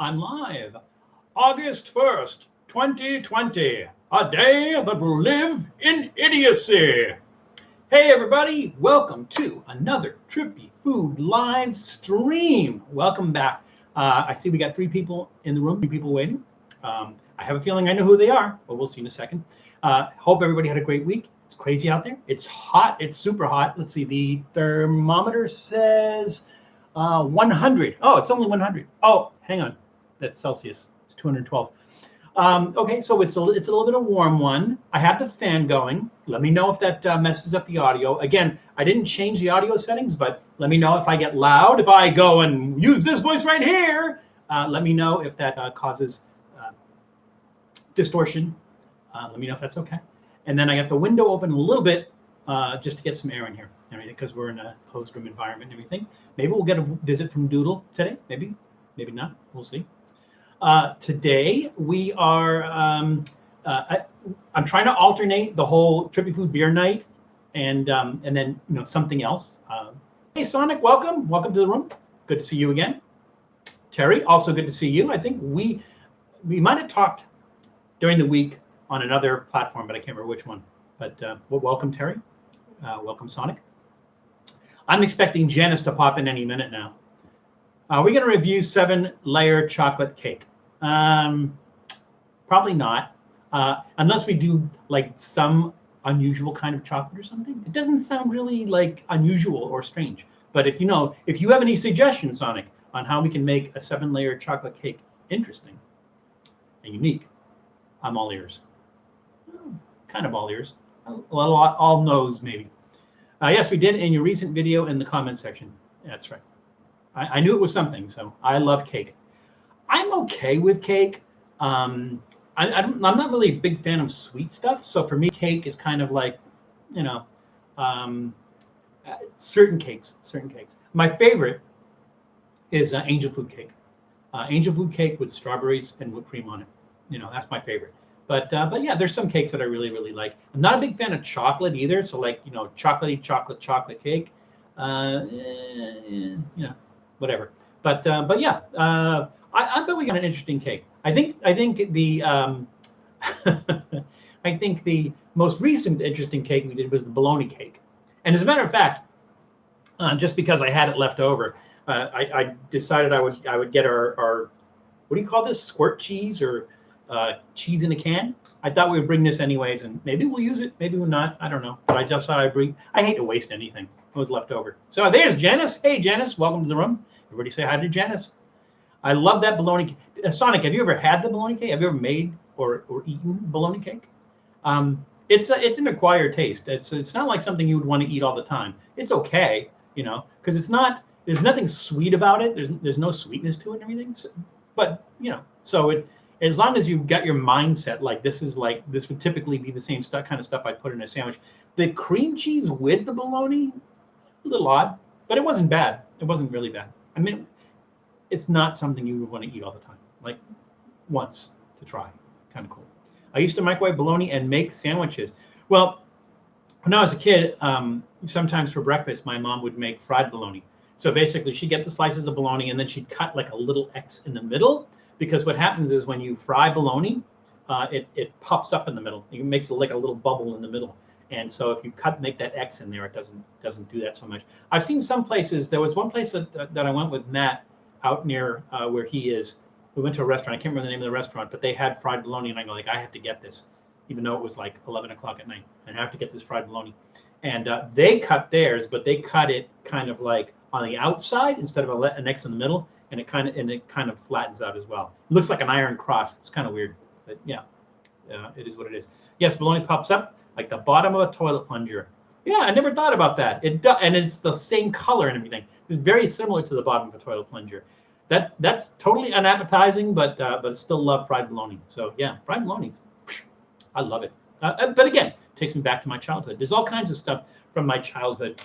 I'm live. August 1st, 2020, a day that will live in idiocy. Hey everybody, welcome to another Trippy Food live stream. Welcome back. I see we got 3 people in the room, 3 people waiting. I have a feeling I know who they are, but we'll see in a second. Hope everybody had a great week. It's crazy out there. It's hot. It's super hot. Let's see. The thermometer says 100. Oh, it's only 100. Oh, hang on. That's Celsius. It's 212. Okay, so it's a little bit of a warm one. I have the fan going. Let me know if that messes up the audio. Again, I didn't change the audio settings, but let me know if I get loud. If I go and use this voice right here, let me know if that causes distortion. Let me know if that's okay. And then I got the window open a little bit just to get some air in here, because we're in a closed room environment and everything. Maybe we'll get a visit from Doodle today. Maybe not. We'll see. Today we are. I'm trying to alternate the whole Trippy Food beer night and then something else. Hey Sonic, welcome to the room. Good to see you again. Terry, also good to see you. I think we might have talked during the week on another platform, but I can't remember which one. But well, welcome Terry. Welcome Sonic. I'm expecting Janice to pop in any minute now. We're going to review 7-layer chocolate cake. Probably not, unless we do like some unusual kind of chocolate or something. It doesn't sound really like unusual or strange. But if you have any suggestions, Sonic, on how we can make a 7-layer chocolate cake interesting and unique, I'm all ears. Kind of all ears. All nose maybe. Yes, we did in your recent video in the comment section. That's right. I knew it was something. So I love cake. I'm okay with cake. I'm not really a big fan of sweet stuff. So for me, cake is kind of like, certain cakes. My favorite is angel food cake. Angel food cake with strawberries and whipped cream on it. That's my favorite. But yeah, there's some cakes that I really, really like. I'm not a big fan of chocolate either. So like, chocolatey chocolate cake. Whatever. But yeah. I bet we got an interesting cake. I think the I think the most recent interesting cake we did was the bologna cake. And as a matter of fact, just because I had it left over, I decided I would get our what do you call this? Squirt cheese or cheese in a can. I thought we would bring this anyways, and maybe we'll use it, maybe we'll not. I don't know. But I just thought I hate to waste anything. It was left over. So there's Janice. Hey Janice, welcome to the room. Everybody say hi to Janice. I love that bologna. Sonic, have you ever had the bologna cake? Have you ever made or eaten bologna cake? It's an acquired taste. It's not like something you would want to eat all the time. It's okay, because it's not. There's nothing sweet about it. There's no sweetness to it and everything. So, but so as long as you've got your mindset like this would typically be the same kind of stuff I'd put in a sandwich. The cream cheese with the bologna, a little odd, but it wasn't bad. It wasn't really bad. I mean, it's not something you would want to eat all the time, like once to try. Kind of cool. I used to microwave bologna and make sandwiches. Well, when I was a kid, sometimes for breakfast, my mom would make fried bologna. So basically, she'd get the slices of bologna and then she'd cut like a little X in the middle, because what happens is when you fry bologna, it puffs up in the middle. It makes like a little bubble in the middle. And so if you make that X in there, it doesn't do that so much. I've seen some places. There was one place that I went with Matt out near where he is. We went to a restaurant. I can't remember the name of the restaurant, but they had fried bologna, and I go like, I have to get this, even though it was like 11 o'clock at night. I have to get this fried bologna. And they cut theirs, but they cut it kind of like on the outside instead of an X in the middle, and it kind of flattens out as well. It looks like an iron cross. It's kind of weird, but yeah, it is what it is. Yes, bologna pops up like the bottom of a toilet plunger. Yeah, I never thought about that. And it's the same color and everything. It's very similar to the bottom of a toilet plunger. That's totally unappetizing, but still love fried bologna. So yeah, fried bologna, I love it. But again, it takes me back to my childhood. There's all kinds of stuff from my childhood.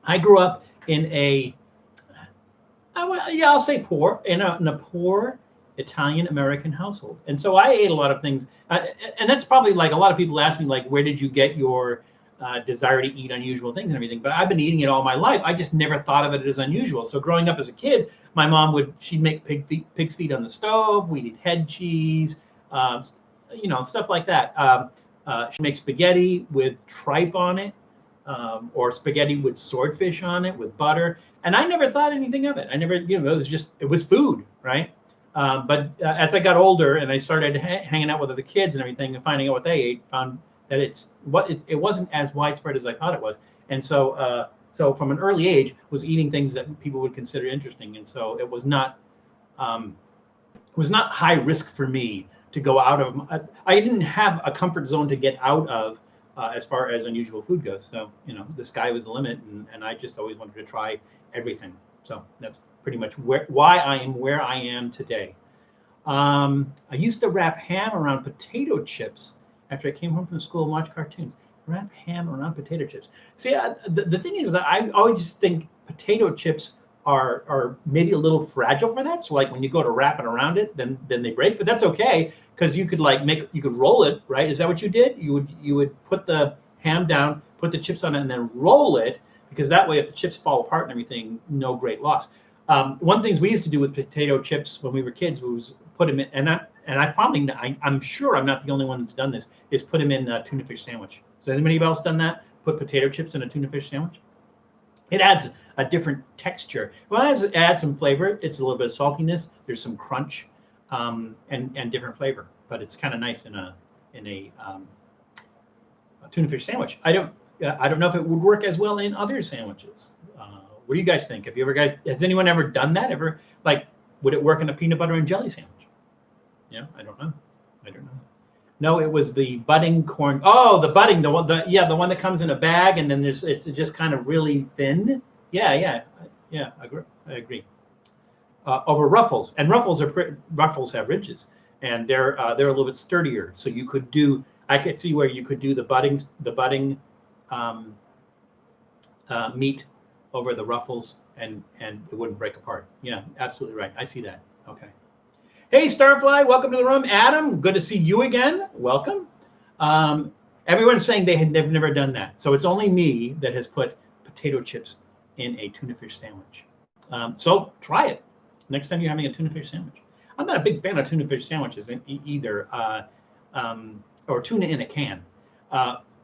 I grew up in I'll say poor, in a poor Italian American household, and so I ate a lot of things. And that's probably like a lot of people ask me like, where did you get your desire to eat unusual things and everything. But I've been eating it all my life. I just never thought of it as unusual. So growing up as a kid, my mom she'd make pig's feet on the stove. We'd eat head cheese, stuff like that. She'd make spaghetti with tripe on it, or spaghetti with swordfish on it with butter. And I never thought anything of it. I never, it was food, right? But as I got older and I started hanging out with other kids and everything and finding out what they ate, found that it wasn't as widespread as I thought it was. And so from an early age was eating things that people would consider interesting. And so it was not high risk for me to go out of. I didn't have a comfort zone to get out of as far as unusual food goes. So the sky was the limit, and I just always wanted to try everything. So that's pretty much why I am where I am today. I used to wrap ham around potato chips after I came home from school and watched cartoons. Wrap ham around potato chips. See, the thing is that I always think potato chips are maybe a little fragile for that. So like when you go to wrap it around it, then they break. But that's okay, because you could roll it, right? Is that what you did? You would put the ham down, put the chips on it, and then roll it, because that way if the chips fall apart and everything, no great loss. One thing we used to do with potato chips when we were kids was put them in, I'm sure I'm not the only one that's done this, is put them in a tuna fish sandwich. So has anybody else done that? Put potato chips in a tuna fish sandwich? It adds a different texture. Well, it adds some flavor. It's a little bit of saltiness. There's some crunch, and different flavor. But it's kind of nice in a tuna fish sandwich. I don't know if it would work as well in other sandwiches. What do you guys think? Has anyone ever done that? Would it work in a peanut butter and jelly sandwich? Yeah, I don't know. No, it was the budding corn. Oh, the budding, the one that comes in a bag, and then it's just kind of really thin. Yeah. I agree. Over ruffles, and ruffles have ridges, and they're a little bit sturdier. So I could see where you could do the budding meat over the ruffles, and it wouldn't break apart. Yeah, absolutely right. I see that. Okay. Hey, Starfly, welcome to the room. Adam, good to see you again. Welcome. Everyone's saying they've never done that. So it's only me that has put potato chips in a tuna fish sandwich. So try it next time you're having a tuna fish sandwich. I'm not a big fan of tuna fish sandwiches either, or tuna in a can.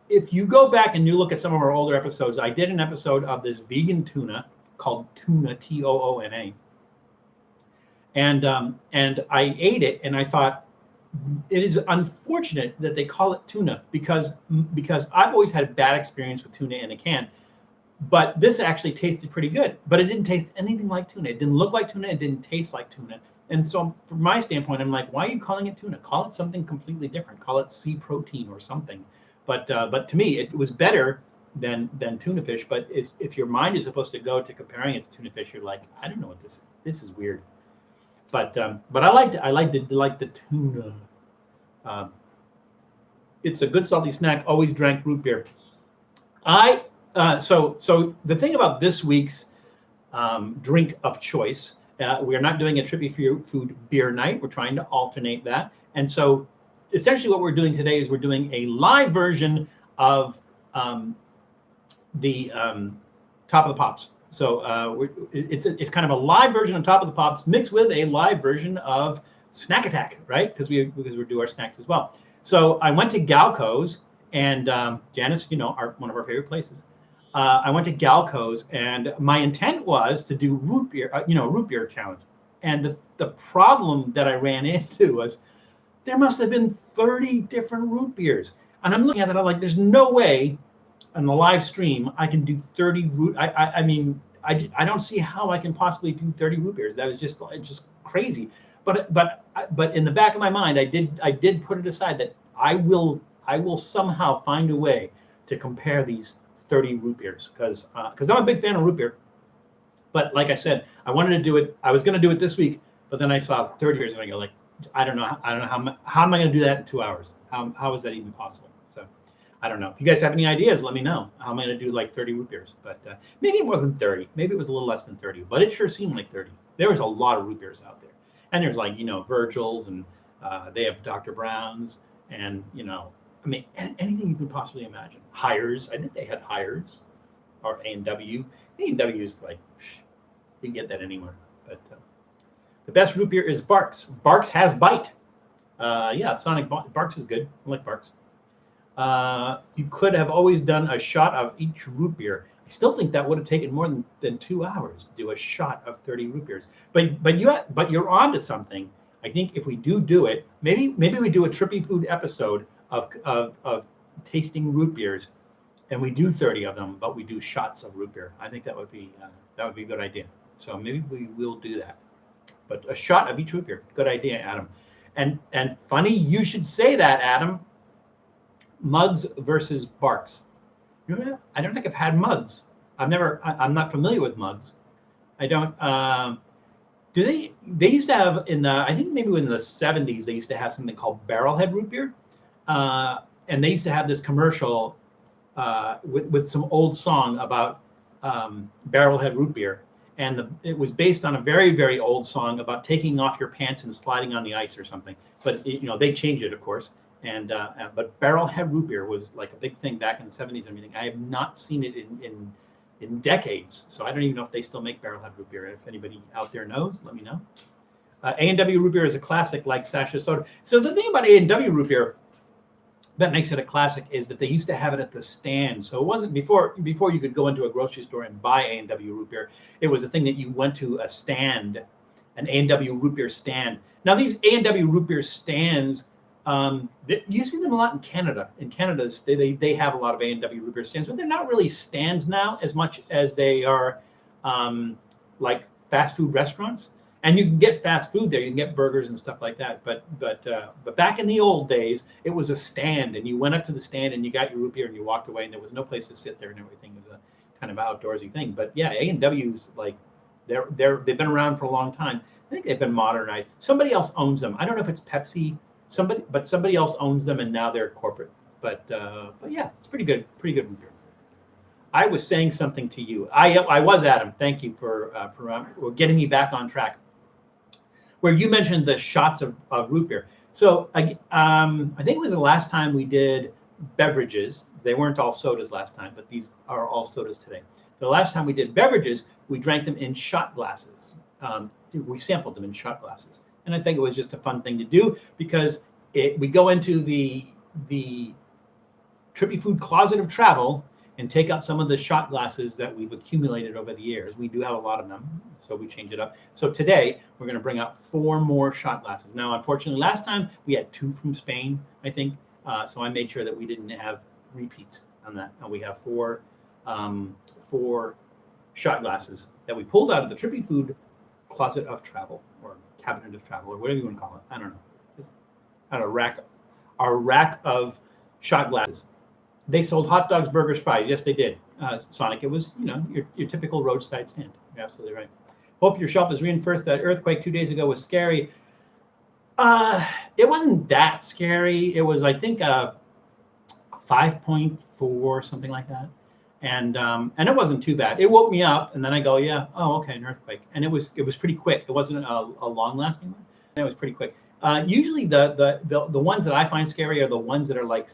If you go back and you look at some of our older episodes, I did an episode of this vegan tuna called Tuna, Toona. And I ate it, and I thought it is unfortunate that they call it tuna, because I've always had a bad experience with tuna in a can. But this actually tasted pretty good, but it didn't taste anything like tuna. It didn't look like tuna. It didn't taste like tuna. And so from my standpoint, I'm like, why are you calling it tuna? Call it something completely different. Call it sea protein or something. But to me, it was better than tuna fish. But if your mind is supposed to go to comparing it to tuna fish, you're like, I don't know what this is. This is weird. But I liked it. I liked the tuna. It's a good salty snack. Always drank root beer. So the thing about this week's drink of choice, we are not doing a Trippy Food beer night. We're trying to alternate that. And so essentially what we're doing today is we're doing a live version of the Top of the Pops. So it's kind of a live version of Top of the Pops mixed with a live version of Snack Attack, right? Because we do our snacks as well. So I went to Galco's, and Janice, one of our favorite places. I went to Galco's, and my intent was to do root beer challenge. And the problem that I ran into was there must have been 30 different root beers. And I'm looking at it, I'm like, there's no way on the live stream I can do 30 root. I mean, I don't see how I can possibly do 30 root beers. That was just crazy. But in the back of my mind, I did put it aside that I will somehow find a way to compare these 30 root beers, because I'm a big fan of root beer. But like I said, I wanted to do it. I was going to do it this week, but then I saw 30 beers and I go like, I don't know how am I going to do that in 2 hours? How is that even possible? So I don't know. If you guys have any ideas, let me know. How am I going to do like 30 root beers? But maybe it wasn't 30. Maybe it was a little less than 30. But it sure seemed like 30. There was a lot of root beers out there, and there's like Virgil's, and they have Dr. Brown's, and I mean, anything you could possibly imagine. Hires, I think they had Hires, or A&W. A&W is like, you can get that anywhere. But the best root beer is Barks. Barks has bite. Yeah, Sonic Barks is good. I like Barks. You could have always done a shot of each root beer. I still think that would have taken more than 2 hours to do a shot of 30 root beers. But you're onto something. I think if we do it, maybe we do a Trippy Food episode of tasting root beers, and we do 30 of them, but we do shots of root beer. I think that would be a good idea. So maybe we will do that. But a shot of each root beer, good idea, Adam. And funny you should say that, Adam. Mugs versus Barks. I don't think I've had mugs. I'm not familiar with mugs. I don't. They used to have I think maybe in the 70s, they used to have something called Barrelhead root beer. And they used to have this commercial with some old song about Barrelhead root beer. And it was based on a very, very old song about taking off your pants and sliding on the ice or something. But they changed it, of course. But Barrelhead root beer was like a big thing back in the 70s and everything. I have not seen it in decades, so I don't even know if they still make Barrelhead root beer. If anybody out there knows, let me know. A&W root beer is a classic, like Sasha soda. So the thing about A&W root beer that makes it a classic is that they used to have it at the stand. So it wasn't before you could go into a grocery store and buy A&W root beer. It was a thing that you went to a stand, an A&W root beer stand. Now these A&W root beer stands, you see them a lot in Canada. In Canada, they have a lot of A&W root beer stands, but they're not really stands now as much as they are like fast food restaurants. And you can get fast food there. You can get burgers and stuff like that. But back in the old days, it was a stand, and you went up to the stand and you got your root beer and you walked away, and there was no place to sit there and everything. It was a kind of outdoorsy thing. But yeah, A&W's like they've been around for a long time. I think they've been modernized. Somebody else owns them. I don't know if it's Pepsi. Somebody else owns them, and now they're corporate. But yeah, it's pretty good root beer. I was saying something to you. I was, Adam. Thank you for getting me back on track. Where you mentioned the shots of root beer. So I think it was the last time we did beverages. They weren't all sodas last time, but these are all sodas today. The last time we did beverages, we drank them in shot glasses. We sampled them in shot glasses. And I think it was just a fun thing to do because we go into the Trippy Food closet of travel and take out some of the shot glasses that we've accumulated over the years. We do have a lot of them, so we change it up. So today, we're going to bring out 4 more shot glasses. Now, unfortunately, last time we had 2 from Spain, I think. So I made sure that we didn't have repeats on that. And we have 4 shot glasses that we pulled out of the Trippy Food closet of travel, or cabinet of travel, or whatever you want to call it. I don't know. Just a rack of shot glasses. They sold hot dogs, burgers, fries. Yes, they did. Sonic, it was your typical roadside stand. You're absolutely right. Hope your shelf is reinforced. That earthquake 2 days ago was scary. It wasn't that scary. It was, I think, 5.4, something like that. And it wasn't too bad. It woke me up, and then I go, yeah, oh, okay, an earthquake. And it was pretty quick. It wasn't a long-lasting one. And it was pretty quick. Usually the ones that I find scary are the ones that are like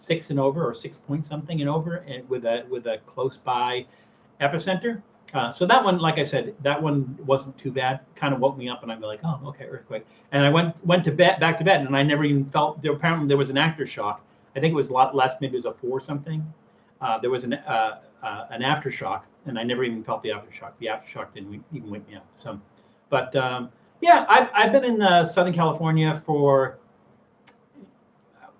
6 and over, or 6 point something and over, and with a close by epicenter. So that one, like I said, that one wasn't too bad. Kind of woke me up, and I'm like, oh, okay, earthquake. And I went to bed, back to bed, and I never even felt there. Apparently, there was an aftershock. I think it was a lot less. Maybe it was a 4 something. There was an aftershock, and I never even felt the aftershock. The aftershock didn't even wake me up. So, but yeah, I've been in Southern California for.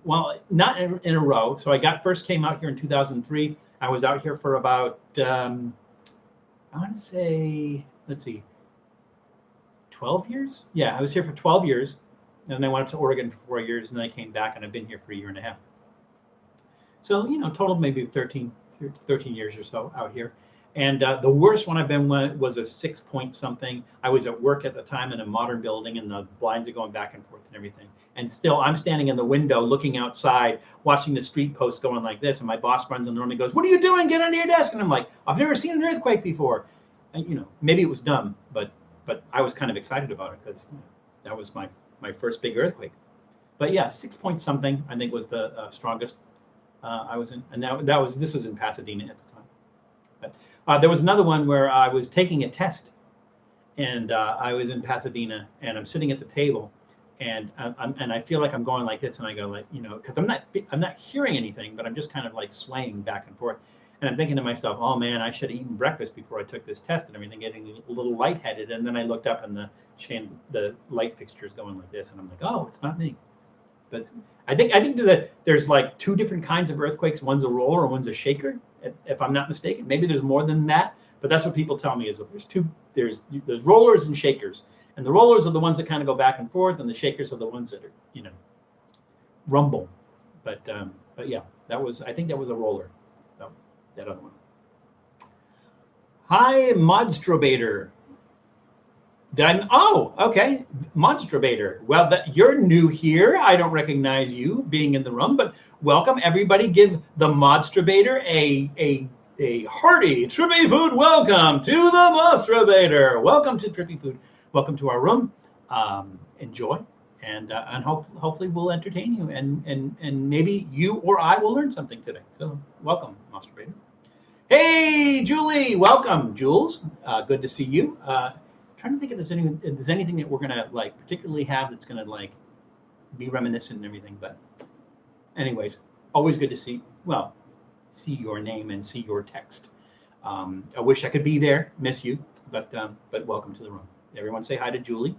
Well, not in a row. So I first came out here in 2003. I was out here for about, I want to say, let's see, 12 years? Yeah, I was here for 12 years. And then I went up to Oregon for 4 years, and then I came back, and I've been here for a year and a half. So, total maybe 13 years or so out here. And the worst one I've been was a 6 point something. I was at work at the time in a modern building, and the blinds are going back and forth and everything. And still, I'm standing in the window looking outside, watching the street post going like this. And my boss runs in the room and goes, "What are you doing? Get under your desk." And I'm like, "I've never seen an earthquake before." And, maybe it was dumb, but I was kind of excited about it because that was my first big earthquake. But yeah, 6 point something I think was the strongest I was in, and this was in Pasadena at the time. But there was another one where I was taking a test, and I was in Pasadena, and I'm sitting at the table, and I feel like I'm going like this, and I go like, because I'm not hearing anything, but I'm just kind of like swaying back and forth, and I'm thinking to myself, oh man, I should have eaten breakfast before I took this test and everything, getting a little lightheaded, and then I looked up and the light fixture's going like this, and I'm like, oh, it's not me. But I think that there's like two different kinds of earthquakes. One's a roller and one's a shaker, if I'm not mistaken. Maybe there's more than that, but that's what people tell me is that there's rollers and shakers. And the rollers are the ones that kind of go back and forth, and the shakers are the ones that are, rumble. But yeah, I think that was a roller. That other one. Hi, Modstrobator. Okay, Modstrobator. Well, you're new here. I don't recognize you being in the room, but welcome everybody. Give the Modstrobator a hearty Trippy Food welcome to the Modstrobator. Welcome to Trippy Food. Welcome to our room. Enjoy, and hopefully we'll entertain you, and maybe you or I will learn something today. So welcome, Modstrobator. Hey, Julie, welcome, Jules. Good to see you. Trying to think if there's anything that we're gonna like particularly have that's gonna like be reminiscent and everything. But anyways, always good to see your name and see your text. I wish I could be there, miss you, but welcome to the room. Everyone say hi to Julie.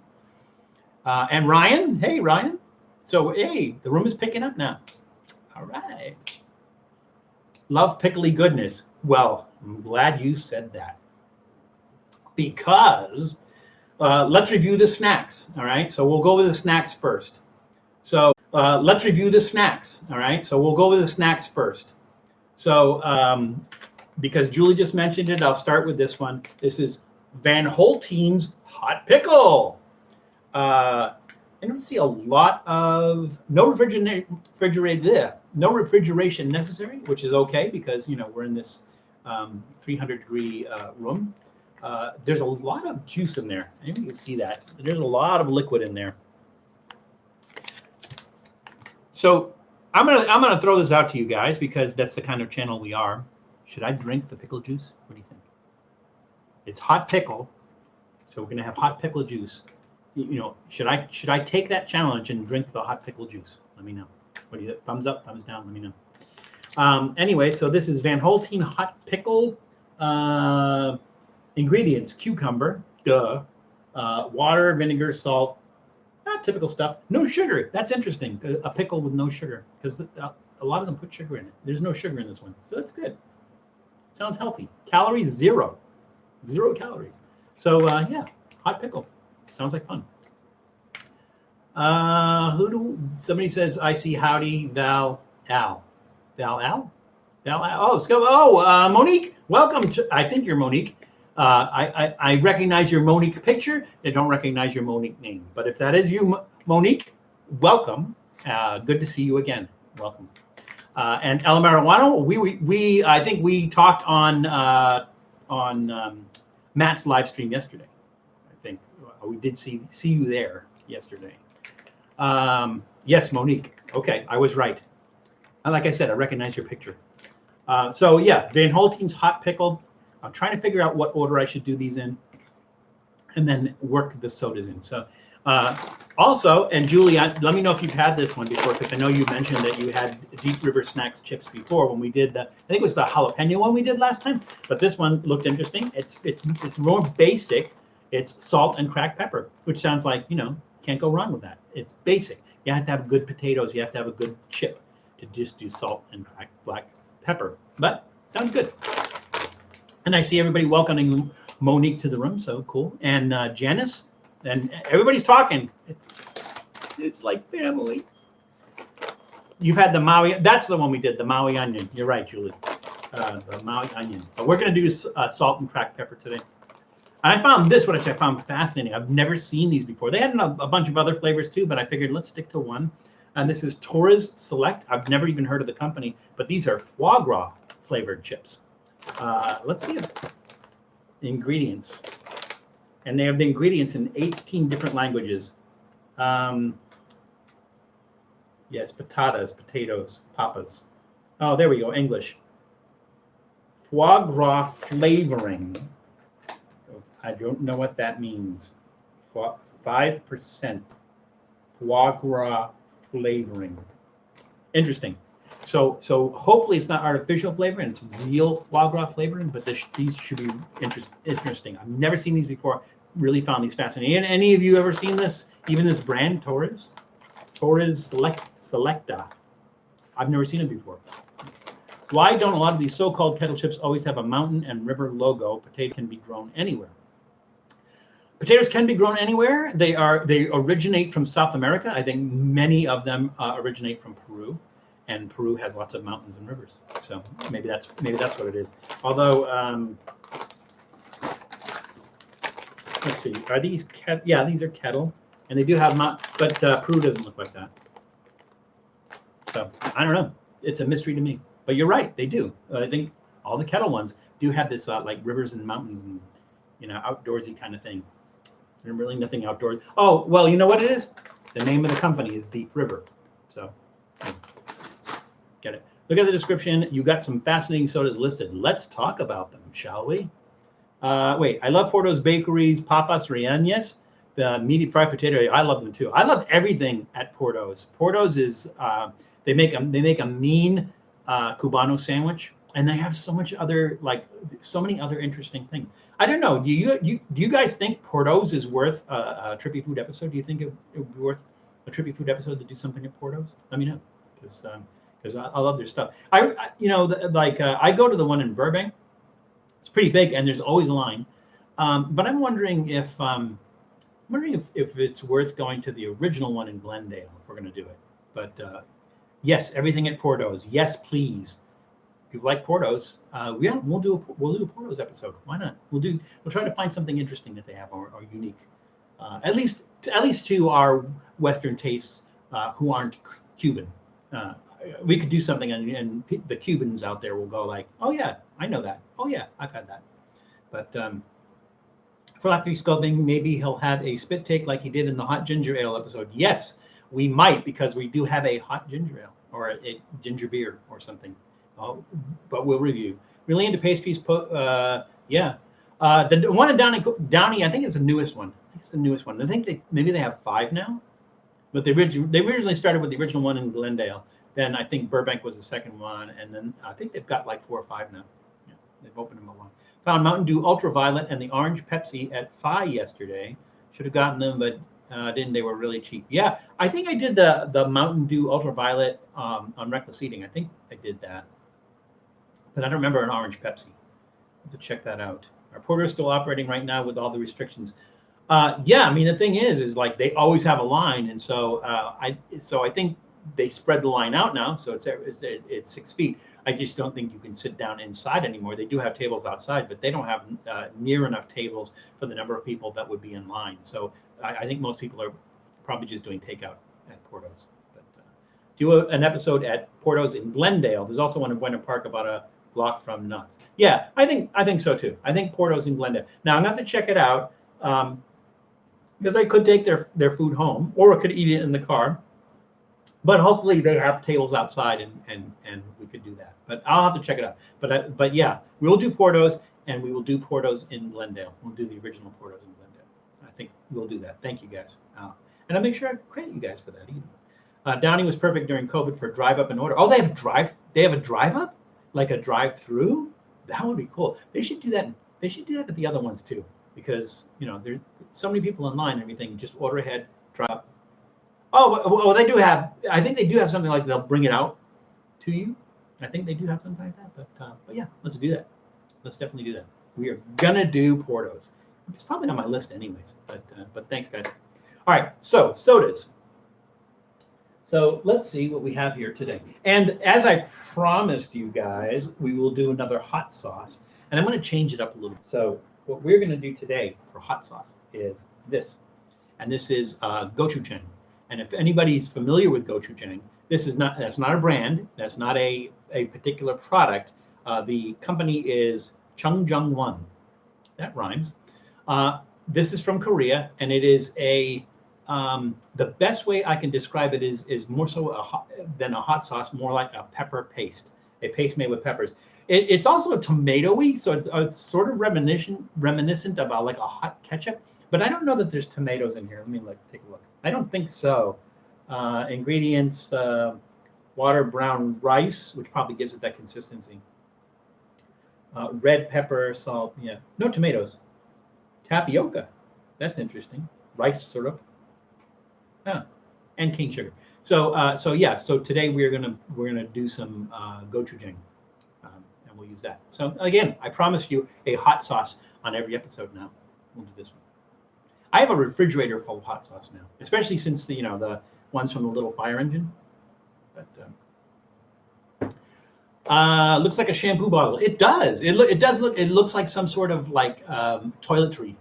And Ryan, hey Ryan. So hey, the room is picking up now. All right. Love pickly goodness. Well, I'm glad you said that, because let's review the snacks. All right, so we'll go with the snacks first. So let's review the snacks. All right, so we'll go with the snacks first. So because Julie just mentioned it, I'll start with this one. This is Van Holten's hot pickle. I don't see a lot of no refrigeration necessary, which is okay because we're in this 300-degree room. There's a lot of juice in there. Maybe you can see that. There's a lot of liquid in there. So I'm gonna throw this out to you guys because that's the kind of channel we are. Should I drink the pickle juice? What do you think? It's hot pickle, so we're gonna have hot pickle juice. Should I take that challenge and drink the hot pickle juice? Let me know. What do you think? Thumbs up, thumbs down. Let me know. Anyway, so this is Van Holten hot pickle. Ingredients: cucumber, water, vinegar, salt, typical stuff. No sugar. That's interesting. A pickle with no sugar, because a lot of them put sugar in it. There's no sugar in this one, so that's good. Sounds healthy. Calories 0 calories. So yeah, hot pickle. Sounds like fun. Somebody says, I see howdy, Val Al. Oh, Monique, welcome to, I think you're Monique. I recognize your Monique picture. I don't recognize your Monique name. But if that is you, Monique, welcome. Good to see you again. Welcome. And El Marijuano, I think we talked on Matt's live stream yesterday. I think we did see you there yesterday. Yes, Monique. Okay, I was right. And like I said, I recognize your picture. So yeah, Van Holten's hot pickle. I'm trying to figure out what order I should do these in, and then work the sodas in. So also, and Julie, let me know if you've had this one before, because I know you mentioned that you had Deep River Snacks chips before when we did I think it was the jalapeno one we did last time, but this one looked interesting. It's more basic. It's salt and cracked pepper, which sounds like, can't go wrong with that. It's basic. You have to have good potatoes. You have to have a good chip to just do salt and cracked black pepper. But sounds good. And I see everybody welcoming Monique to the room, so cool. And Janice, and everybody's talking. It's like family. You've had the Maui. That's the one we did, the Maui onion. You're right, Julie. The Maui onion. But we're going to do salt and cracked pepper today. And I found this one, which I found fascinating. I've never seen these before. They had a bunch of other flavors too, but I figured let's stick to one. And this is Torres Select. I've never even heard of the company, but these are foie gras flavored chips. Let's see the ingredients. And they have the ingredients in 18 different languages. Yes, potatoes, papas. Oh, there we go, English. Foie gras flavoring. I don't know what that means. 5% foie gras flavoring. Interesting. So hopefully it's not artificial flavoring, it's real foie gras flavoring, but these should be interesting. I've never seen these before. Really found these fascinating. And any of you ever seen this? Even this brand, Torres Selecta. I've never seen it before. Why don't a lot of these so-called kettle chips always have a mountain and river logo? Potato can be grown anywhere. Potatoes can be grown anywhere. They originate from South America. I think many of them originate from Peru, and Peru has lots of mountains and rivers. So maybe that's what it is. Although, let's see, are these yeah, these are kettle, and they do have but Peru doesn't look like that. So I don't know. It's a mystery to me. But you're right, they do. I think all the kettle ones do have this like rivers and mountains and outdoorsy kind of thing. There's really nothing outdoors. Oh, well, you know what it is? The name of the company is Deep River. So get it. Look at the description. You got some fascinating sodas listed. Let's talk about them, shall we? Wait, I love Porto's Bakeries, Papas Reañas, the meaty fried potato. I love them too. I love everything at Porto's. Porto's is they make a mean Cubano sandwich, and they have so many other interesting things. I don't know. Do you guys think Porto's is worth a Trippy Food episode? Do you think it would be worth a Trippy Food episode to do something at Porto's? Let me know, because I love their stuff. I go to the one in Burbank. It's pretty big, and there's always a line. But I'm wondering if it's worth going to the original one in Glendale if we're going to do it. But yes, everything at Porto's. Yes, please. If you like Porto's, yeah, we'll do a Porto's episode. Why not? We'll try to find something interesting that they have or unique. At least to our Western tastes who aren't Cuban. We could do something, and the Cubans out there will go like, "Oh yeah, I know that. Oh yeah, I've had that." But for Flappy Sculpting, maybe he'll have a spit take like he did in the hot ginger ale episode. Yes, we might, because we do have a hot ginger ale or a ginger beer or something. But we'll review. Really into pastries. Yeah. The one in Downey, I think it's the newest one. I think maybe they have 5 now. But they originally started with the original one in Glendale. Then I think Burbank was the second one, and then I think they've got like 4 or 5 now. Yeah, they've opened them a lot. Found Mountain Dew Ultraviolet and the Orange Pepsi at Foie yesterday. Should have gotten them, but didn't. They were really cheap. Yeah, I think I did the Mountain Dew Ultraviolet on Reckless Eating. I think I did that, but I don't remember an Orange Pepsi. I have to check that out. Our Porter is still operating right now with all the restrictions. Yeah, I mean, the thing is like they always have a line, and so I think they spread the line out now, so it's 6 feet. I just don't think you can sit down inside anymore. They do have tables outside, but they don't have near enough tables for the number of people that would be in line. So I think most people are probably just doing takeout at Porto's. But do an episode at Porto's in Glendale. There's also one in Buena Park about a block from Nuts. Yeah, I think so too. I think Porto's in Glendale. Now I'm gonna have to check it out because I could take their food home, or I could eat it in the car. But hopefully they have tables outside, and we could do that. But I'll have to check it out. But yeah, we'll do Porto's, and we will do Porto's in Glendale. We'll do the original Porto's in Glendale. I think we'll do that. Thank you guys. And I'll make sure I credit you guys for that either. Downey was perfect during COVID for drive up and order. Oh, they have a drive up, like a drive through. That would be cool. They should do that. They should do that at the other ones too, because there's so many people in line and everything. Just order ahead, drive up. Oh, well, they do have. I think they do have something like they'll bring it out to you. I think they do have something like that. But yeah, let's do that. Let's definitely do that. We are gonna do Porto's. It's probably on my list anyways. But thanks, guys. All right, so sodas. So let's see what we have here today. And as I promised you guys, we will do another hot sauce, and I'm going to change it up a little. So what we're going to do today for hot sauce is this, and this is Gochujang. And if anybody's familiar with Gochujang, that's not a brand, that's not a particular product. The company is Chungjang1. That rhymes. This is from Korea, and it is a the best way I can describe it is more so than a hot sauce, more like a pepper paste, a paste made with peppers. It's also tomatoey, so it's sort of reminiscent of like a hot ketchup. But I don't know that there's tomatoes in here. Let me take a look. I don't think so. Ingredients: water, brown rice, which probably gives it that consistency. Red pepper, salt. Yeah, no tomatoes. Tapioca. That's interesting. Rice syrup. Huh. And cane sugar. So yeah. So today we're gonna do some gochujang, and we'll use that. So again, I promised you a hot sauce on every episode. Now we'll do this one. I have a refrigerator full of hot sauce now, especially since the ones from the little fire engine. But looks like a shampoo bottle. It does. It does look. It looks like some sort of like toiletry.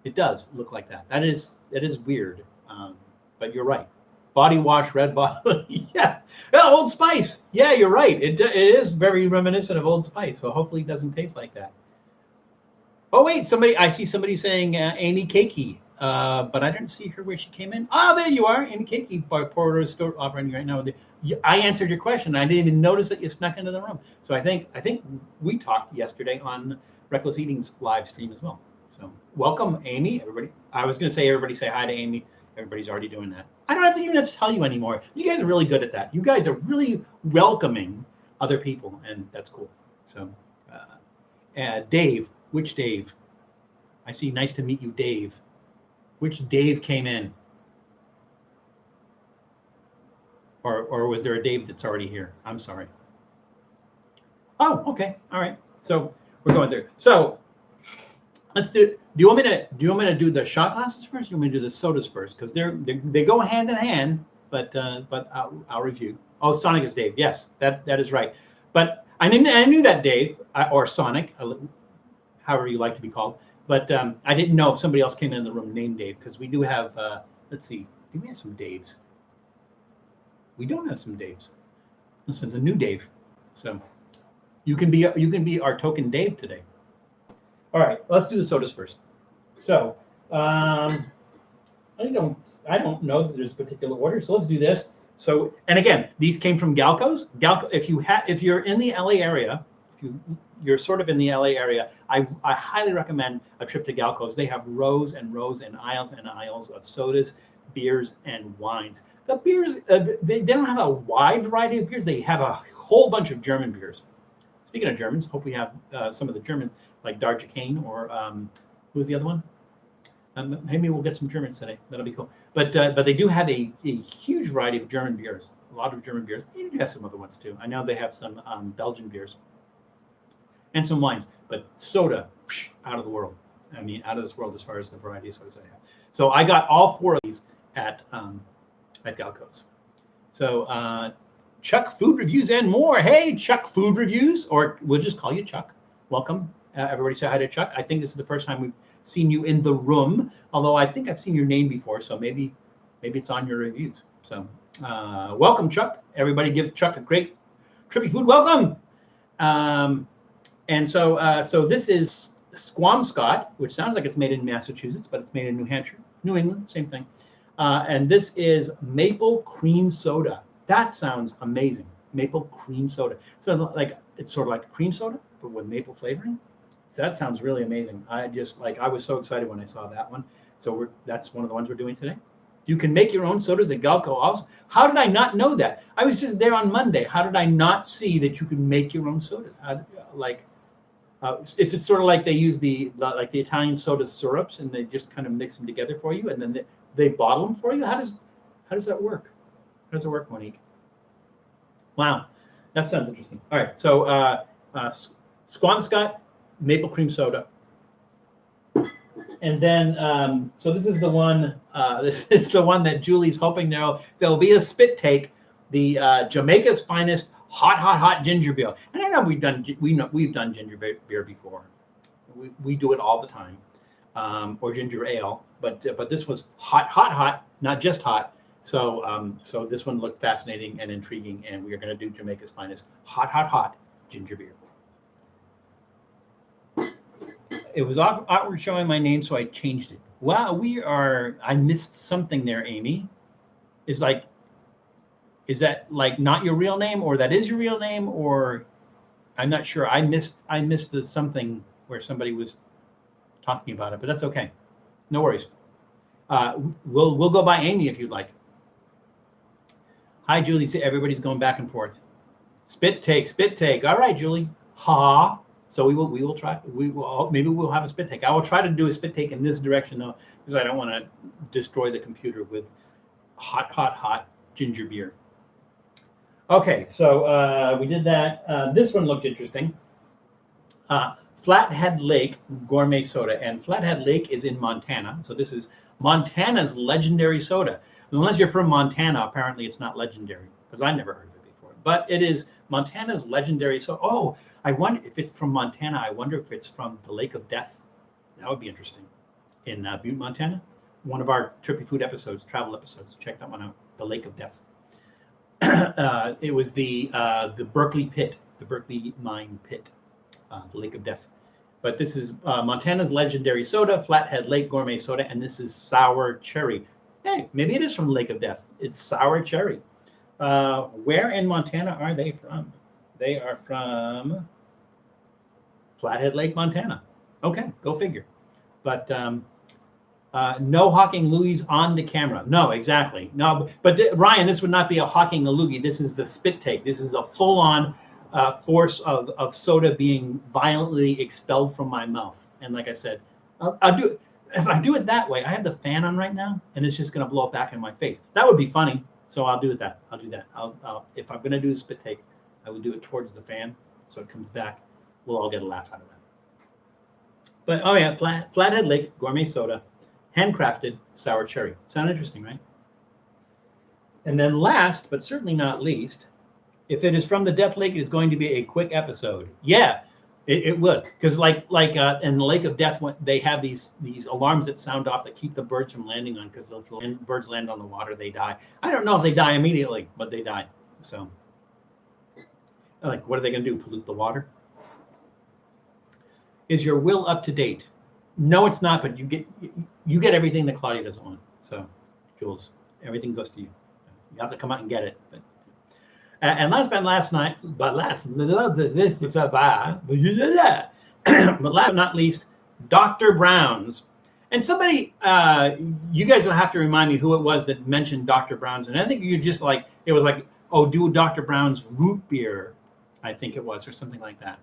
It does look like that. That is weird. But you're right. Body wash, red bottle. Yeah. Oh, Old Spice. Yeah, you're right. It is very reminiscent of Old Spice. So hopefully it doesn't taste like that. Oh wait, I see somebody saying Amy Cakey, but I didn't see her where she came in. Oh, there you are, Amy Cakey, Porter's store operating right now. I answered your question. I didn't even notice that you snuck into the room. So I think we talked yesterday on Reckless Eating's live stream as well. So welcome, Amy. Everybody. I was going to say everybody say hi to Amy. Everybody's already doing that. I don't even have to tell you anymore. You guys are really good at that. You guys are really welcoming other people, and that's cool. So, Dave. Which Dave? I see. Nice to meet you, Dave. Which Dave came in? Or was there a Dave that's already here? I'm sorry. Oh, okay. All right. So we're going there. So let's do. Do you want me to do the shot glasses first? Or do you want me to do the sodas first? Because they go hand in hand. But I'll review. Oh, Sonic is Dave. Yes, that is right. But I knew that Dave or Sonic. However you like to be called. But I didn't know if somebody else came in the room named Dave, because we do have, let's see, do we have some Daves? We don't have some Daves. This is a new Dave. So you can be our token Dave today. All right, let's do the sodas first. So I don't know that there's a particular order, so let's do this. So, and again, these came from Galco's. Galco, if you're in the LA area, you're sort of in the LA area, I highly recommend a trip to Galco's. They have rows and rows and aisles of sodas, beers, and wines. The beers, they don't have a wide variety of beers. They have a whole bunch of German beers. Speaking of Germans, hope we have some of the Germans, like Darjacane or who's the other one? Maybe we'll get some Germans today. That'll be cool. But they do have a huge variety of German beers. A lot of German beers. They do have some other ones too. I know they have some Belgian beers. And some wines, but soda, out of the world. I mean, out of this world as far as the variety of sodas I have. So I got all 4 of these at Galco's. So Chuck Food Reviews and more. Hey, Chuck Food Reviews, or we'll just call you Chuck. Welcome. Everybody say hi to Chuck. I think this is the first time we've seen you in the room, although I think I've seen your name before, so maybe it's on your reviews. So welcome, Chuck. Everybody give Chuck a great Trippy Food welcome. And so this is Squamscot, which sounds like it's made in Massachusetts, but it's made in New Hampshire, New England, same thing. And this is maple cream soda. That sounds amazing. Maple cream soda. So like it's sort of like cream soda, but with maple flavoring. So that sounds really amazing. I was so excited when I saw that one. So that's one of the ones we're doing today. You can make your own sodas at Galco also. How did I not know that? I was just there on Monday. How did I not see that you can make your own sodas? Is it sort of like they use the Italian soda syrups and they just kind of mix them together for you and then they bottle them for you? How does that work? How does it work, Monique? Wow, that sounds interesting. All right, so Squamscot maple cream soda, and then so this is the one. This is the one that Julie's hoping there'll be a spit take. The Jamaica's finest hot ginger beer. And I know we've done ginger beer before. We do it all the time, or ginger ale. But this was hot, not just hot. So this one looked fascinating and intriguing, and we are going to do Jamaica's finest hot ginger beer. It was awkward showing my name, so I changed it. Wow, I missed something there, Amy. Is that like not your real name, or that is your real name, or I'm not sure. I missed the something where somebody was talking about it, but that's okay. No worries. We'll go by Amy if you'd like. Hi, Julie. See, everybody's going back and forth. Spit take. All right, Julie. Ha. So we will try. Maybe we'll have a spit take. I will try to do a spit take in this direction though, because I don't want to destroy the computer with hot ginger beer. Okay, so we did that. This one looked interesting. Flathead Lake gourmet soda, and Flathead Lake is in Montana. So this is Montana's legendary soda. Unless you're from Montana, apparently it's not legendary, because I never heard of it before. But it is Montana's legendary soda. Oh, I wonder if it's from Montana. I wonder if it's from the Lake of Death. That would be interesting. In Butte, Montana, one of our Trippy Food episodes, travel episodes. Check that one out. The Lake of Death. It was the Berkeley pit, the Berkeley mine pit, the Lake of Death. But this is Montana's legendary soda, Flathead Lake gourmet soda, and this is sour cherry. Hey, maybe it is from Lake of Death. It's sour cherry. Where in Montana are they from? They are from Flathead Lake, Montana. Okay, go figure. But no hawking loogies on the camera. No, exactly. No, but Ryan, this would not be a hawking a loogie. This is the spit take. This is a full-on force of soda being violently expelled from my mouth. And like I said, I'll do it. If I do it that way, I have the fan on right now, and it's just going to blow it back in my face. That would be funny. So I'll do it that. I'll do that. I'll if I'm going to do a spit take, I will do it towards the fan, so it comes back. We'll all get a laugh out of that. But oh yeah, Flathead Lake gourmet soda, handcrafted sour cherry. Sound interesting, right? And then last, but certainly not least, if it is from the Death Lake, it is going to be a quick episode. Yeah, it would, because like in the Lake of Death, they have these alarms that sound off that keep the birds from landing on, because if the birds land on the water, they die. I don't know if they die immediately, but they die. So, like, what are they going to do? Pollute the water? Is your will up to date? No, it's not. But you get everything that Claudia doesn't want. So, Jules, everything goes to you. You have to come out and get it. But, and last but not least, Dr. Brown's. And somebody, you guys will have to remind me who it was that mentioned Dr. Brown's. And I think you just like, it was like, oh, do Dr. Brown's root beer, I think it was, or something like that.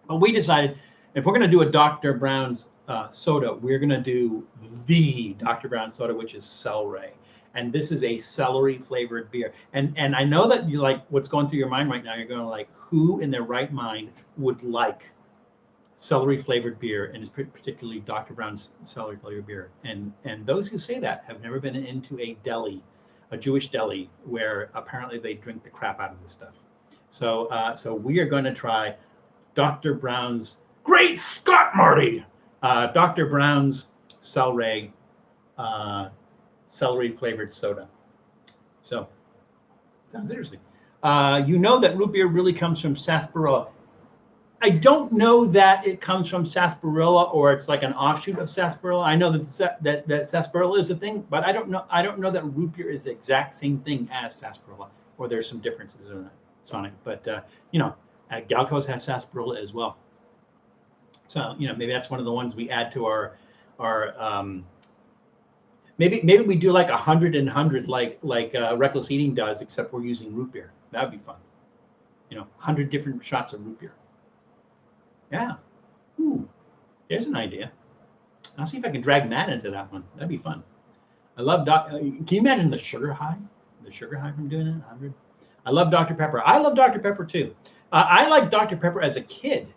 But we decided if we're going to do a Dr. Brown's soda, we're going to do the Dr. Brown's soda, which is Cel-Ray. And this is a celery flavored beer. And I know that you like what's going through your mind right now. You're going to like, who in their right mind would like celery flavored beer, and it's particularly Dr. Brown's celery flavored beer. And those who say that have never been into a deli, a Jewish deli, where apparently they drink the crap out of this stuff. So we are going to try Dr. Brown's, Great Scott, Marty! Dr. Brown's Cel-Ray celery flavored soda. So, sounds interesting. You know that root beer really comes from sarsaparilla. I don't know that it comes from sarsaparilla or it's like an offshoot of sarsaparilla. I know that sarsaparilla is a thing, but I don't know that root beer is the exact same thing as sarsaparilla, or there's some differences in that, Sonic. But Galco's has sarsaparilla as well. So maybe that's one of the ones we add to our maybe we do like 100 and 100 like Reckless Eating does, except we're using root beer. That would be fun. 100 different shots of root beer. Yeah. Ooh, there's an idea. I'll see if I can drag Matt into that one. That'd be fun. I love can you imagine the sugar high? The sugar high from doing it? 100. I love Dr. Pepper. I love Dr. Pepper too. I liked Dr. Pepper as a kid.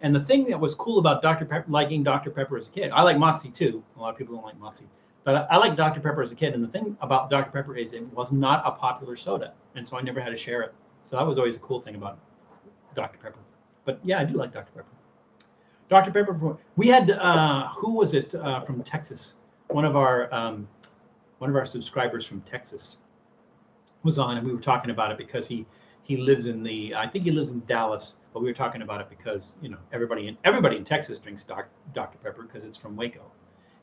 And the thing that was cool about liking Dr. Pepper as a kid, I like Moxie too. A lot of people don't like Moxie. But I like Dr. Pepper as a kid. And the thing about Dr. Pepper is it was not a popular soda. And so I never had to share it. So that was always a cool thing about Dr. Pepper. But yeah, I do like Dr. Pepper. Dr. Pepper, we had, who was it from Texas? One of our subscribers from Texas was on, and we were talking about it because he lives I think he lives in Dallas, but we were talking about it because everybody in Texas drinks Dr. Pepper because it's from Waco,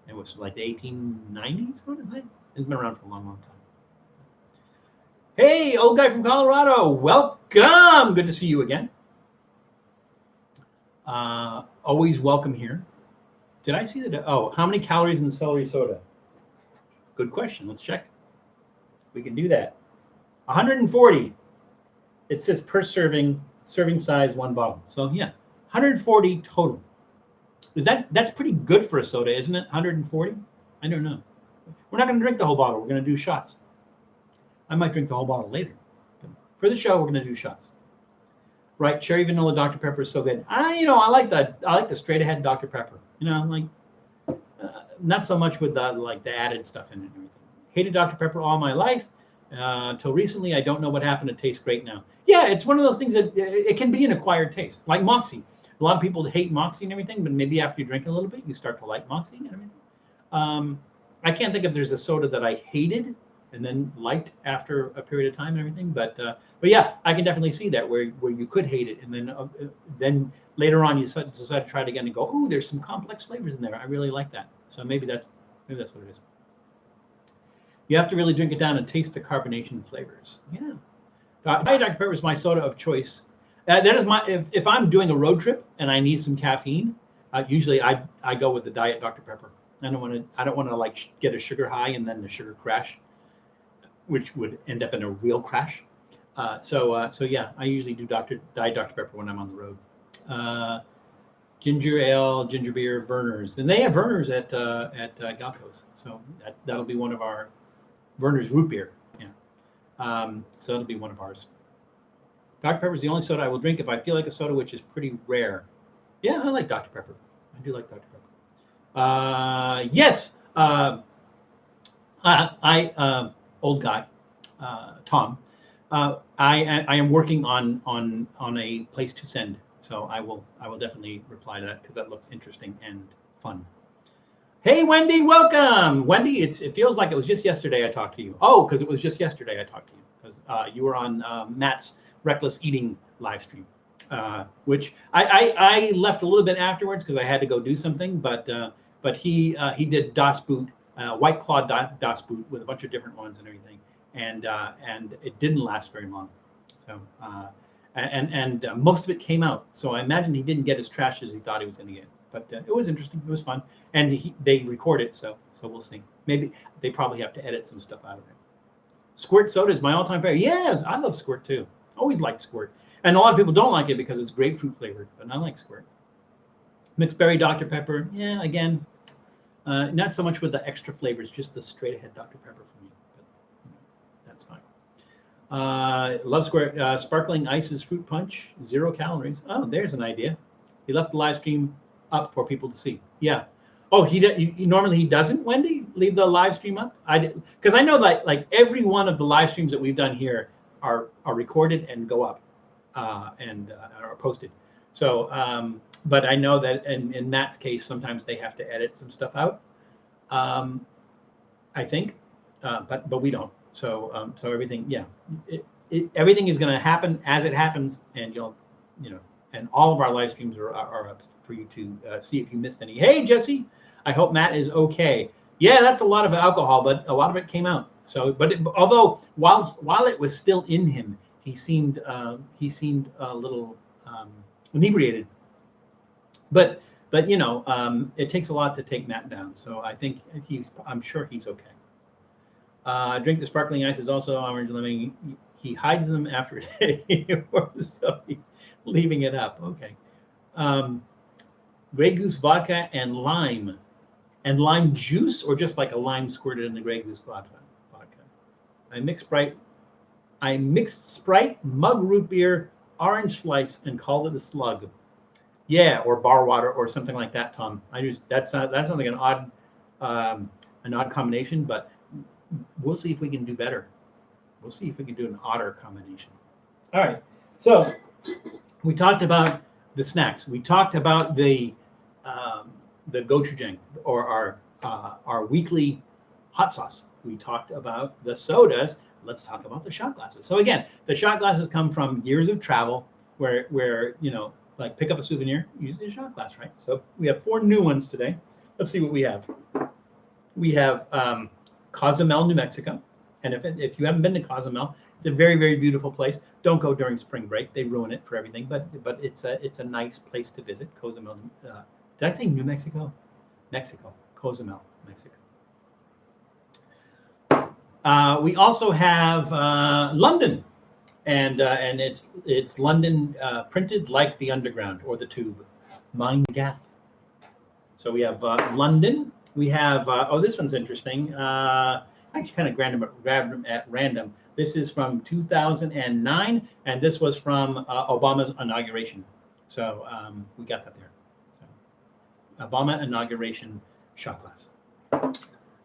It was like the 1890s. What is it? It's been around for a long, long time. Hey, old guy from Colorado, welcome. Good to see you again. Always welcome here. Did I see that? Oh, how many calories in the celery soda? Good question. Let's check. We can do that. 140. It says per serving size, 1 bottle. So yeah, 140 total. That's pretty good for a soda, isn't it? 140? I don't know. We're not going to drink the whole bottle. We're going to do shots. I might drink the whole bottle later. For the show, we're going to do shots. Right, cherry vanilla Dr. Pepper is so good. I like the straight ahead Dr. Pepper. Not so much with the added stuff in it and everything. Hated Dr. Pepper all my life. Until recently, I don't know what happened. It tastes great now. Yeah, it's one of those things that it can be an acquired taste, like Moxie. A lot of people hate Moxie and everything, but maybe after you drink it a little bit, you start to like Moxie and everything. I can't think if there's a soda that I hated and then liked after a period of time and everything, but yeah, I can definitely see that where you could hate it, and then later on you decide to try it again and go, oh, there's some complex flavors in there. I really like that. So maybe that's what it is. You have to really drink it down and taste the carbonation flavors. Yeah. Diet Dr. Pepper is my soda of choice. That is if I'm doing a road trip and I need some caffeine, usually I go with the Diet Dr. Pepper. I don't want to like get a sugar high and then the sugar crash, which would end up in a real crash. So yeah, I usually do Diet Dr. Pepper when I'm on the road. Ginger ale, ginger beer, Vernors. And they have Vernors at Galco's. So that'll be one of our Vernors root beer. Yeah. So that'll be one of ours. Dr. Pepper is the only soda I will drink if I feel like a soda, which is pretty rare. Yeah, I like Dr. Pepper. I do like Dr. Pepper. Yes. Old guy, Tom. I am working on a place to send. So I will definitely reply to that because that looks interesting and fun. Hey, Wendy, welcome. Wendy, it feels like it was just yesterday I talked to you. Oh, because it was just yesterday I talked to you because you were on Matt's Reckless Eating live stream, which I left a little bit afterwards because I had to go do something. But he did Das Boot, White Claw Das Boot with a bunch of different ones and everything, and it didn't last very long. So. And most of it came out. So I imagine he didn't get as trashed as he thought he was going to get. But it was interesting. It was fun. And they record it, so we'll see. Maybe they probably have to edit some stuff out of it. Squirt soda is my all-time favorite. Yeah, I love Squirt too. Always liked Squirt. And a lot of people don't like it because it's grapefruit flavored, but I like Squirt. Mixed berry Dr. Pepper. Yeah, again, not so much with the extra flavors, just the straight-ahead Dr. Pepper for me. But that's fine. Love Square sparkling ices fruit punch, 0 calories. Oh, there's an idea. He left the live stream up for people to see. Yeah. Oh, normally he doesn't, Wendy, leave the live stream up. I did because I know that like every one of the live streams that we've done here are recorded and go up and are posted. So, but I know that in Matt's case, sometimes they have to edit some stuff out. I think, but we don't. So everything, yeah, everything is going to happen as it happens, and and all of our live streams are up for you to see if you missed any. Hey, Jesse, I hope Matt is okay. Yeah, that's a lot of alcohol, but a lot of it came out. So, although while it was still in him, he seemed a little inebriated. But it takes a lot to take Matt down. So I'm sure he's okay. Drink the sparkling ice is also orange lemon. He hides them after a day, so he's leaving it up. Okay. Grey Goose vodka and lime juice, or just like a lime squirted in the Grey Goose vodka. I mixed Sprite, mug root beer, orange slice, and called it a slug. Yeah, or bar water or something like that, Tom. That sounds like an odd combination, but we'll see if we can do better. We'll see if we can do an odder combination. All right. So we talked about the snacks. We talked about the gochujang, or our weekly hot sauce. We talked about the sodas. Let's talk about the shot glasses. So again, the shot glasses come from years of travel where like pick up a souvenir, use a shot glass, right? So we have 4 new ones today. Let's see what we have. We have Cozumel, New Mexico. And if you haven't been to Cozumel, it's a very, very beautiful place. Don't go during spring break; they ruin it for everything. But it's a nice place to visit. Cozumel. Did I say New Mexico? Mexico. Cozumel, Mexico. We also have London, and it's London printed like the Underground or the Tube. Mind the gap. So we have London. We have this one's interesting. I actually kind of grabbed them at random. This is from 2009, and this was from Obama's inauguration. So we got that there. So, Obama inauguration shot glass.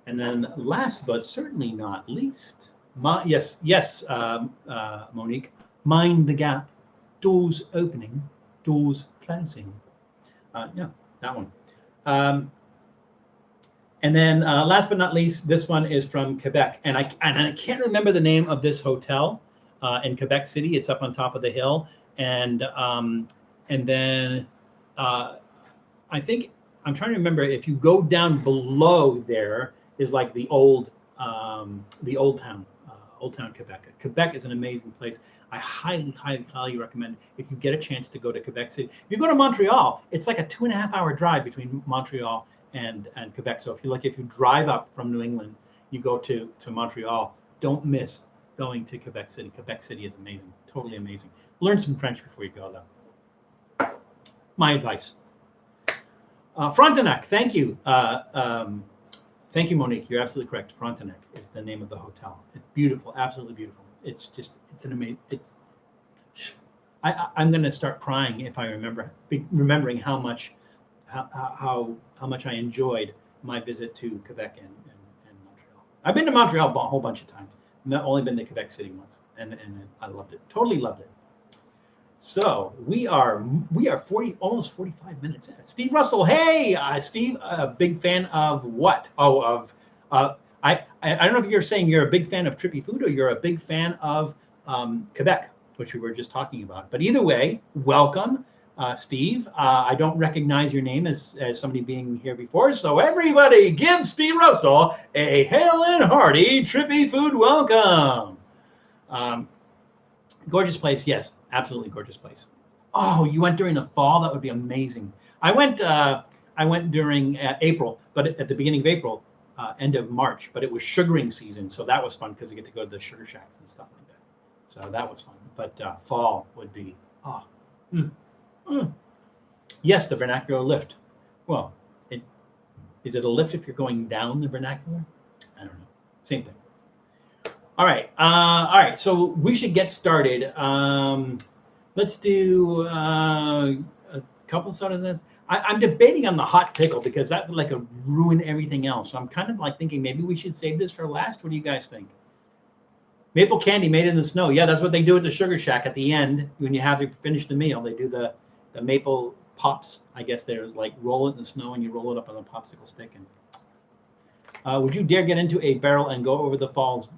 And then last but certainly not least, yes, Monique, mind the gap, doors opening, doors closing. Yeah, that one. And then last but not least, this one is from Quebec. And I can't remember the name of this hotel in Quebec City. It's up on top of the hill. And then I think, I'm trying to remember, if you go down below there is like the old town, Old Town Quebec. Quebec is an amazing place. I highly, highly, highly recommend if you get a chance to go to Quebec City. If you go to Montreal, it's like a 2.5-hour drive between Montreal and Quebec. So if you drive up from New England, you go to Montreal, don't miss going to Quebec City. Quebec City is amazing, totally amazing. Learn some French before you go though. My advice. Frontenac, thank you. Thank you, Monique. You're absolutely correct. Frontenac is the name of the hotel. It's beautiful, absolutely beautiful. It's an amazing. I'm going to start crying if I remembering how much I enjoyed my visit to Quebec and Montreal. I've been to Montreal a whole bunch of times. I've only been to Quebec City once, and I loved it. Totally loved it. So we are almost 45 minutes in. Steve Russell, hey, Steve, a big fan of what? Oh, I don't know if you're saying you're a big fan of Trippy Food or you're a big fan of Quebec, which we were just talking about. But either way, welcome, Steve. I don't recognize your name as somebody being here before, so everybody give Steve Russell a hail and hearty Trippy Food welcome. Gorgeous place, yes. Absolutely gorgeous place. Oh, you went during the fall? That would be amazing. I went during April, but at the beginning of April, end of March. But it was sugaring season, so that was fun because you get to go to the sugar shacks and stuff like that. So that was fun. But fall would be yes, the vernacular lift. Well, is it a lift if you're going down the vernacular? I don't know. Same thing. All right. So we should get started. Let's do a couple sort of this. I'm debating on the hot pickle because that would like ruin everything else. So I'm kind of like thinking maybe we should save this for last. What do you guys think? Maple candy made in the snow. Yeah, that's what they do at the Sugar Shack at the end when you have to finish the meal. They do the maple pops. I guess there's like roll it in the snow and you roll it up on a popsicle stick. And would you dare get into a barrel and go over the falls?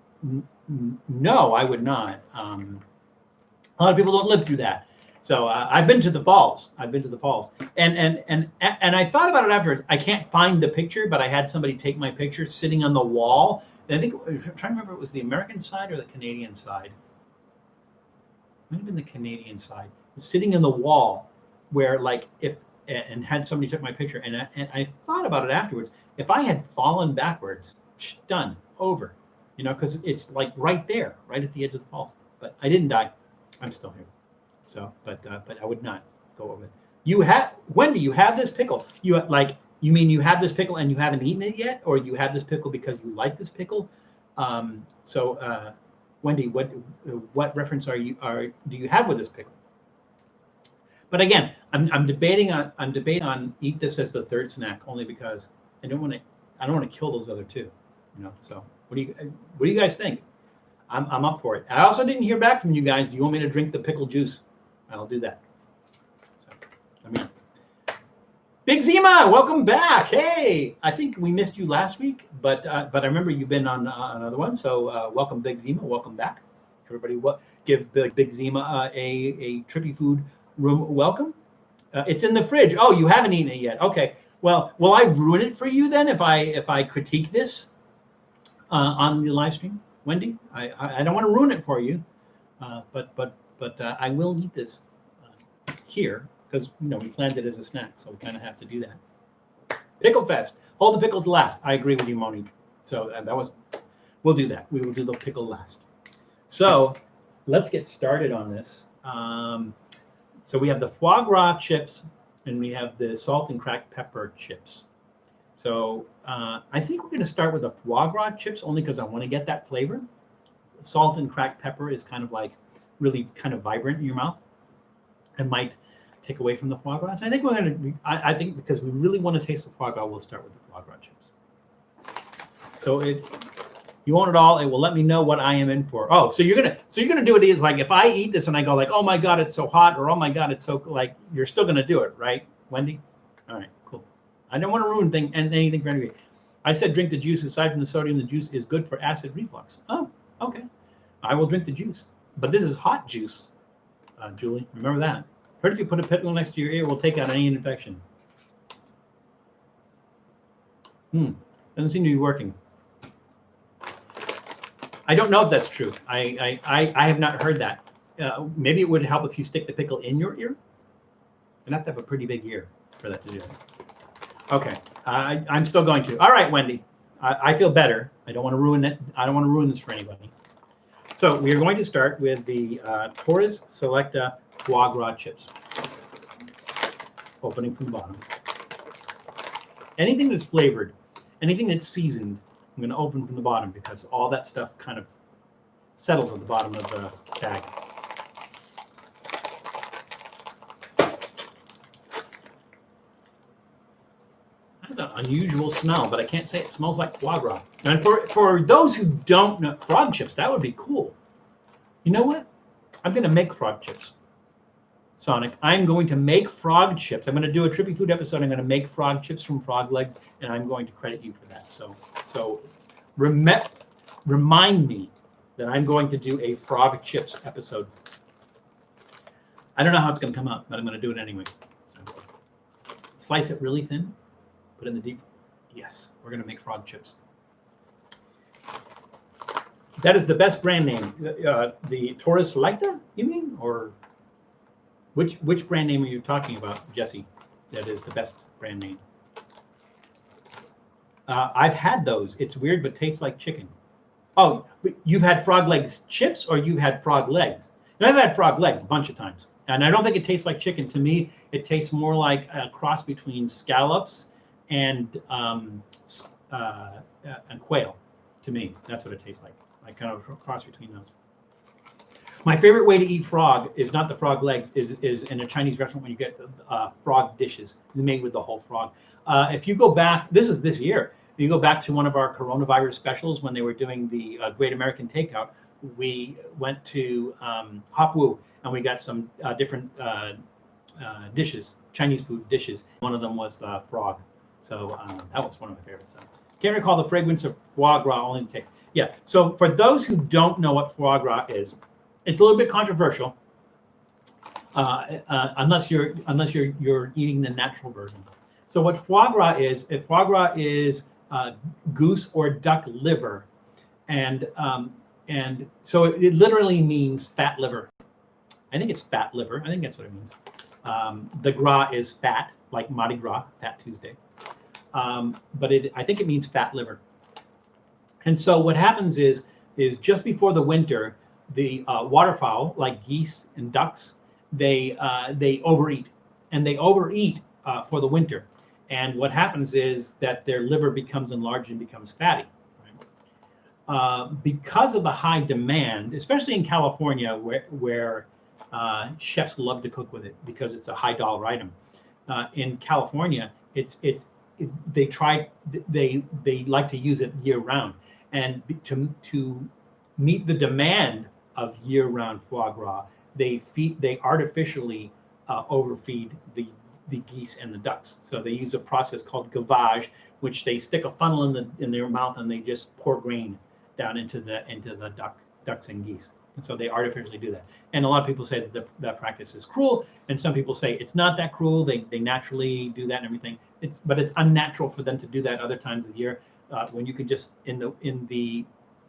No, I would not. A lot of people don't live through that. So I've been to the falls. And I thought about it afterwards. I can't find the picture, but I had somebody take my picture sitting on the wall. And I think I'm trying to remember if it was the American side or the Canadian side. It might have been the Canadian side. Sitting on the wall, where like and had somebody took my picture, and I thought about it afterwards. If I had fallen backwards, done, over. Because it's like right there, right at the edge of the falls. But I didn't die. I'm still here. So, but I would not go over it. Wendy, you have this pickle. You mean you have this pickle and you haven't eaten it yet, or you have this pickle because you like this pickle? Wendy, what reference do you have with this pickle? But again, I'm debating on eat this as the third snack only because I don't want to kill those other two. So. What do you guys think? I'm up for it. I also didn't hear back from you guys. Do you want me to drink the pickle juice? I'll do that. So, Big Zima, welcome back. Hey, I think we missed you last week, but I remember you've been on another one. So welcome, Big Zima. Welcome back. Everybody, give Big Zima a Trippy Food room welcome. It's in the fridge. Oh, you haven't eaten it yet. Okay. Well, will I ruin it for you then if I critique this on the live stream, Wendy? I don't want to ruin it for you, but I will eat this here because we planned it as a snack, so we kind of have to do that. Pickle Fest. Hold the pickle to last. I agree with you, Monique. So we'll do that. We will do the pickle last. So let's get started on this. So we have the foie gras chips and we have the salt and cracked pepper chips. So I think we're going to start with the foie gras chips only because I want to get that flavor. Salt and cracked pepper is kind of like really kind of vibrant in your mouth and might take away from the foie gras. I think we're going to, I think because we really want to taste the foie gras, we'll start with the foie gras chips. So you want it all, it will let me know what I am in for. Oh, so you're gonna do it is like if I eat this and I go like, oh my God, it's so hot, or oh my God, it's so like, you're still gonna do it, right, Wendy? All right, cool. I don't want to ruin anything for anybody. I said drink the juice. Aside from the sodium, the juice is good for acid reflux. Oh, okay. I will drink the juice, but this is hot juice, Julie. Remember that. Heard if you put a pickle next to your ear, will take out any infection. Doesn't seem to be working. I don't know if that's true. I have not heard that. Maybe it would help if you stick the pickle in your ear. You'd have to have a pretty big ear for that to do it. Okay, I'm still going to. All right, Wendy. I feel better. I don't want to ruin it. I don't want to ruin this for anybody. So we are going to start with the Torres Select foie gras chips. Opening from the bottom. Anything that's flavored, anything that's seasoned, I'm going to open from the bottom because all that stuff kind of settles at the bottom of the bag. That's an unusual smell, but I can't say it smells like foie gras. And for those who don't know, frog chips, that would be cool. You know what? I'm going to make frog chips. Sonic, I'm going to make frog chips. I'm going to do a Trippy Food episode. I'm going to make frog chips from frog legs, and I'm going to credit you for that. So remind me that I'm going to do a frog chips episode. I don't know how it's going to come out, but I'm going to do it anyway. So, slice it really thin, put it in the deep. Yes, we're going to make frog chips. That is the best brand name. The Torres Select, you mean, or? Which brand name are you talking about, Jesse? That is the best brand name. I've had those. It's weird, but tastes like chicken. Oh, you've had frog legs chips, or you had frog legs? And I've had frog legs a bunch of times, and I don't think it tastes like chicken. To me, it tastes more like a cross between scallops and quail. To me, that's what it tastes like. Like kind of a cross between those. My favorite way to eat frog is not the frog legs, is in a Chinese restaurant when you get frog dishes made with the whole frog. If you go back, this is this year, if you go back to one of our coronavirus specials when they were doing the Great American Takeout, we went to Hop Woo and we got some different dishes, Chinese food dishes. One of them was frog. So that was one of my favorites. Can't recall the fragrance of foie gras, only the taste. Yeah, so for those who don't know what foie gras is, it's a little bit controversial, unless you're eating the natural version. So what foie gras is? Foie gras is goose or duck liver, and so it literally means fat liver. I think it's fat liver. I think that's what it means. The gras is fat, like Mardi Gras, Fat Tuesday, but I think it means fat liver. And so what happens is just before the winter, the waterfowl, like geese and ducks, they overeat, and they overeat for the winter. And what happens is that their liver becomes enlarged and becomes fatty. Right? Because of the high demand, especially in California, where chefs love to cook with it because it's a high dollar item. In California, they like to use it year round, and to meet the demand of year-round foie gras, they artificially overfeed the geese and the ducks. So they use a process called gavage, which they stick a funnel in their mouth and they just pour grain down into the ducks and geese. And so they artificially do that. And a lot of people say that that practice is cruel, and some people say it's not that cruel. They naturally do that and everything. But it's unnatural for them to do that other times of the year, when you can just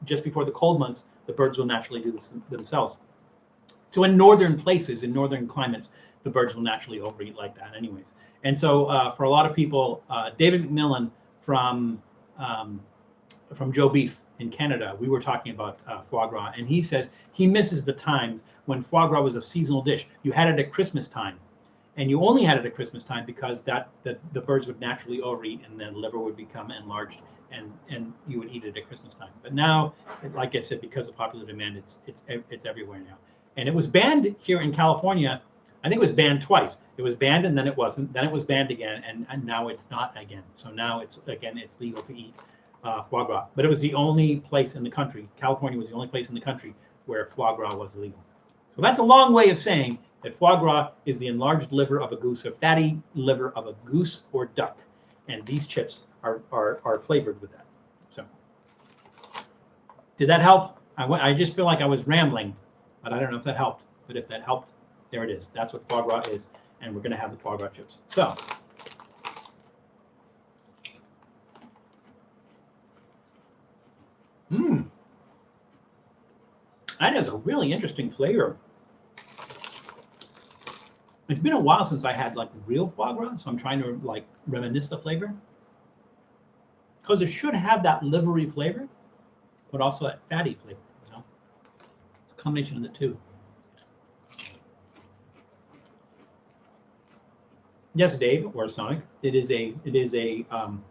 just before the cold months, the birds will naturally do this themselves. So in northern places, in northern climates, the birds will naturally overeat like that anyways. And so for a lot of people, David McMillan from Joe Beef in Canada, we were talking about foie gras, and he says he misses the times when foie gras was a seasonal dish. You had it at Christmas time, and you only had it at Christmas time because the birds would naturally overeat, and then liver would become enlarged, and you would eat it at Christmas time. But now, like I said, because of popular demand, it's everywhere now. And it was banned here in California. I think it was banned twice. It was banned and then it wasn't. Then it was banned again, and now it's not again. So now it's legal to eat foie gras. But it was the only place in the country. California was the only place in the country where foie gras was illegal. So that's a long way of saying that foie gras is the enlarged liver of a goose, or fatty liver of a goose or duck, and these chips are flavored with that. So, did that help? I just feel like I was rambling, but I don't know if that helped. But if that helped, there it is. That's what foie gras is, and we're going to have the foie gras chips. So, that is a really interesting flavor. It's been a while since I had like real foie gras, so I'm trying to like reminisce the flavor, because it should have that livery flavor, but also that fatty flavor. You know, it's a combination of the two. Yes, Dave or Sonic, it is a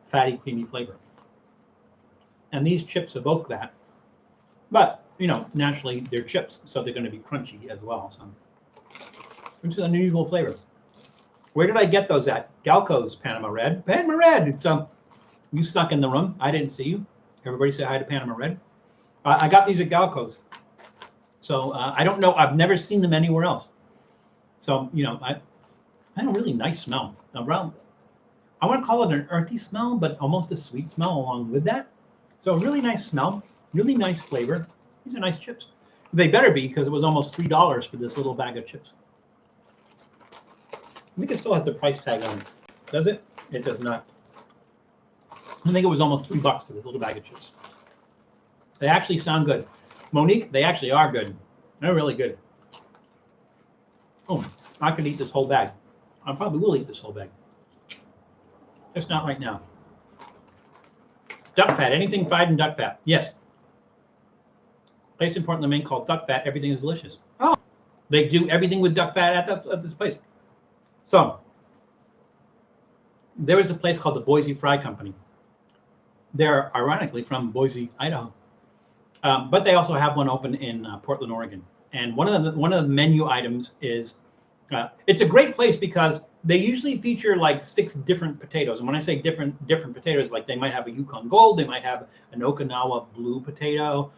fatty, creamy flavor, and these chips evoke that. But you know, naturally they're chips, so they're going to be crunchy as well. So it's an unusual flavor. Where did I get those at? Galco's Panama Red. Panama Red. It's you snuck in the room. I didn't see you. Everybody say hi to Panama Red. I got these at Galco's. So I don't know. I've never seen them anywhere else. So you know, I had a really nice smell. Around, I want to call it an earthy smell, but almost a sweet smell along with that. So a really nice smell, really nice flavor. These are nice chips. They better be, because it was almost $3 for this little bag of chips. I think it still has the price tag on it. Does it? It does not. I think it was almost $3 for this little bag of chips. They actually sound good. Monique, they actually are good. They're really good. Oh, I could eat this whole bag. I probably will eat this whole bag. Just not right now. Duck fat. Anything fried in duck fat? Yes. Place in Portland, Maine called Duck Fat. Everything is delicious. Oh, they do everything with duck fat at this place. So there is a place called the Boise Fry Company. They're ironically from Boise, Idaho, but they also have one open in Portland, Oregon. And one of the menu items is it's a great place because they usually feature like 6 different potatoes. And when I say different potatoes, like they might have a Yukon Gold, they might have an Okinawa Blue potato.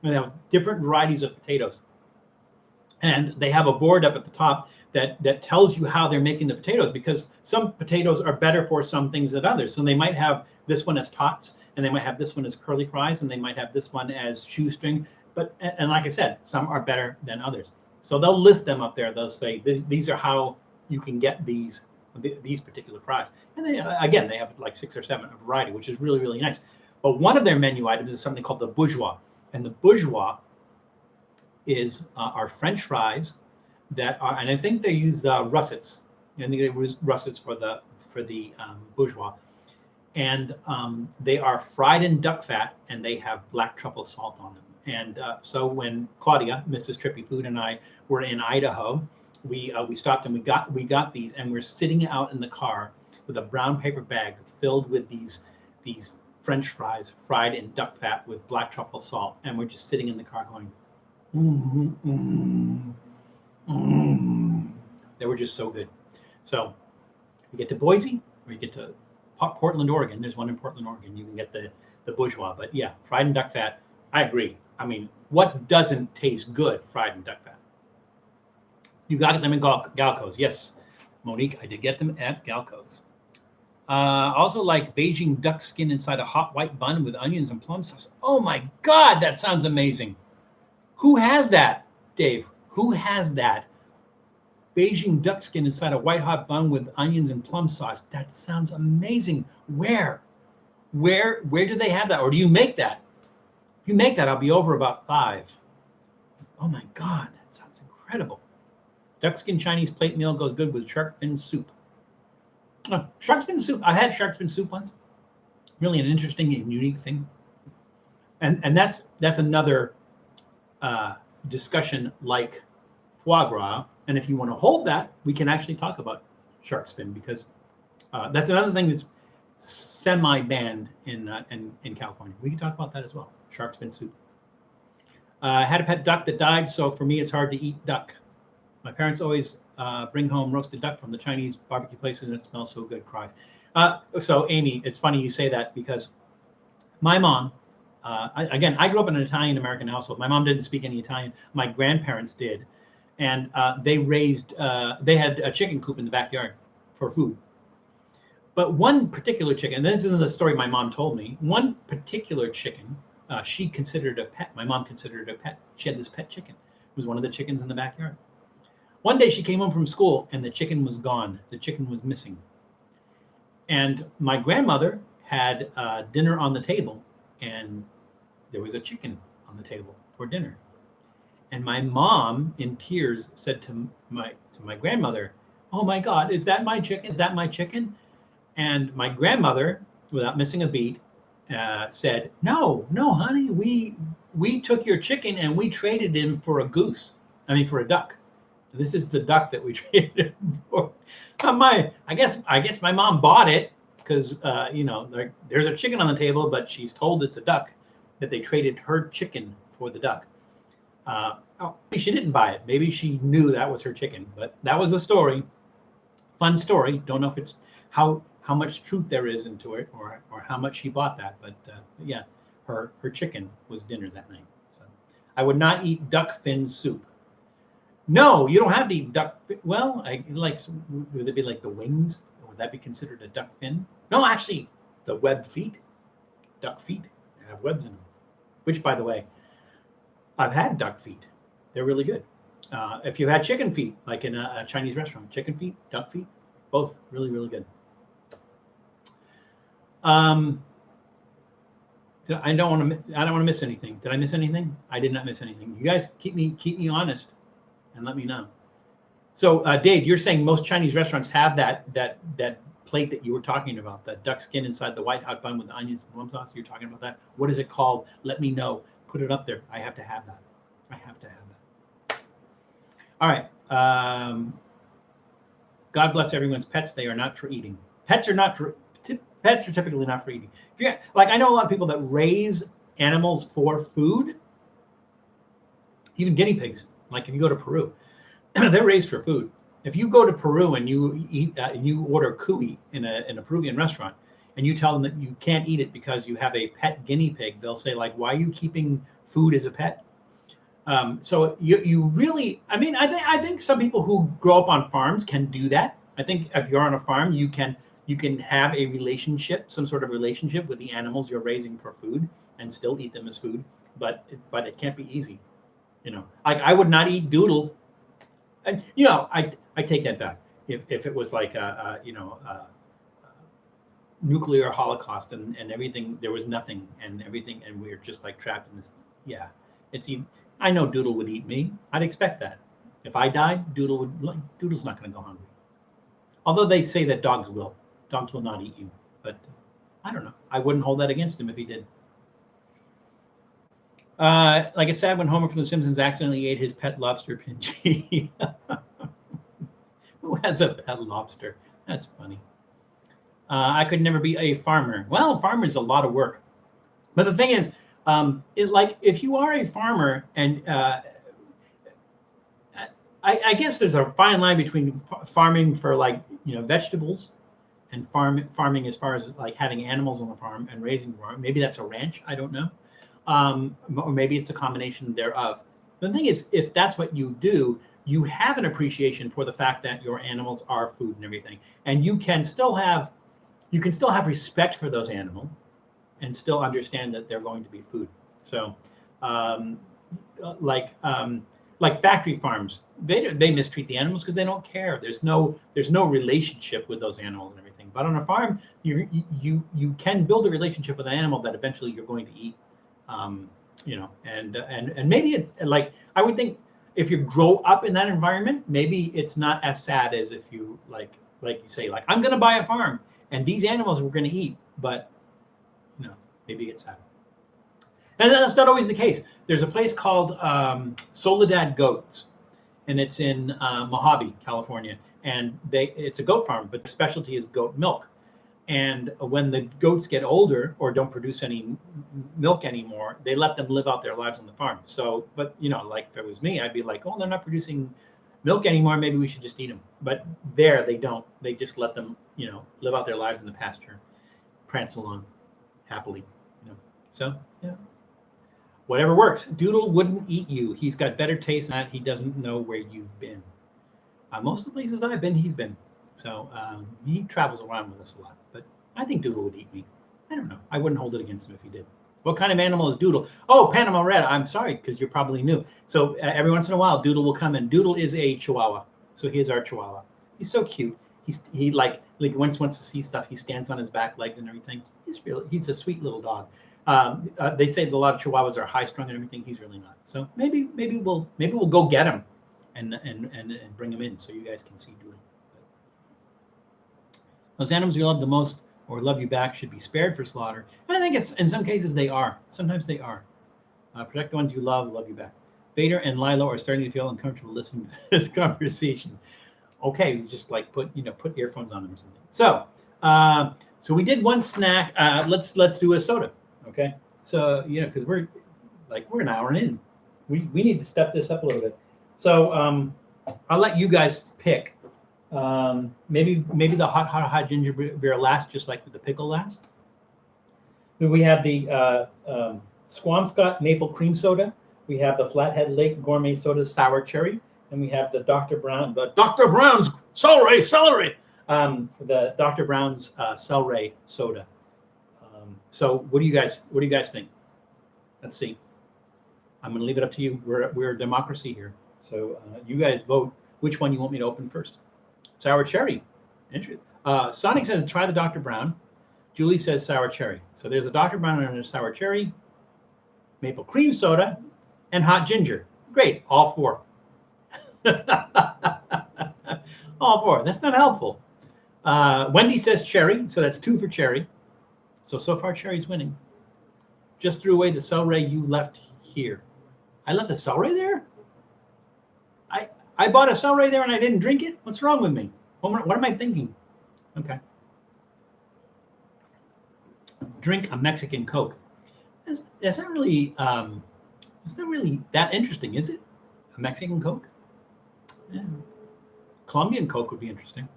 They have different varieties of potatoes. And they have a board up at the top that tells you how they're making the potatoes, because some potatoes are better for some things than others. So they might have this one as tots, and they might have this one as curly fries, and they might have this one as shoestring. And like I said, some are better than others. So they'll list them up there. They'll say these are how you can get these particular fries. And they, again, they have like 6 or 7 a variety, which is really, really nice. But one of their menu items is something called the bourgeois. And the bourgeois is our French fries that are, and I think they use russets. I think they use russets for the bourgeois, and they are fried in duck fat, and they have black truffle salt on them. And so when Claudia, Mrs. Trippy Food, and I were in Idaho, we stopped and we got these, and we're sitting out in the car with a brown paper bag filled with these French fries fried in duck fat with black truffle salt, and we're just sitting in the car going, They were just so good. So you get to Boise, or you get to Portland, Oregon. There's one in Portland, Oregon. You can get the bourgeois. But yeah, fried in duck fat. I agree. I mean, what doesn't taste good fried in duck fat? You got them in Galco's. Yes, Monique, I did get them at Galco's. Also like Beijing duck skin inside a hot white bun with onions and plum sauce. Oh my God, that sounds amazing. Who has that, Dave? Who has that? Beijing duck skin inside a white hot bun with onions and plum sauce. That sounds amazing. Where do they have that? Or do you make that? If you make that, I'll be over about 5. Oh my God, that sounds incredible. Duck skin Chinese plate meal goes good with shark fin soup. Shark fin soup. I had shark fin soup once. Really an interesting and unique thing. And that's another discussion like foie gras. And if you want to hold that, we can actually talk about shark's fin, because that's another thing that's semi-banned in California. We can talk about that as well. Shark's fin soup. I had a pet duck that died, so for me it's hard to eat duck. My parents always bring home roasted duck from the Chinese barbecue places, and it smells so good. Cries. So Amy, it's funny you say that, because my mom, I grew up in an Italian-American household. My mom didn't speak any Italian. My grandparents did. And they had a chicken coop in the backyard for food. But one particular chicken, and this isn't the story my mom told me, one particular chicken, she considered a pet. My mom considered it a pet. She had this pet chicken. It was one of the chickens in the backyard. One day she came home from school and the chicken was gone. The chicken was missing. And my grandmother had dinner on the table, and there was a chicken on the table for dinner. And my mom, in tears, said to my grandmother, "Oh my God, is that my chicken? Is that my chicken?" And my grandmother, without missing a beat, said, "No, honey, we took your chicken and we traded him for for a duck. This is the duck that we traded him for." I guess my mom bought it because there's a chicken on the table, but she's told it's a duck, that they traded her chicken for the duck. Maybe she didn't buy it. Maybe she knew that was her chicken, but that was the story. Fun story. Don't know if it's how much truth there is into it, or how much she bought that. But yeah, her chicken was dinner that night. So I would not eat duck fin soup. No, you don't have to eat duck. Well, would it be like the wings? Would that be considered a duck fin? No, actually, the webbed feet, duck feet, have webs in them. Which, by the way, I've had duck feet. They're really good. If you had chicken feet, like in a Chinese restaurant, chicken feet, duck feet, both really, really good. I don't want to miss anything. Did I miss anything? I did not miss anything. You guys keep me honest and let me know. So, Dave, you're saying most Chinese restaurants have that plate that you were talking about, the duck skin inside the white hot bun with the onions and plum sauce. You're talking about that. What is it called? Let me know. Put it up there. I have to have that. All right. God bless everyone's pets. They are not for eating. Pets are typically not for eating. I know a lot of people that raise animals for food. Even guinea pigs. Like if you go to Peru, they're raised for food. If you go to Peru and you eat, you order cuy in a Peruvian restaurant, and you tell them that you can't eat it because you have a pet guinea pig, they'll say, like, "Why are you keeping food as a pet?" So you really, I think some people who grow up on farms can do that. I think if you're on a farm, you can have a relationship, some sort of relationship with the animals you're raising for food, and still eat them as food. But it can't be easy. I would not eat Doodle. And I take that back. If it was like a nuclear holocaust and everything, there was nothing and everything, and we were just like trapped in this. Yeah, I know Doodle would eat me. I'd expect that. If I died, Doodle's not going to go hungry. Although they say that dogs will. Dogs will not eat you. But I don't know. I wouldn't hold that against him if he did. Like it's sad when Homer from The Simpsons accidentally ate his pet lobster, Pinchy. Who has a pet lobster? That's funny. I could never be a farmer. Well, a farmer is a lot of work. But the thing is, if you are a farmer, and I guess there's a fine line between farming for vegetables and farming as far as like having animals on the farm and raising farm. Maybe that's a ranch. I don't know. Or maybe it's a combination thereof. The thing is, if that's what you do, you have an appreciation for the fact that your animals are food and everything, and you can still have respect for those animals and still understand that they're going to be food. So like factory farms. They mistreat the animals because they don't care. There's no relationship with those animals and everything. But on a farm, you can build a relationship with an animal that eventually you're going to eat. And maybe it's like, I would think if you grow up in that environment, maybe it's not as sad as if you like you say, like, I'm going to buy a farm and these animals we're going to eat, but maybe it's sad. And that's not always the case. There's a place called Soledad Goats, and it's in Mojave, California, and it's a goat farm, but the specialty is goat milk. And when the goats get older or don't produce any milk anymore, they let them live out their lives on the farm. So, but like if it was me, I'd be like, oh, they're not producing milk anymore. Maybe we should just eat them. But there, they don't. They just let them, live out their lives in the pasture, prance along happily. So, yeah. Whatever works. Doodle wouldn't eat you. He's got better taste than that. He doesn't know where you've been. Most of the places I've been, he's been. So he travels around with us a lot. But I think Doodle would eat me. I don't know. I wouldn't hold it against him if he did. What kind of animal is Doodle? Oh, Panama Red. I'm sorry, because you're probably new. So every once in a while, Doodle will come in. Doodle is a Chihuahua. So here's our Chihuahua. He's so cute. He like once wants to see stuff. He stands on his back legs and everything. He's a sweet little dog. They say that a lot of Chihuahuas are high strung and everything. He's really not. So maybe we'll go get him and bring him in so you guys can see Doodle. Those animals you love the most or love you back should be spared for slaughter. And I think it's in some cases they are. Sometimes they are. Protect the ones you love you back. Vader and Lilo are starting to feel uncomfortable listening to this conversation. Okay, just like put earphones on them or something. So we did one snack. Let's do a soda. Okay, so because we're an hour in, we need to step this up a little bit. So I'll let you guys pick. Maybe the hot ginger beer last, just like with the pickle last. Then we have the Squamscot maple cream soda. We have the Flathead Lake gourmet soda sour cherry, and we have the Dr. Brown's Cel-Ray, the Dr. Brown's Cel-Ray soda. So what do you guys think? Let's see. I'm going to leave it up to you. We're a democracy here, so you guys vote which one you want me to open first. Sour cherry. Interesting. Sonic says try the Dr. Brown. Julie says sour cherry. So there's a Dr. Brown and a sour cherry, maple cream soda, and hot ginger. Great, all four. All four. That's not helpful. Wendy says cherry, so that's 2 for cherry. So far, cherry's winning. Just threw away the Cel-Ray you left here. I left a Cel-Ray there? I bought a Cel-Ray there and I didn't drink it? What's wrong with me? What am I thinking? Okay. Drink a Mexican Coke. It's not really that interesting, is it? A Mexican Coke? Yeah. Colombian Coke would be interesting.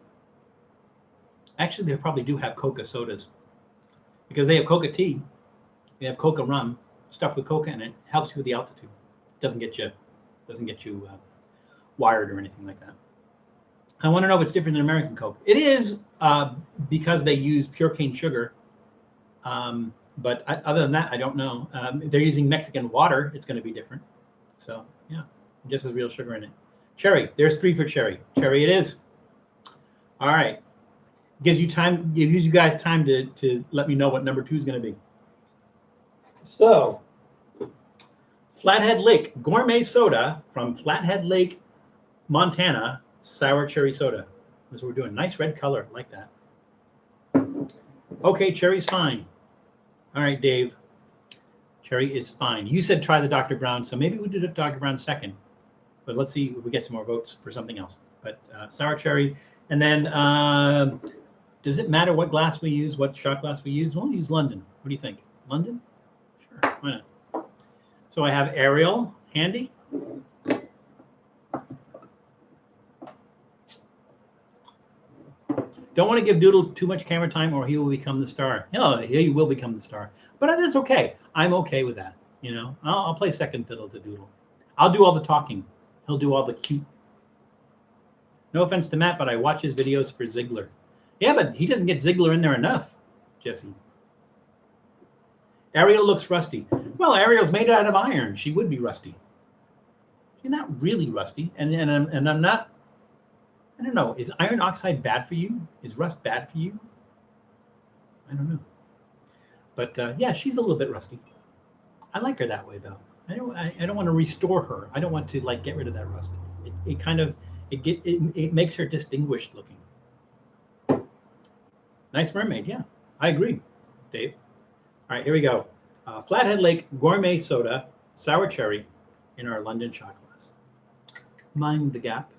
Actually, they probably do have Coca sodas because they have Coca tea. They have Coca rum stuffed with Coca, and it helps you with the altitude. It doesn't get you wired or anything like that. I want to know if it's different than American Coke. It is because they use pure cane sugar. But other than that, I don't know. If they're using Mexican water, it's going to be different. So yeah, it just has real sugar in it. Cherry. There's 3 for cherry. Cherry it is. All right. Gives you guys time to let me know what number 2 is going to be. So, Flathead Lake gourmet soda from Flathead Lake, Montana, sour cherry soda. That's what we're doing. Nice red color, like that. Okay, cherry's fine. All right, Dave. Cherry is fine. You said try the Dr. Brown, so maybe we do the Dr. Brown second. But let's see if we get some more votes for something else. But sour cherry. And then, does it matter what glass we use, what shot glass we use? We'll use London. What do you think? London? Sure, why not? So I have Ariel handy. Don't want to give Doodle too much camera time or he will become the star. No, he will become the star. But that's okay. I'm okay with that. I'll play second fiddle to Doodle. I'll do all the talking. He'll do all the cute. No offense to Matt, but I watch his videos for Ziegler. Yeah, but he doesn't get Ziegler in there enough, Jesse. Ariel looks rusty. Well, Ariel's made out of iron. She would be rusty. you're not really rusty. And I'm not, I don't know, is iron oxide bad for you? Is rust bad for you? I don't know. But yeah, she's a little bit rusty. I like her that way though. I don't want to restore her. I don't want to like get rid of that rust. It kind of it makes her distinguished looking. Nice mermaid, yeah. I agree, Dave. All right, here we go. Flathead Lake Gourmet Soda, Sour Cherry in our London shot glass. Mind the gap.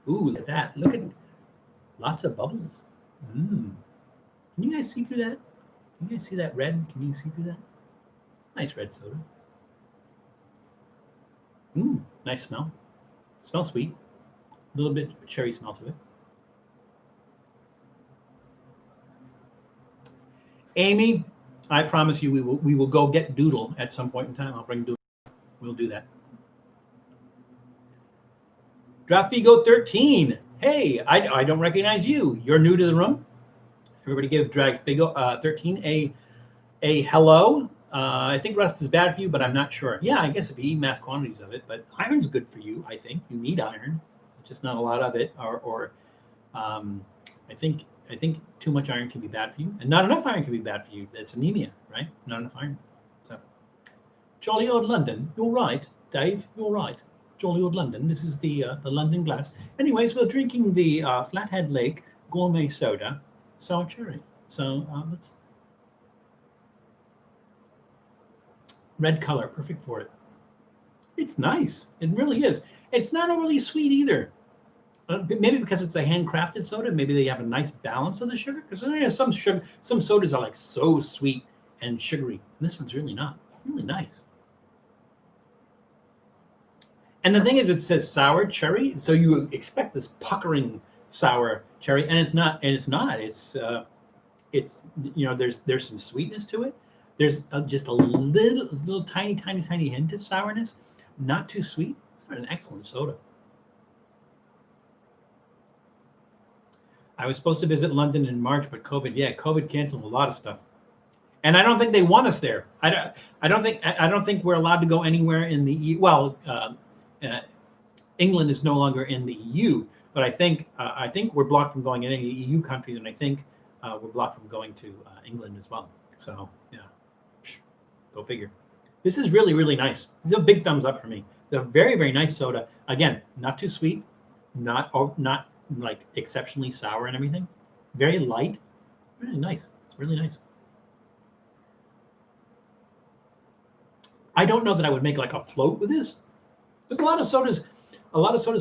Ooh, look at that. Look at lots of bubbles. Can you guys see through that? Can you guys see that red? Can you see through that? It's a nice red soda. Nice smell. Smells sweet. A little bit cherry smell to it. Amy, I promise you we will go get Doodle at some point in time. I'll bring Doodle. We'll do that. Draft Vigo 13. Hey, I don't recognize you. You're new to the room. Everybody give Draft Vigo 13 a hello. I think rust is bad for you, but I'm not sure. Yeah, I guess if you eat mass quantities of it, but iron's good for you. I think you need iron, just not a lot of it. I think too much iron can be bad for you, and not enough iron can be bad for you. It's anemia, right? Not enough iron. So, jolly old London. You're right, Dave. You're right. Jolly old London. This is the London glass. Anyways, we're drinking the Flathead Lake Gourmet Soda, Sour Cherry. So let's. Red color, perfect for it. It's nice. It really is. It's not overly sweet either. Maybe because it's a handcrafted soda, maybe they have a nice balance of the sugar. Because some sodas are like so sweet and sugary. And this one's really not. Really nice. And the thing is, it says sour cherry, so you expect this puckering sour cherry, and it's not. And it's not. It's there's some sweetness to it. There's just a little tiny hint of sourness. Not too sweet. It's an excellent soda. I was supposed to visit London in March, but COVID canceled a lot of stuff, and I don't think they want us there. I don't think we're allowed to go anywhere in the EU. Well, England is no longer in the EU, but I think we're blocked from going in any EU countries, and I think we're blocked from going to England as well. So yeah, go figure. This is really, really nice. This is a big thumbs up for me. It's a very, very nice soda. Again, not too sweet, not like exceptionally sour and everything. Very light. Really nice. It's really nice. I don't know that I would make like a float with this. There's a lot of sodas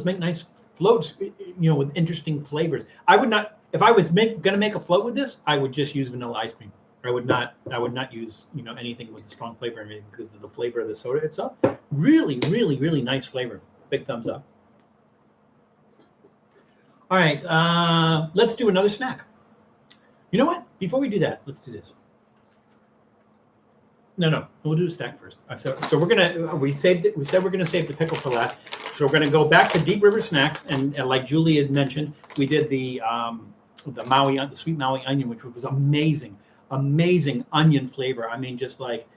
make nice floats, with interesting flavors. I would not, if I was gonna make a float with this, I would just use vanilla ice cream. I would not use anything with a strong flavor or anything because of the flavor of the soda itself. Really, really, really nice flavor. Big thumbs up. All right, let's do another snack. You know what? Before we do that, let's do this. No, we'll do a snack first. So we said we're gonna save the pickle for last. So we're gonna go back to Deep River Snacks, and like Julie had mentioned, we did the sweet Maui onion, which was amazing onion flavor. I mean, just like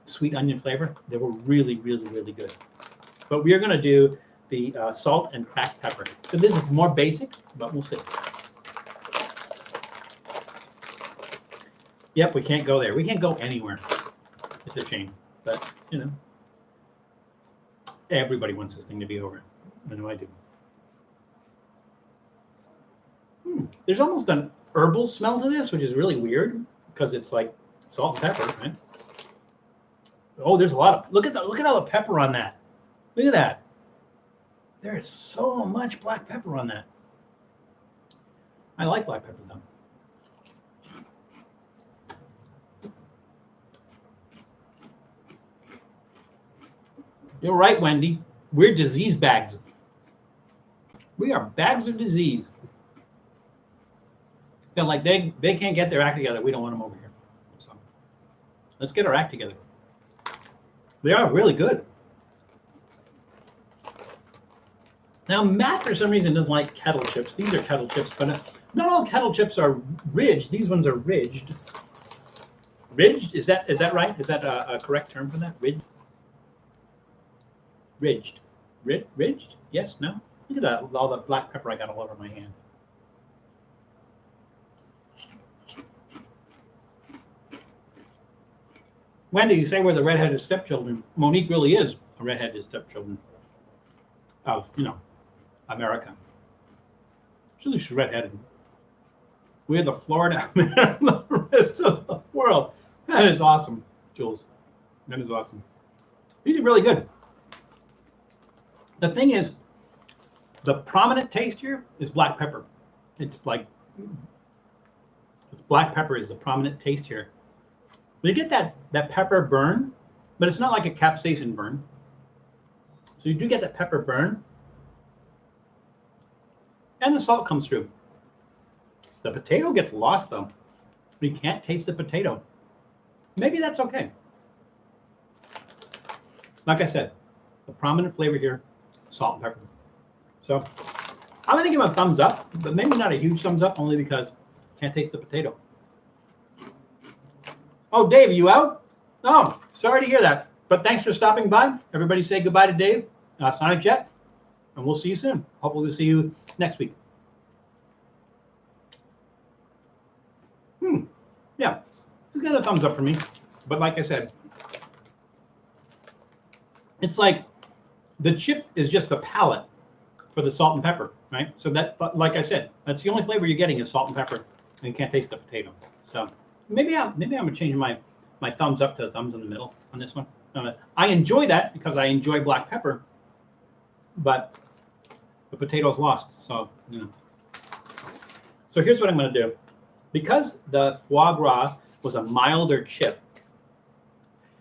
sweet onion flavor. They were really, really, really good. But we are gonna do the salt and cracked pepper. So this is more basic, but we'll see. Yep, we can't go there. We can't go anywhere. It's a shame, but everybody wants this thing to be over. I know I do. There's almost an herbal smell to this, which is really weird because it's like salt and pepper, right? Oh, there's a lot of look at all the pepper on that. Look at that. There is so much black pepper on that. I like black pepper though. You're right, Wendy. We're disease bags. We are bags of disease. Feel like they can't get their act together. We don't want them over here. So let's get our act together. They are really good. Now, Matt, for some reason, doesn't like kettle chips. These are kettle chips, but not all kettle chips are ridged. These ones are ridged. Ridged? Is that right? Is that a correct term for that? Ridged? Ridged. Ridged? Yes, no? Look at that, all the black pepper I got all over my hand. Wendy, you say we're the redheaded stepchildren. Monique really is a redheaded stepchildren of, America. She's redheaded. We're the Florida man of the rest of the world. That is awesome, Jules. That is awesome. These are really good. The thing is, the prominent taste here is black pepper. It's black pepper is the prominent taste here. You get that pepper burn, but it's not like a capsaicin burn. So you do get that pepper burn, and the salt comes through. The potato gets lost though. You can't taste the potato. Maybe that's okay. Like I said, the prominent flavor here, salt and pepper. So I'm gonna give him a thumbs up, but maybe not a huge thumbs up, only because can't taste the potato. Oh, Dave, are you out? Oh, sorry to hear that. But thanks for stopping by. Everybody say goodbye to Dave, Sonic Jet, and we'll see you soon. Hopefully we'll see you next week. Yeah, just got a thumbs up for me. But like I said, it's like the chip is just a palate for the salt and pepper, right? So that, like I said, that's the only flavor you're getting is salt and pepper, and you can't taste the potato. So maybe I'm gonna change my thumbs up to the thumbs in the middle on this one. I enjoy that because I enjoy black pepper, but the potato's lost. So So here's what I'm gonna do. Because the foie gras was a milder chip,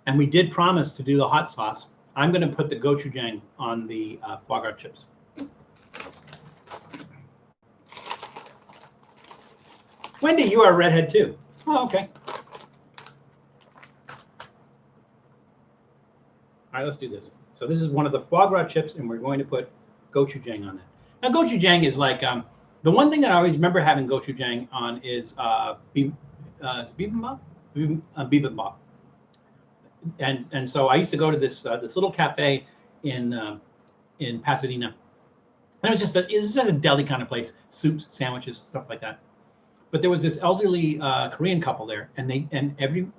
and we did promise to do the hot sauce, I'm going to put the gochujang on the foie gras chips. Wendy, you are a redhead too. Oh, okay. All right, let's do this. So this is one of the foie gras chips, and we're going to put gochujang on that. Now, gochujang is like the one thing that I always remember having gochujang on is bibimbap. And so I used to go to this little cafe in Pasadena. And it was just a deli kind of place, soups, sandwiches, stuff like that. But there was this elderly Korean couple there, and every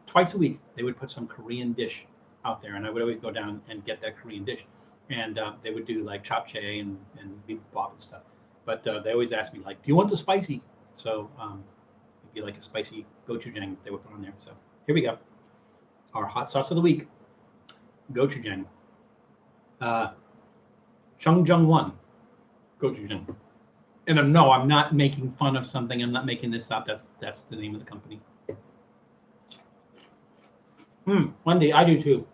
twice a week they would put some Korean dish out there, and I would always go down and get that Korean dish, and they would do like japchae and bibimbap and stuff. But they always ask me, do you want the spicy? So it'd be like a spicy gochujang they would put on there. So here we go. Our hot sauce of the week, gochujang. Chungjung-1 gochujang. And no, I'm not making fun of something. I'm not making this up. That's the name of the company. Wendy, I do too.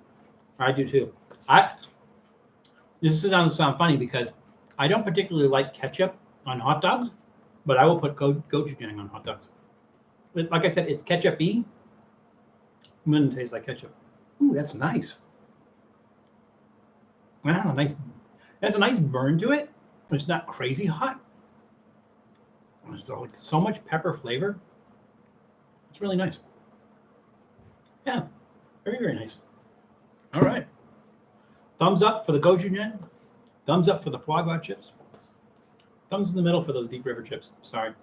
This is going to sound funny because I don't particularly like ketchup on hot dogs, but I will put gochujang on hot dogs. Like I said, it's ketchup-y. It doesn't taste like ketchup. Ooh, that's nice. Wow, nice. There's a nice burn to it, but it's not crazy hot. There's so much pepper flavor. It's really nice. Yeah, very, very nice. All right. Thumbs up for the gochujang. Thumbs up for the foie gras chips. Thumbs in the middle for those deep river chips. Sorry.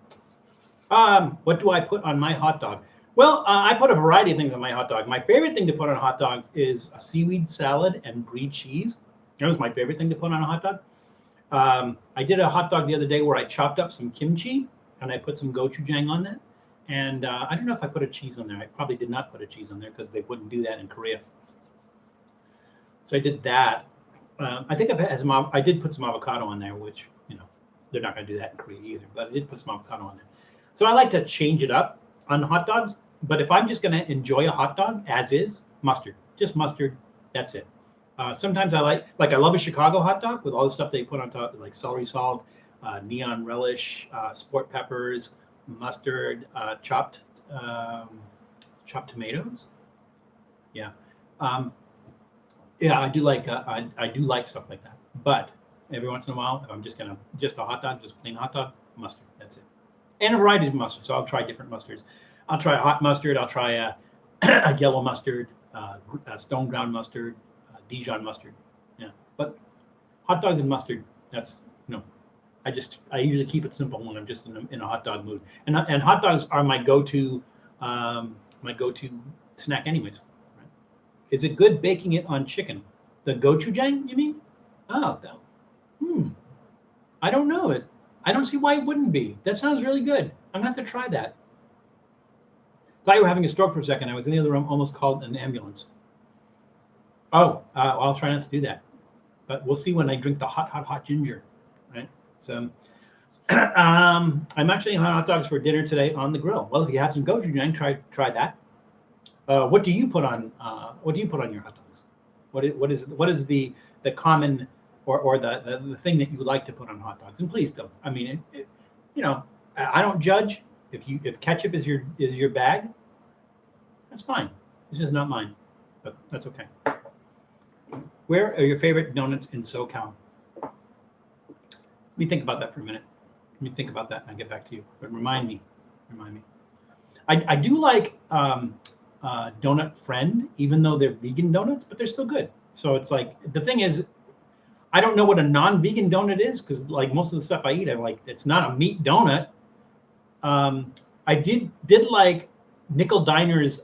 What do I put on my hot dog? Well, I put a variety of things on my hot dog. My favorite thing to put on hot dogs is a seaweed salad and brie cheese. That was my favorite thing to put on a hot dog. I did a hot dog the other day where I chopped up some kimchi and I put some gochujang on that. And I don't know if I put a cheese on there. I probably did not put a cheese on there because they wouldn't do that in Korea. So I did that. I think I did put some avocado on there, which, they're not going to do that in Korea either. But I did put some avocado on there. So I like to change it up on hot dogs. But if I'm just going to enjoy a hot dog as is, mustard. Just mustard. That's it. Sometimes I I love a Chicago hot dog with all the stuff they put on top, like celery salt, neon relish, sport peppers, mustard, chopped tomatoes. Yeah. Yeah, I do like stuff like that. But every once in a while, if I'm just a hot dog, just plain hot dog, mustard. That's it. And a variety of mustard. So I'll try different mustards. I'll try a hot mustard. I'll try a yellow mustard, a stone ground mustard, Dijon mustard. Yeah, But hot dogs and mustard, that's, I usually keep it simple when I'm just in a hot dog mood. And hot dogs are my go-to snack anyways. Right? Is it good baking it on chicken? The gochujang, you mean? Oh, I don't know it. I don't see why it wouldn't be. That sounds really good. I'm gonna have to try that. Thought you were having a stroke for a second. I was in the other room, almost called an ambulance. Oh, I'll try not to do that. But we'll see when I drink the hot ginger, right? So I'm actually having hot dogs for dinner today on the grill. Well, if you have some gochujang, try that. What do you put on your hot dogs? What is the common or the thing that you would like to put on hot dogs? And please don't. I mean, I don't judge. If ketchup is your bag, that's fine. It's just not mine, but that's okay. Where are your favorite donuts in SoCal? Let me think about that for a minute. Let me think about that and I'll get back to you. But remind me. I do like Donut Friend, even though they're vegan donuts, but they're still good. So it's like, the thing is, I don't know what a non-vegan donut is, because like most of the stuff I eat, I'm like, it's not a meat donut. I did like Nickel Diner's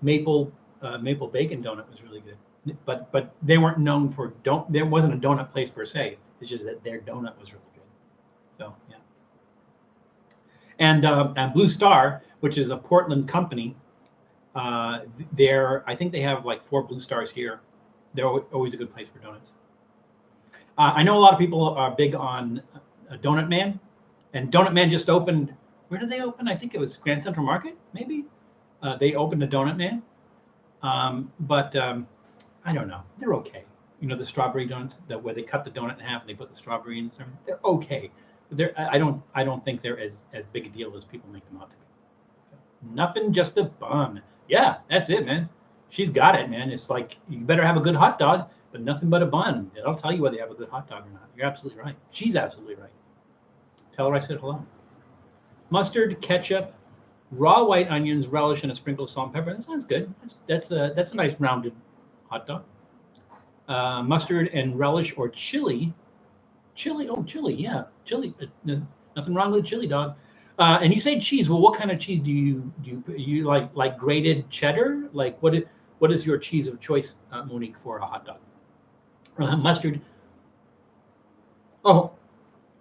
maple bacon donut was really good, but they weren't known for there wasn't a donut place per se. It's just that their donut was really good. So yeah. And Blue Star, which is a Portland company, I think they have like 4 Blue Stars here. They're always a good place for donuts. I know a lot of people are big on Donut Man, and Donut Man just opened. Where did they open? I think it was Grand Central Market, maybe. They opened a Donut Man, but I don't know. They're okay. The strawberry donuts where they cut the donut in half and they put the strawberry in. They're okay. But I don't think they're as big a deal as people make them out to be. So, nothing, just a bun. Yeah, that's it, man. She's got it, man. It's like, you better have a good hot dog, but nothing but a bun. I'll tell you whether you have a good hot dog or not. You're absolutely right. She's absolutely right. Tell her I said hello. Mustard, ketchup, raw white onions, relish, and a sprinkle of salt and pepper. That sounds good. That's a nice rounded hot dog. Mustard and relish or chili. Chili, yeah. Chili. There's nothing wrong with chili, dog. And you say cheese. Well, what kind of cheese do you like grated cheddar? Like what is your cheese of choice, Monique, for a hot dog? Mustard. Oh,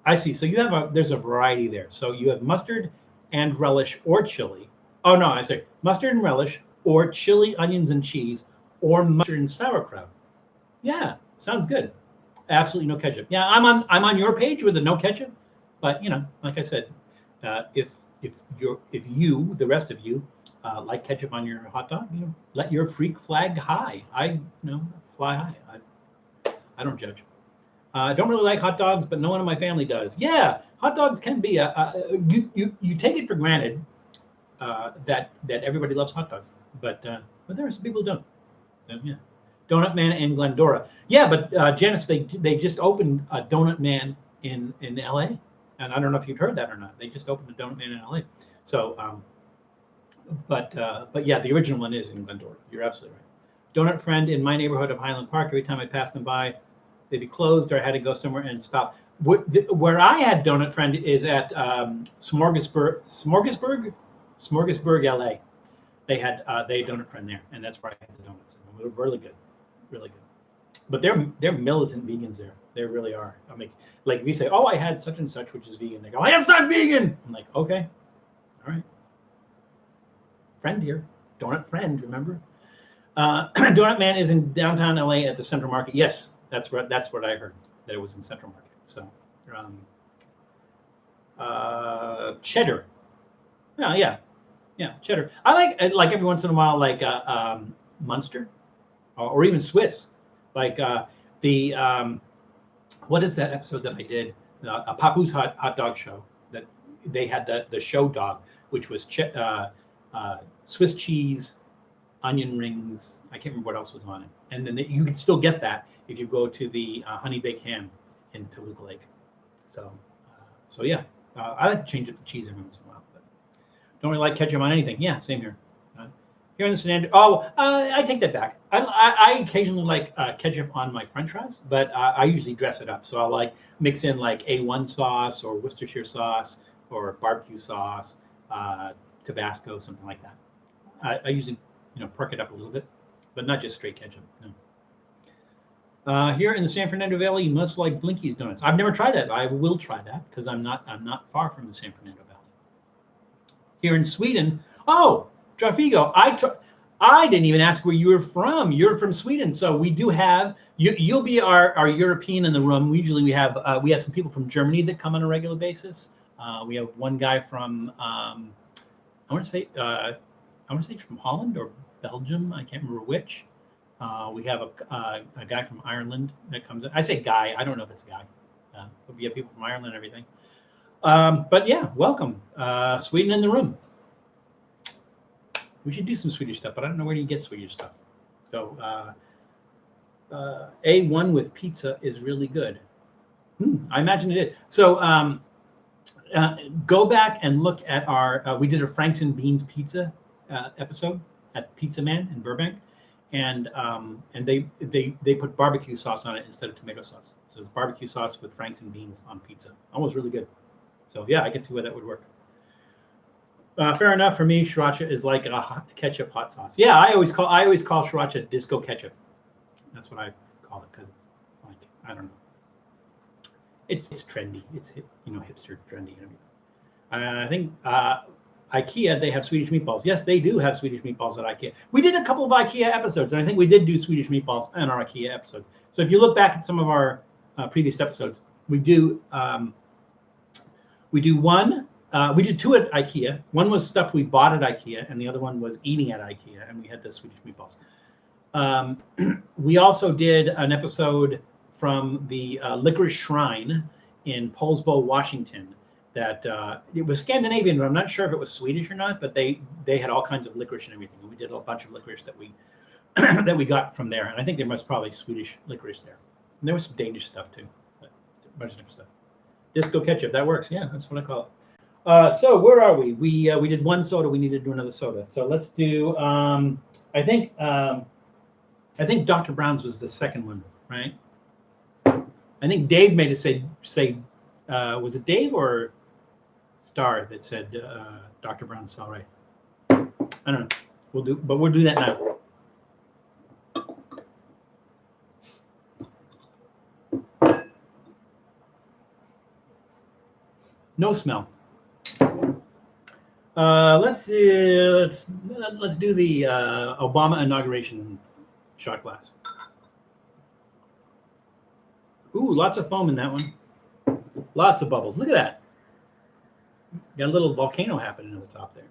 I see. So there's a variety there. So you have mustard and relish or chili. Oh no, I say mustard and relish or chili, onions and cheese, or mustard and sauerkraut. Yeah, sounds good. Absolutely no ketchup. Yeah, I'm on your page with the no ketchup, but like I said, if you, the rest of you, like ketchup on your hot dog, let your freak flag high. Fly high. I don't judge. I don't really like hot dogs, but no one in my family does. Yeah, hot dogs can be you take it for granted that everybody loves hot dogs, but there are some people who don't. So, yeah. Donut Man in Glendora. Yeah, but Janice, they just opened a Donut Man in LA, and I don't know if you've heard that or not. They just opened a Donut Man in LA. So, but yeah, the original one is in Glendora. You're absolutely right. Donut Friend in my neighborhood of Highland Park. Every time I pass them by, they'd be closed, or I had to go somewhere and stop. Where I had Donut Friend is at Smorgasburg, LA. They had Donut Friend there, and that's where I had the donuts. They were really good. Really good, but they're militant vegans there. They really are. I mean, like if you say, "Oh, I had such and such, which is vegan," they go, "It's not vegan." I'm like, "Okay, all right." Friend here, Donut Friend. Remember, Donut Man is in downtown LA at the Central Market. Yes, that's what I heard, that it was in Central Market. So, cheddar. Oh yeah, cheddar. I like every once in a while like Munster. Or even Swiss, like what is that episode that I did? A Papu's hot dog show that they had the show dog, which was Swiss cheese, onion rings. I can't remember what else was on it. And then you can still get that if you go to the honey baked ham in Toluca Lake. So yeah, I like to change it to cheese every once in a while, but don't really like ketchup on anything. Yeah, same here. Here in the San Andreas, I take that back. I occasionally like ketchup on my French fries, but I usually dress it up. So I'll like mix in like A1 sauce or Worcestershire sauce or barbecue sauce, Tabasco, something like that. I usually, perk it up a little bit, but not just straight ketchup. No. Here in the San Fernando Valley, you must like Blinky's donuts. I've never tried that. I will try that because I'm not far from the San Fernando Valley. Here in Sweden, Trafigo, I didn't even ask where you were from. You're from Sweden, so we do have you. You'll be our European in the room. Usually we have some people from Germany that come on a regular basis. We have one guy from I want to say from Holland or Belgium. I can't remember which. We have a guy from Ireland that comes in. I say guy. I don't know if it's a guy. We have people from Ireland and everything. But yeah, welcome. Sweden in the room. We should do some Swedish stuff, but I don't know where you get Swedish stuff. So A1 with pizza is really good. I imagine it is. So go back and look at our, we did a Franks and Beans pizza episode at Pizza Man in Burbank. And they put barbecue sauce on it instead of tomato sauce. So it's barbecue sauce with Franks and Beans on pizza. Almost really good. So yeah, I can see where that would work. Fair enough. For me, sriracha is like a ketchup hot sauce. Yeah, I always call sriracha disco ketchup. That's what I call it because it's like, I don't know. It's trendy. It's hipster trendy. I think IKEA, they have Swedish meatballs. Yes, they do have Swedish meatballs at IKEA. We did a couple of IKEA episodes, and I think we did do Swedish meatballs in our IKEA episodes. So if you look back at some of our previous episodes, we do one. We did two at IKEA. One was stuff we bought at IKEA, and the other one was eating at IKEA, and we had the Swedish meatballs. We also did an episode from the Licorice Shrine in Poulsbo, Washington. That it was Scandinavian, but I'm not sure if it was Swedish or not. But they had all kinds of licorice and everything. And we did a bunch of licorice that we that we got from there, and I think there was probably Swedish licorice there. And there was some Danish stuff too, but a bunch of different stuff. Disco ketchup, that works. Yeah, that's what I call it. So where are we? We did one soda. We need to do another soda. So let's do. I think Dr. Brown's was the second one, right? I think Dave made it say. Was it Dave or Star that said Dr. Brown's Cel-Ray? I don't know. We'll do that now. No smell. Let's do the Obama inauguration shot glass. Ooh, lots of foam in that one. Lots of bubbles. Look at that. Got a little volcano happening at the top there.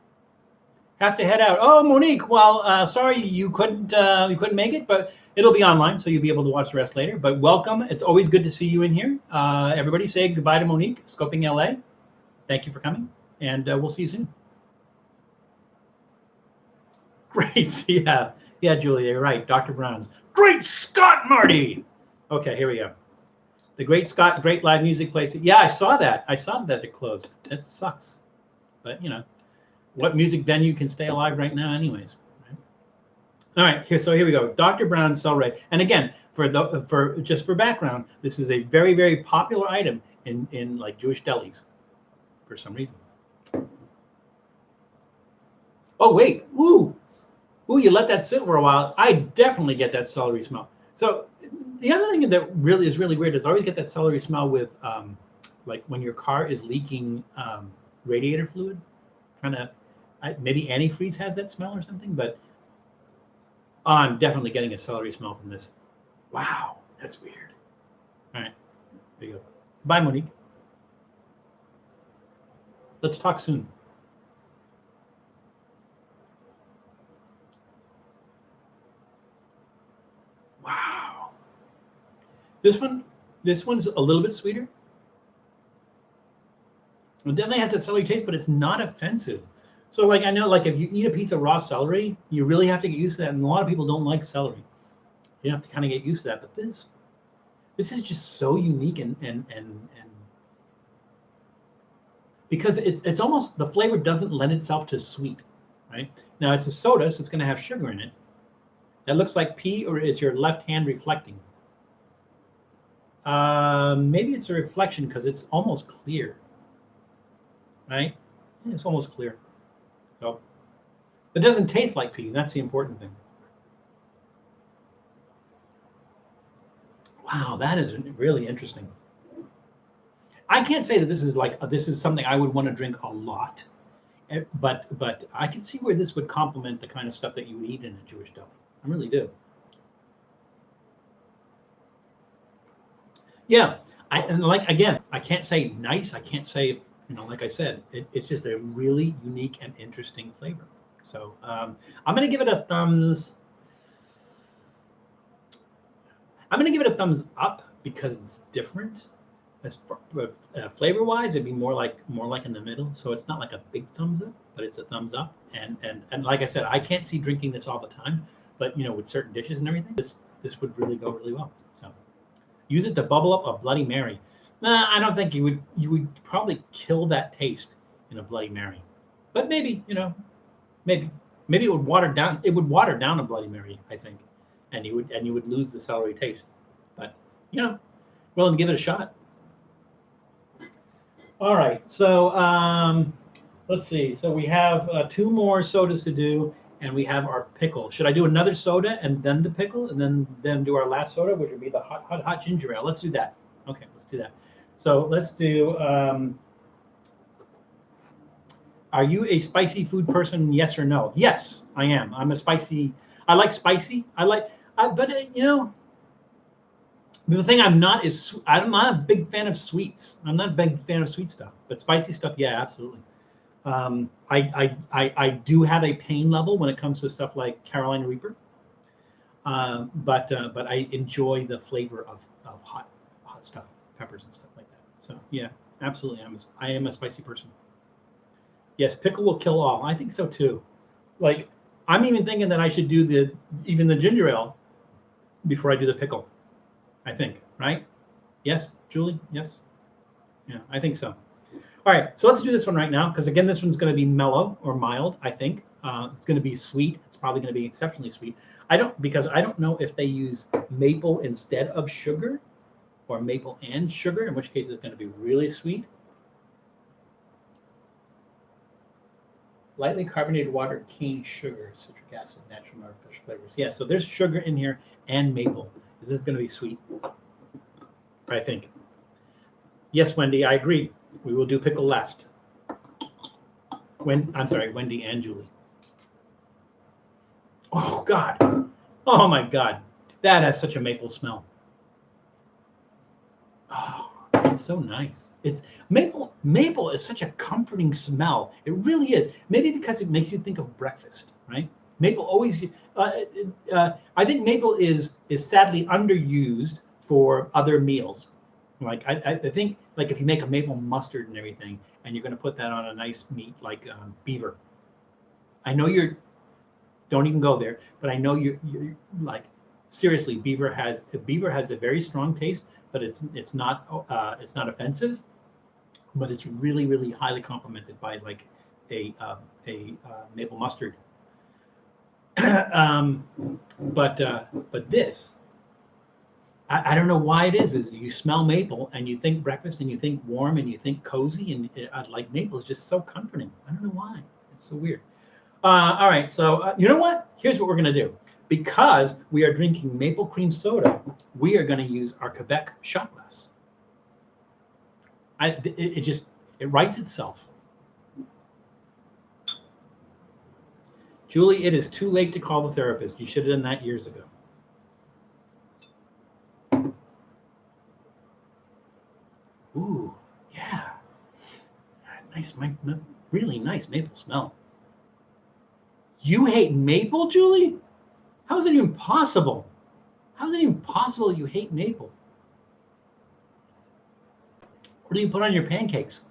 Have to head out. Oh, Monique. Well, sorry you couldn't make it, but it'll be online, so you'll be able to watch the rest later. But welcome. It's always good to see you in here. Everybody say goodbye to Monique, Scoping LA. Thank you for coming, and we'll see you soon. Great. Yeah, Julia, you're right. Dr. Brown's. Great Scott, Marty. Okay, here we go. The Great Scott, great live music place. Yeah, I saw that. It closed. That sucks. But what music venue can stay alive right now, anyways? Right? All right, here we go. Dr. Brown's Cel-Ray. And again, for background, this is a very, very popular item in like Jewish delis, for some reason. Oh wait, ooh, you let that sit for a while. I definitely get that celery smell. So the other thing that really is really weird is I always get that celery smell with like when your car is leaking radiator fluid. Maybe antifreeze has that smell or something, but I'm definitely getting a celery smell from this. Wow, that's weird. All right, there you go. Bye, Monique. Let's talk soon. Wow. This one's a little bit sweeter. It definitely has that celery taste, but it's not offensive. So like I know, like if you eat a piece of raw celery, you really have to get used to that. And a lot of people don't like celery. You have to kind of get used to that. But this is just so unique and because it's almost the flavor doesn't lend itself to sweet, right? Now it's a soda, so it's going to have sugar in it. That looks like pee, or is your left hand reflecting? Maybe it's a reflection because it's almost clear, right? Yeah, it's almost clear. So it doesn't taste like pee. That's the important thing. Wow, that is really interesting. I can't say that this is something I would want to drink a lot, but I can see where this would complement the kind of stuff that you would eat in a Jewish deli. I really do. Yeah, I can't say nice. I can't say, like I said, it's just a really unique and interesting flavor. So I'm going to give it a thumbs. I'm going to give it a thumbs up because it's different. As flavor wise, it'd be more like in the middle. So it's not like a big thumbs up, but it's a thumbs up. And like I said, I can't see drinking this all the time, but with certain dishes and everything, this would really go really well. So use it to bubble up a Bloody Mary. Nah, I don't think you would probably kill that taste in a Bloody Mary, but maybe maybe it would water down. It would water down a Bloody Mary, I think, and you would lose the celery taste. But willing to give it a shot. All right, so let's see. So we have 2 more sodas to do, and we have our pickle. Should I do another soda and then the pickle, and then do our last soda, which would be the hot ginger ale? Let's do that. Okay, let's do that. So let's do. Are you a spicy food person? Yes or no? Yes, I am. I'm a spicy. I like spicy. But the thing I'm not is I'm not a big fan of sweets. I'm not a big fan of sweet stuff, but spicy stuff, yeah, absolutely. I do have a pain level when it comes to stuff like Carolina Reaper, but I enjoy the flavor of hot stuff, peppers and stuff like that. So yeah, absolutely, I am a spicy person. Yes, pickle will kill all. I think so too. Like I'm even thinking that I should do the ginger ale before I do the pickle. I think, right? Yes, Julie? Yes? Yeah, I think so. All right, so let's do this one right now, because again, this one's going to be mellow or mild, I think. It's going to be sweet. It's probably going to be exceptionally sweet. Because I don't know if they use maple instead of sugar or maple and sugar, in which case it's going to be really sweet. Lightly carbonated water, cane sugar, citric acid, natural and artificial flavors. Yeah, so there's sugar in here and maple. This is going to be sweet, I think. Yes, Wendy, I agree. We will do pickle last. I'm sorry, Wendy and Julie. Oh, God. Oh, my God. That has such a maple smell. Oh, it's so nice. It's maple. Maple is such a comforting smell. It really is. Maybe because it makes you think of breakfast, right? Maple always, I think maple is sadly underused for other meals. Like I think like if you make a maple mustard and everything, and you're going to put that on a nice meat like beaver. I know don't even go there, but I know you're like seriously, beaver has a very strong taste, but it's not offensive, but it's really really highly complemented by like a maple mustard. But this, I don't know why it is you smell maple and you think breakfast and you think warm and you think cozy, and like maple is just so comforting. I don't know why. It's so weird. All right, so you know what? Here's what we're gonna do. Because we are drinking maple cream soda, we are gonna use our Quebec shot glass. It writes itself. Julie, it is too late to call the therapist. You should have done that years ago. Ooh, yeah. Nice, really nice maple smell. You hate maple, Julie? How is it even possible? How is it even possible you hate maple? What do you put on your pancakes?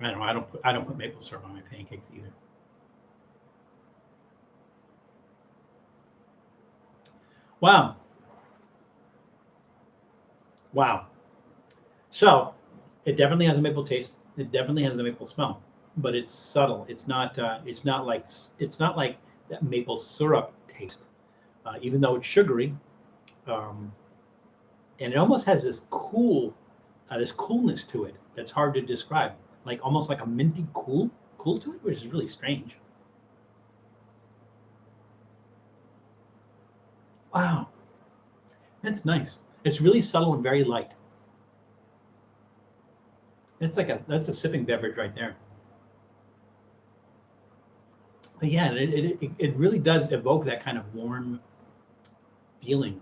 I don't know. I don't put maple syrup on my pancakes either. Wow. Wow. So it definitely has a maple taste. It definitely has a maple smell. but it's subtle. It's not like that maple syrup taste, even though it's sugary, and it almost has this coolness to it that's hard to describe, like almost like a minty cool to it, which is really strange. Wow, that's nice. It's really subtle and very light. That's a sipping beverage right there. But yeah, it really does evoke that kind of warm feeling.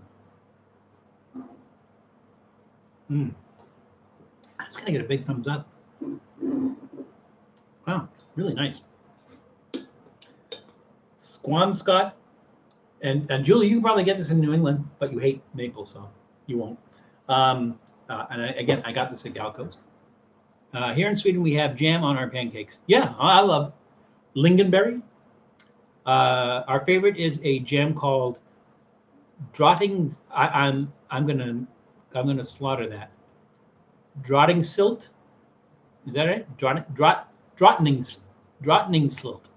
Mm. I was gonna get a big thumbs up. Wow, really nice. Squamscot, and Julie, you can probably get this in New England, but you hate maple, so you won't. Again, I got this at Galco's. Here in Sweden, we have jam on our pancakes. Yeah, I love lingonberry. Our favorite is a jam called Drotting. I'm gonna slaughter that. Drotting silt. Is that right? Drottning silt,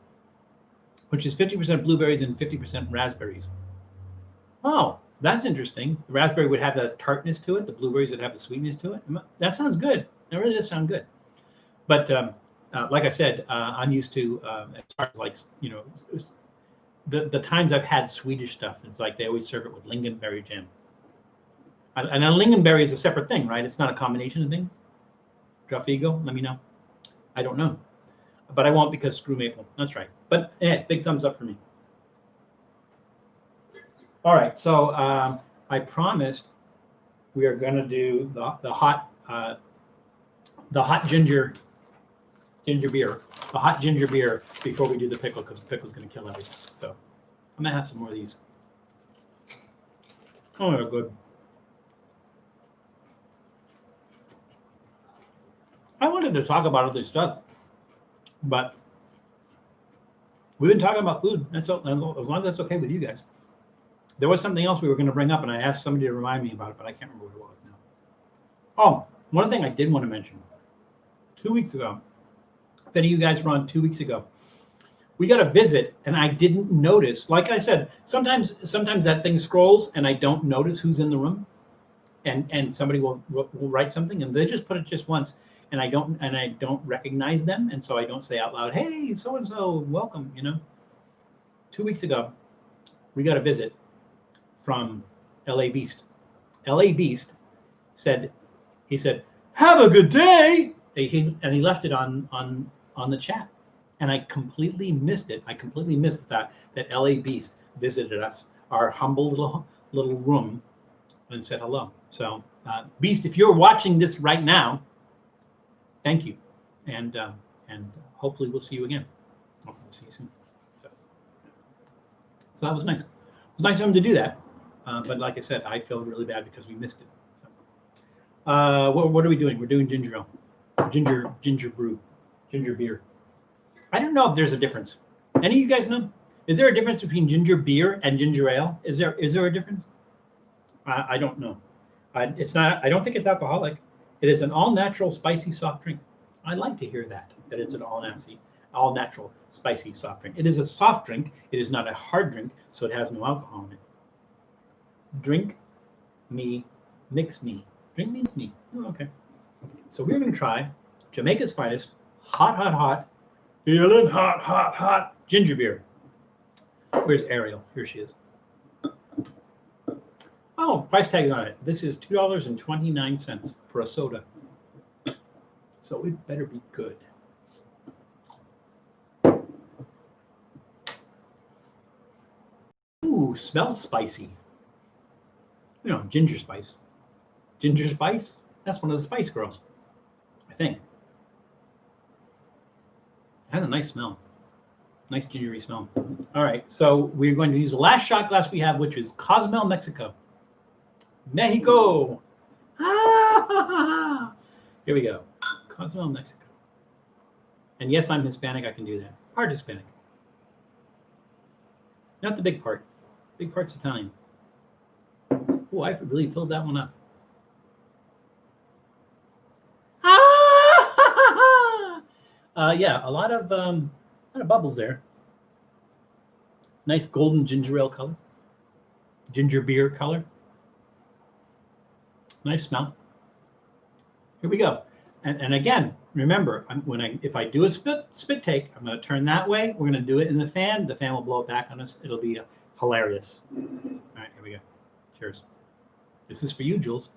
which is 50% blueberries and 50% raspberries. Oh, that's interesting. The raspberry would have the tartness to it. The blueberries would have the sweetness to it. That sounds good. That really does sound good. But like I said, I'm used to as far as like the times I've had Swedish stuff. It's like they always serve it with lingonberry jam. And a lingonberry is a separate thing, right? It's not a combination of things. Drafigo, let me know. I don't know, but I won't because screw maple. That's right. But yeah, big thumbs up for me. All right, so I promised we are going to do the hot ginger beer, before we do the pickle, because the pickle's going to kill everything. So I'm gonna have some more of these. Oh, they're good. I wanted to talk about other stuff, but we've been talking about food. As long as that's okay with you guys. There was something else we were going to bring up, and I asked somebody to remind me about it, but I can't remember what it was now. Oh, one thing I did want to mention. 2 weeks ago, if any of you guys were on 2 weeks ago, we got a visit, and I didn't notice. Like I said, sometimes that thing scrolls, and I don't notice who's in the room, and somebody will write something, and they just put it just once. And I don't recognize them, and so I don't say out loud, "Hey, so and so, welcome." 2 weeks ago, we got a visit from L.A. Beast. L.A. Beast said, "Have a good day," and he left it on the chat, and I completely missed it. I completely missed the fact that L.A. Beast visited us, our humble little room, and said hello. So, Beast, if you're watching this right now, thank you, and hopefully we'll see you again. Hopefully we'll see you soon. So that was nice. It was nice of him to do that, but like I said, I feel really bad because we missed it. So, what are we doing? We're doing ginger ale, ginger brew, ginger beer. I don't know if there's a difference. Any of you guys know? Is there a difference between ginger beer and ginger ale? Is there a difference? I don't know. It's not. I don't think it's alcoholic. It is an all-natural spicy soft drink. I like to hear that it's an all-natural spicy soft drink. It is a soft drink. It is not a hard drink, so it has no alcohol in it. Drink me, mix me. Drink means me. Oh, okay. So we're going to try Jamaica's finest, hot, feeling hot ginger beer. Where's Ariel? Here she is. Oh, price tag's on it. This is $2.29 for a soda. So it better be good. Ooh, smells spicy. Ginger spice. Ginger spice? That's one of the Spice Girls, I think. It has a nice smell. Nice gingery smell. All right, so we're going to use the last shot glass we have, which is Cozumel, Mexico. Mexico. Here we go. Cozumel, Mexico. And yes, I'm Hispanic. I can do that. Part Hispanic. Not the big part. Big part's Italian. Oh, I really filled that one up. Yeah, a lot of bubbles there. Nice golden ginger ale color, ginger beer color. Nice smell. Here we go. And again, remember, if I do a spit take, I'm going to turn that way. We're going to do it in the fan. The fan will blow it back on us. It'll be hilarious. All right, here we go. Cheers. This is for you, Jules.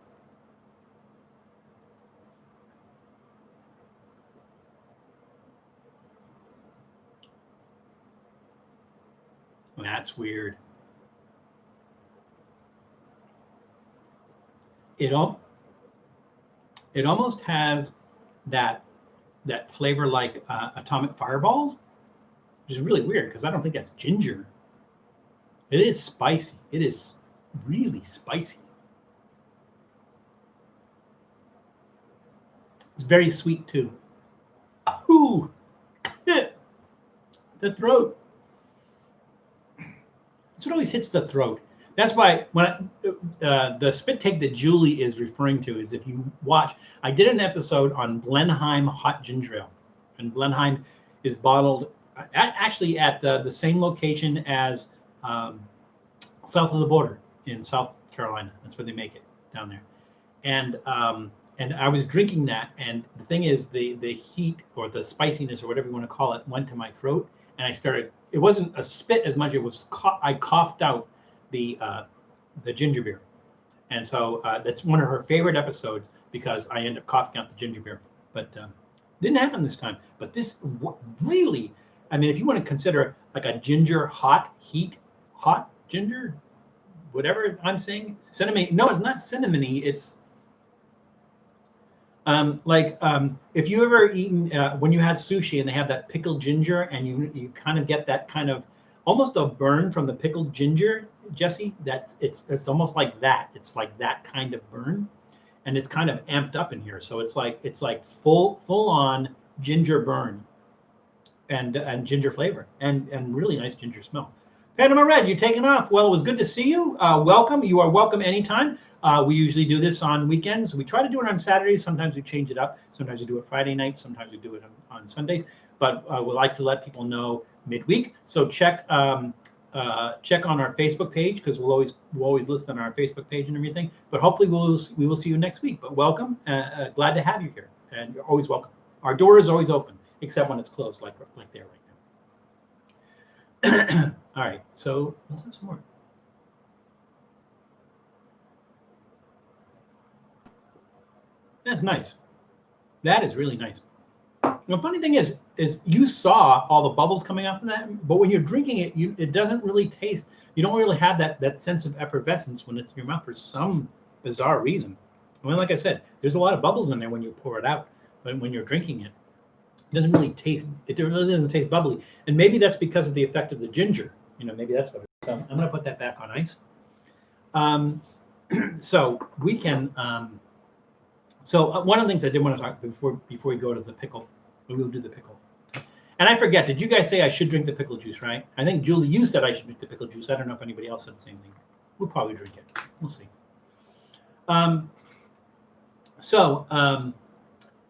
That's weird. It almost has that flavor like atomic fireballs, which is really weird because I don't think that's ginger. It is spicy. It is really spicy. It's very sweet too. Ooh, the throat. That's what always hits the throat. That's why when the spit take that Julie is referring to is, if you watch, I did an episode on Blenheim hot ginger ale, and Blenheim is bottled actually at the same location as south of the border in South Carolina. That's where they make it, down there. And I was drinking that, and the thing is, the heat or the spiciness or whatever you want to call it went to my throat, and I started. It wasn't a spit as much. It was I coughed out the ginger beer, and so that's one of her favorite episodes because I end up coughing out the ginger beer. But didn't happen this time. But this really, I mean, if you want to consider like a ginger hot ginger, whatever I'm saying, cinnamon. No, it's not cinnamony. It's if you ever eaten when you had sushi and they have that pickled ginger, and you kind of get that kind of almost a burn from the pickled ginger, Jesse. It's almost like that. It's like that kind of burn, and it's kind of amped up in here. So it's like full on ginger burn, and ginger flavor, and really nice ginger smell. Panama Red, you're taking off. Well, it was good to see you. Welcome. You are welcome anytime. We usually do this on weekends. We try to do it on Saturdays. Sometimes we change it up. Sometimes we do it Friday night. Sometimes we do it on Sundays. But we like to let people know midweek. So check on our Facebook page, because we'll always list on our Facebook page and everything. But hopefully we will see you next week. But welcome. Glad to have you here, and you're always welcome. Our door is always open, except when it's closed, like there right now. All right, so let's have some more. That's nice. That is really nice. The funny thing is you saw all the bubbles coming off of that, but when you're drinking it, it doesn't really taste. You don't really have that sense of effervescence when it's in your mouth for some bizarre reason. I mean, like I said, there's a lot of bubbles in there when you pour it out, but when you're drinking it, it doesn't really taste. It really doesn't taste bubbly, and maybe that's because of the effect of the ginger. Maybe that's what. So I'm going to put that back on ice. So we can. So one of the things I did want to talk before we go to the pickle, we will do the pickle. And I forget, did you guys say I should drink the pickle juice, right? I think, Julie, you said I should drink the pickle juice. I don't know if anybody else said the same thing. We'll probably drink it. We'll see.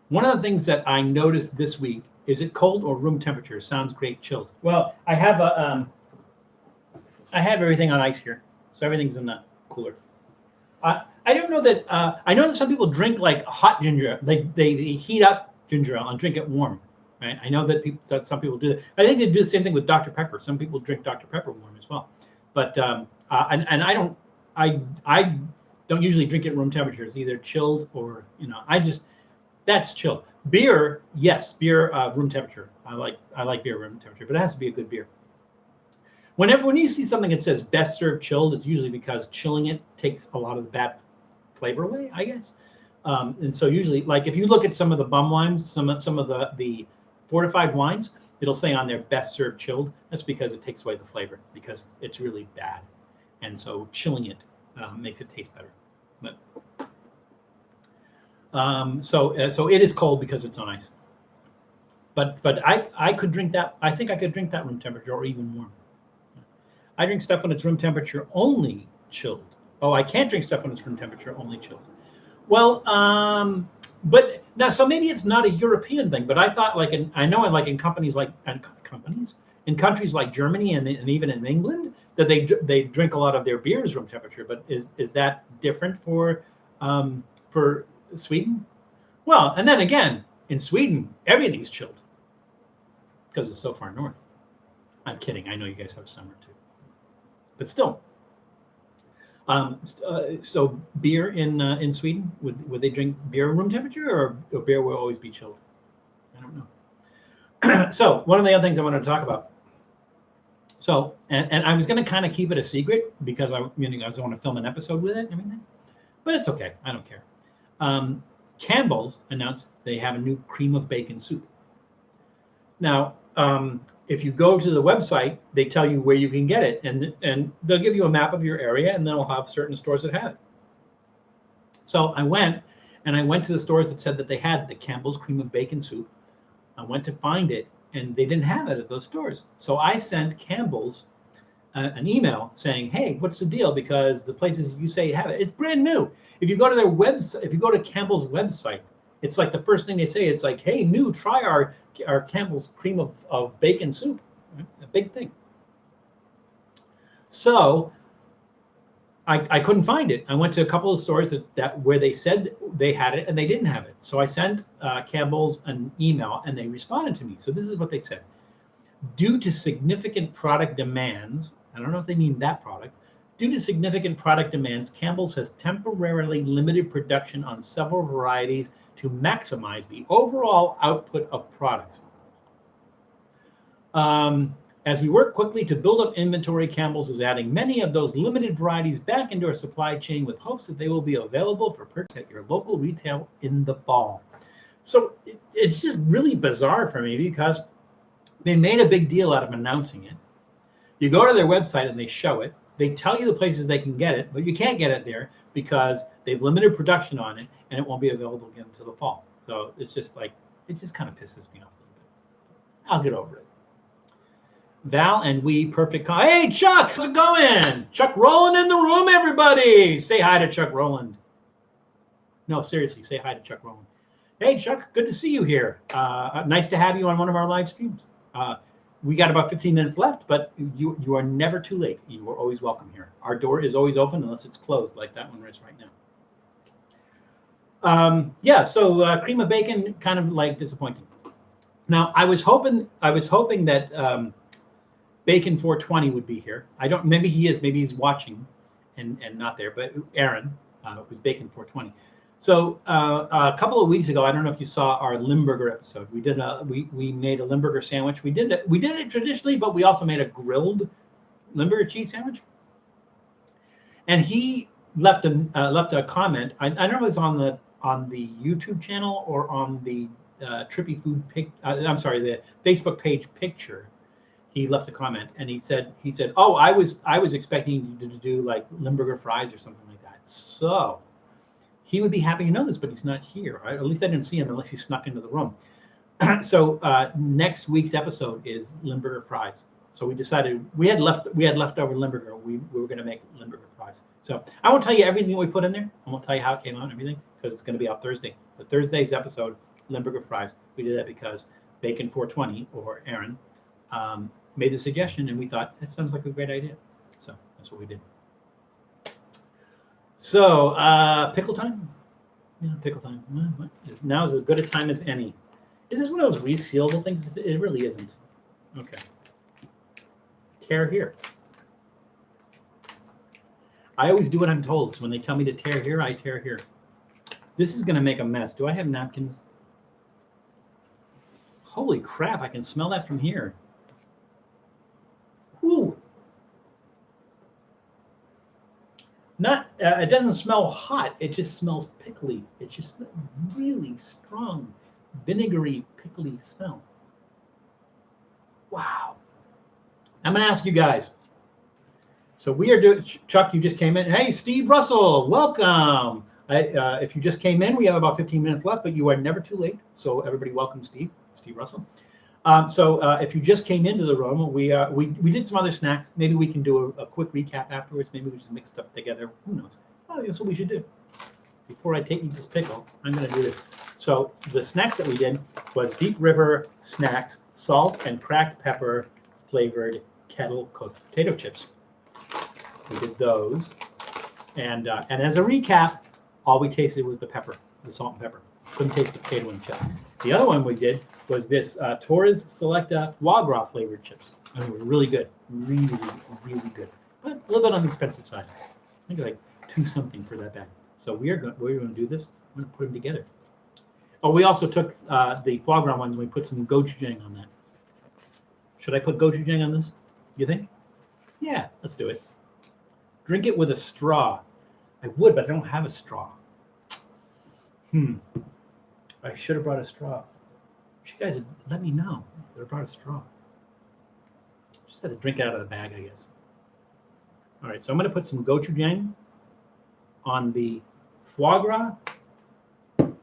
One of the things that I noticed this week, is it cold or room temperature? Sounds great chilled. Well, I have everything on ice here, so everything's in the cooler. I don't know that. I know that some people drink like hot ginger. They heat up ginger ale and drink it warm, right? I know that some people do that. I think they do the same thing with Dr. Pepper. Some people drink Dr. Pepper warm as well. But and I don't usually drink it room temperature. It's either chilled or that's chilled. Beer, yes, beer room temperature. I like beer room temperature, but it has to be a good beer. When you see something that says best served chilled, it's usually because chilling it takes a lot of the bad flavor away, I guess. And so usually, like if you look at some of the bum wines, some of the fortified wines, it'll say on there best served chilled. That's because it takes away the flavor, because it's really bad, and so chilling it makes it taste better. But so it is cold because it's on ice. But I could drink that. I think I could drink that room temperature or even warm. I drink stuff when it's room temperature only chilled. Oh, I can't drink stuff when it's room temperature only chilled. Well, But now, so maybe it's not a European thing, but I thought I know in companies in countries like Germany and even in England that they drink a lot of their beers room temperature. But is that different for Sweden? Well, and then again, in Sweden, everything's chilled because it's so far north. I'm kidding. I know you guys have summer too, but still. So beer in Sweden, would they drink beer room temperature, or beer will always be chilled? I don't know. So one of the other things I wanted to talk about. So and I was going to kind of keep it a secret because I want to film an episode with it and everything, but it's okay. I don't care. Campbell's announced they have a new cream of bacon soup. Now, if you go to the website, they tell you where you can get it, and they'll give you a map of your area, and they'll have certain stores that have it. So I went to the stores that said that they had the Campbell's cream of bacon soup. I went to find it, and they didn't have it at those stores. So I sent Campbell's an email saying, "Hey, what's the deal? Because the places you say have it, it's brand new. If you go to their website, if you go to Campbell's website, it's like the first thing they say. It's like, hey, new, try our Campbell's cream of bacon soup." A big thing. So I couldn't find it. I went to a couple of stores that where they said they had it and they didn't have it. So I sent Campbell's an email and they responded to me. So this is what they said. Due to significant product demands, I don't know if they mean that product, due to significant product demands, Campbell's has temporarily limited production on several varieties to maximize the overall output of products. As we work quickly to build up inventory, Campbell's is adding many of those limited varieties back into our supply chain with hopes that they will be available for purchase at your local retail in the fall. So it's just really bizarre for me because they made a big deal out of announcing it. You go to their website and they show it. They tell you the places they can get it, but you can't get it there because they've limited production on it and it won't be available again until the fall. So it's just like, it just kind of pisses me off a little bit. I'll get over it. Val and we perfect. Hey, Chuck, how's it going? Chuck Rowland in the room, everybody. Say hi to Chuck Rowland. No, seriously, say hi to Chuck Rowland. Hey, Chuck, good to see you here. Nice to have you on one of our live streams. We got about 15 minutes left, but you are never too late. You are always welcome here. Our door is always open unless it's closed, like that one is right now. Yeah, so cream of bacon, kind of like disappointing. Now, I was hoping that Bacon 420 would be here. I don't. Maybe he is. Maybe he's watching, and not there. But Aaron was Bacon 420. So a couple of weeks ago, I don't know if you saw our Limburger episode. We did we made a Limburger sandwich. We did it traditionally, but we also made a grilled Limburger cheese sandwich. And he left a comment. I don't know if it was on the YouTube channel or on the Trippy Food the Facebook page picture. He left a comment and he said, "Oh, I was expecting you to do like Limburger fries or something like that." So he would be happy to know this, but he's not here. Right? At least I didn't see him unless he snuck into the room. So next week's episode is Limburger fries. So we decided we had leftover Limburger. We were going to make Limburger fries. So I won't tell you everything we put in there. I won't tell you how it came out and everything because it's going to be out Thursday. But Thursday's episode, Limburger fries. We did that because Bacon 420 or Aaron made the suggestion, and we thought that sounds like a great idea. So that's what we did. So pickle time? Yeah, pickle time. Now is as good a time as any. Is this one of those resealable things? It really isn't. Okay. Tear here. I always do what I'm told. So when they tell me to tear here, I tear here. This is going to make a mess. Do I have napkins? Holy crap, I can smell that from here. Whew. It doesn't smell hot. It just smells pickly. It just smells really strong, vinegary, pickly smell. Wow. I'm going to ask you guys. So we are doing, Chuck, you just came in. Hey, Steve Russell, welcome. If you just came in, we have about 15 minutes left, but you are never too late. So everybody welcome Steve Russell. So if you just came into the room, we did some other snacks. Maybe we can do a quick recap afterwards. Maybe we just mix stuff together. Who knows? Oh, that's what we should do. Before I take you this pickle, I'm going to do this. So the snacks that we did was Deep River Snacks, salt and cracked pepper flavored kettle cooked potato chips. We did those. And as a recap, all we tasted was the pepper, the salt and pepper. Couldn't taste the potato and chip. The other one we did was this Torres Select foie gras flavored chips. And it was really good. Really, really good. But a little bit on the expensive side. I think like $2 something for that bag. So we're going to do this. We're going to put them together. Oh, we also took the foie gras ones and we put some gochujang on that. Should I put gochujang on this? You think? Yeah, let's do it. Drink it with a straw. I would, but I don't have a straw. I should have brought a straw. You guys had let me know. I would have brought a straw. Just had to drink it out of the bag, I guess. All right, so I'm going to put some gochujang on the foie gras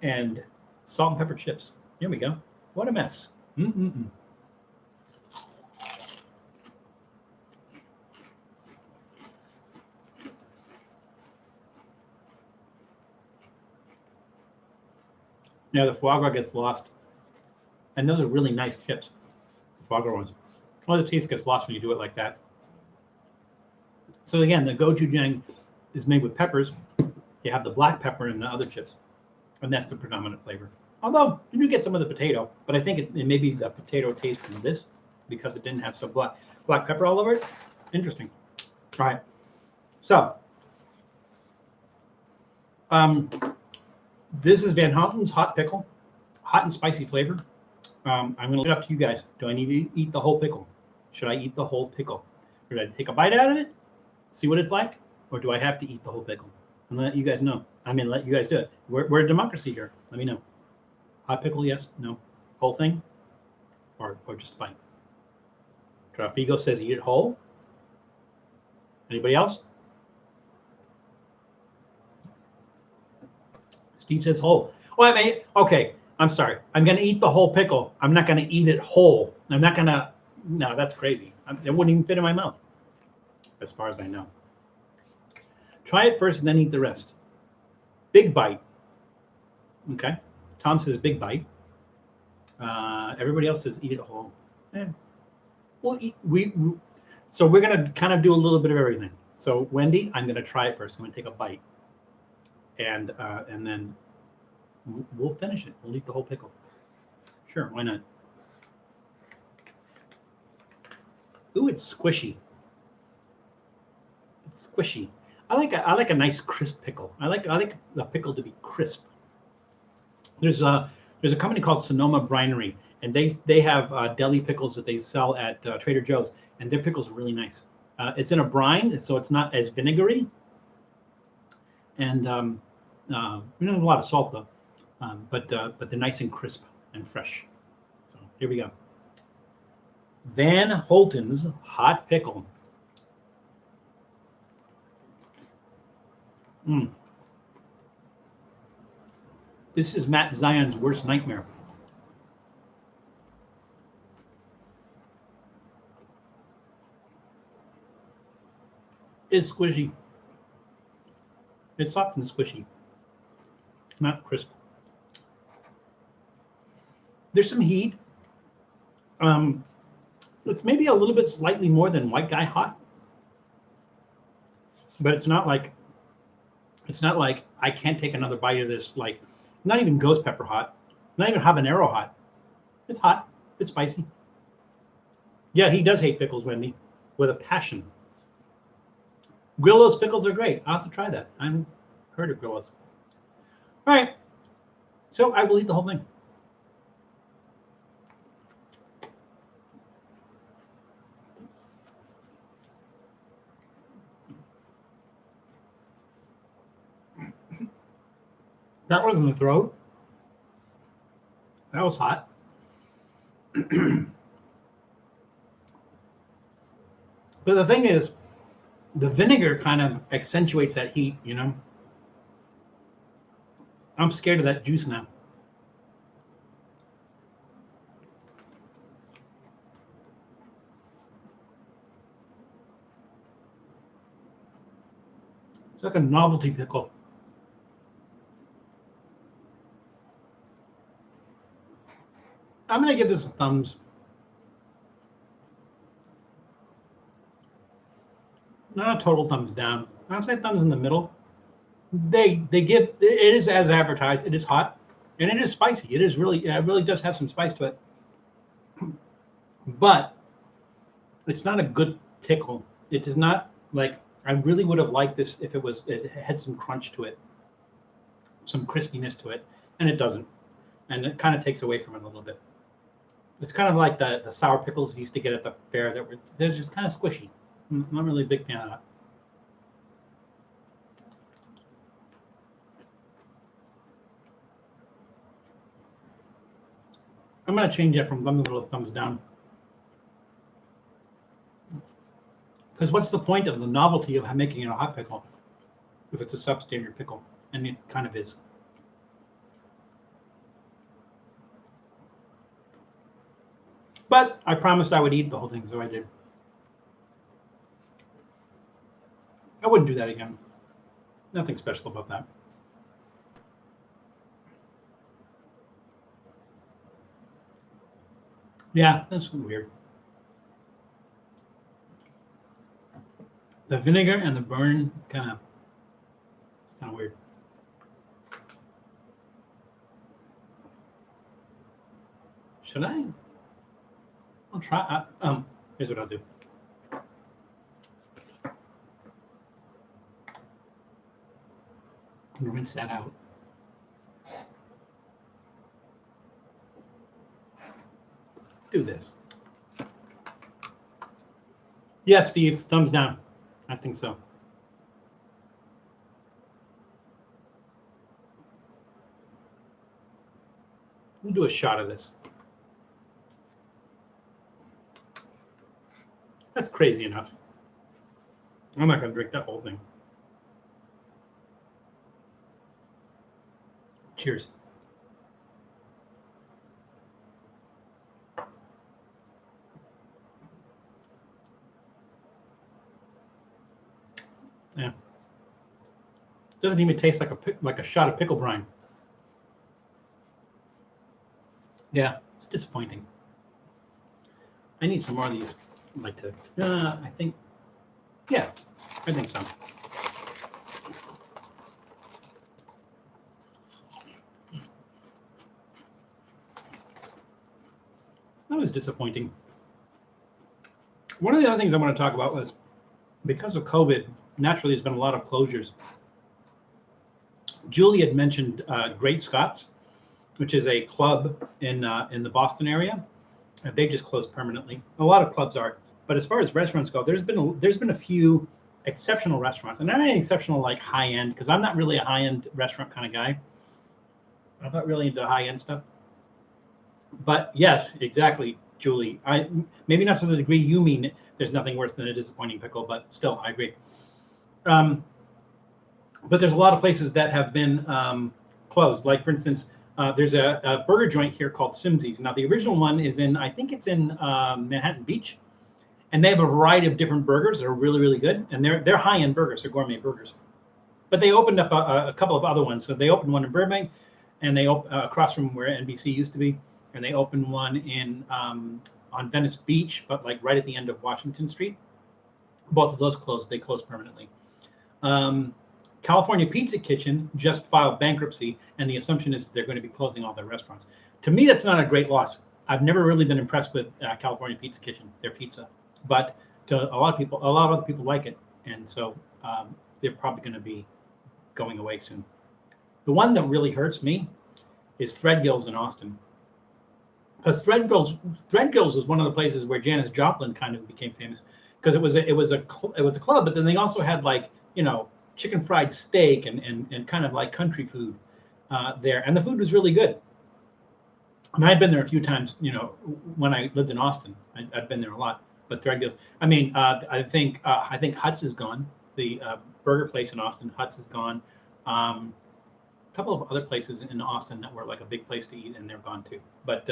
and salt and pepper chips. Here we go. What a mess. Yeah, the foie gras gets lost. And those are really nice chips, the foie gras ones. Well, the taste gets lost when you do it like that. So again, the gochujang is made with peppers. You have the black pepper in the other chips, and that's the predominant flavor. Although you do get some of the potato, but I think it may be the potato taste from this because it didn't have some black pepper all over it. Interesting. All right. So this is Van Houten's hot pickle, hot and spicy flavor. I'm going to leave it up to you guys. Do I need to eat the whole pickle? Should I eat the whole pickle? Should I take a bite out of it, see what it's like, or do I have to eat the whole pickle? And let you guys know. I mean, let you guys do it. We're a democracy here. Let me know. Hot pickle, yes, no. Whole thing, or just a bite. Trafigo says eat it whole. Anybody else? Steve says whole. Well, I mean, okay, I'm sorry. I'm going to eat the whole pickle. I'm not going to eat it whole. I'm not going to, no, that's crazy. It wouldn't even fit in my mouth, as far as I know. Try it first and then eat the rest. Big bite. Okay. Tom says big bite. Everybody else says eat it whole. Yeah. Well, so we're going to kind of do a little bit of everything. So Wendy, I'm going to try it first. I'm going to take a bite. And then we'll finish it. We'll eat the whole pickle. Sure, why not? Ooh, it's squishy. It's squishy. I like a nice crisp pickle. I like the pickle to be crisp. There's a company called Sonoma Brinery, and they have deli pickles that they sell at Trader Joe's, and their pickles are really nice. It's in a brine, so it's not as vinegary. And there's a lot of salt though, but they're nice and crisp and fresh. So here we go. Van Houten's hot pickle. This is Matt Zion's worst nightmare. It's squishy. It's soft and squishy, not crisp. There's some heat. It's maybe a little bit slightly more than white guy hot, but it's not like I can't take another bite of this. Like not even ghost pepper hot, not even habanero hot. It's hot. It's spicy. Yeah, he does hate pickles, Wendy, with a passion. Grillo's pickles are great. I'll have to try that. I haven't heard of Grillo's. All right. So I will eat the whole thing. That was in the throat. That was hot. But the thing is, the vinegar kind of accentuates that heat, you know? I'm scared of that juice now. It's like a novelty pickle. I'm going to give this a thumbs. Not a total thumbs down. I'd say thumbs in the middle. They give, it is as advertised. It is hot, and it is spicy. It is really, it really does have some spice to it. But it's not a good pickle. It does not, like, I really would have liked this if it had some crunch to it, some crispiness to it, and it doesn't. And it kind of takes away from it a little bit. It's kind of like the sour pickles you used to get at the fair they're just kind of squishy. I'm not really a big fan of that. I'm going to change it from thumbs up to thumbs down. Because what's the point of the novelty of making it a hot pickle if it's a substandard pickle? And it kind of is. But I promised I would eat the whole thing, so I did. I wouldn't do that again. Nothing special about that. Yeah, that's weird. The vinegar and the burn kind of weird. Should I? I'll try. Here's what I'll do. Rinse that out. Do this. Yes, Steve, thumbs down. I think so. We'll do a shot of this. That's crazy enough. I'm not going to drink that whole thing. Cheers. Yeah. Doesn't even taste like a shot of pickle brine. Yeah, it's disappointing. I need some more of these. I'd like to. I think. Yeah, I think so. That was disappointing. One of the other things I want to talk about was because of COVID, naturally, there's been a lot of closures. Julie had mentioned Great Scots, which is a club in the Boston area. They just closed permanently. A lot of clubs are, but as far as restaurants go, there's been a few exceptional restaurants, and not any exceptional like high end, because I'm not really a high end restaurant kind of guy. I'm not really into high end stuff. But yes, exactly, Julie. Maybe not to the degree you mean. There's nothing worse than a disappointing pickle, but still, I agree. But there's a lot of places that have been closed. Like, for instance, there's a burger joint here called Simsey's. Now, the original one is I think it's in Manhattan Beach. And they have a variety of different burgers that are really, really good. And they're high-end burgers, they're gourmet burgers. But they opened up a couple of other ones. So they opened one in Burbank, and they across from where NBC used to be. And they opened one on Venice Beach, but like right at the end of Washington Street. Both of those closed. They closed permanently. California Pizza Kitchen just filed bankruptcy, and the assumption is they're going to be closing all their restaurants. To me, that's not a great loss. I've never really been impressed with California Pizza Kitchen, their pizza. But to a lot of other people like it. And so they're probably going to be going away soon. The one that really hurts me is Threadgill's in Austin. Because Threadgill's was one of the places where Janis Joplin kind of became famous, because it was a club, but then they also had, like, chicken fried steak and kind of like country food there, and the food was really good. And I'd been there a few times, when I lived in Austin. I'd been there a lot. But Threadgill's, I think Huts is gone. The burger place in Austin, Huts is gone. A couple of other places in Austin that were like a big place to eat, and they're gone too. But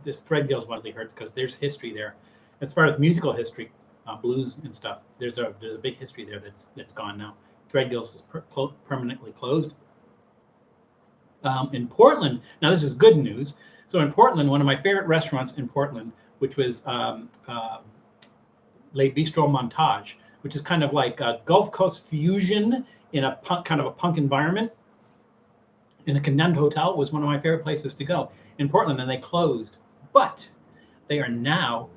this Threadgill's one really hurts because there's history there, as far as musical history, blues and stuff. There's a big history there that's gone now. Threadgill's is permanently closed. In Portland, now this is good news. So in Portland, one of my favorite restaurants in Portland, which was Le Bistro Montage, which is kind of like a Gulf Coast fusion in a kind of a punk environment, in a condemned hotel, was one of my favorite places to go in Portland, and they closed. But they are now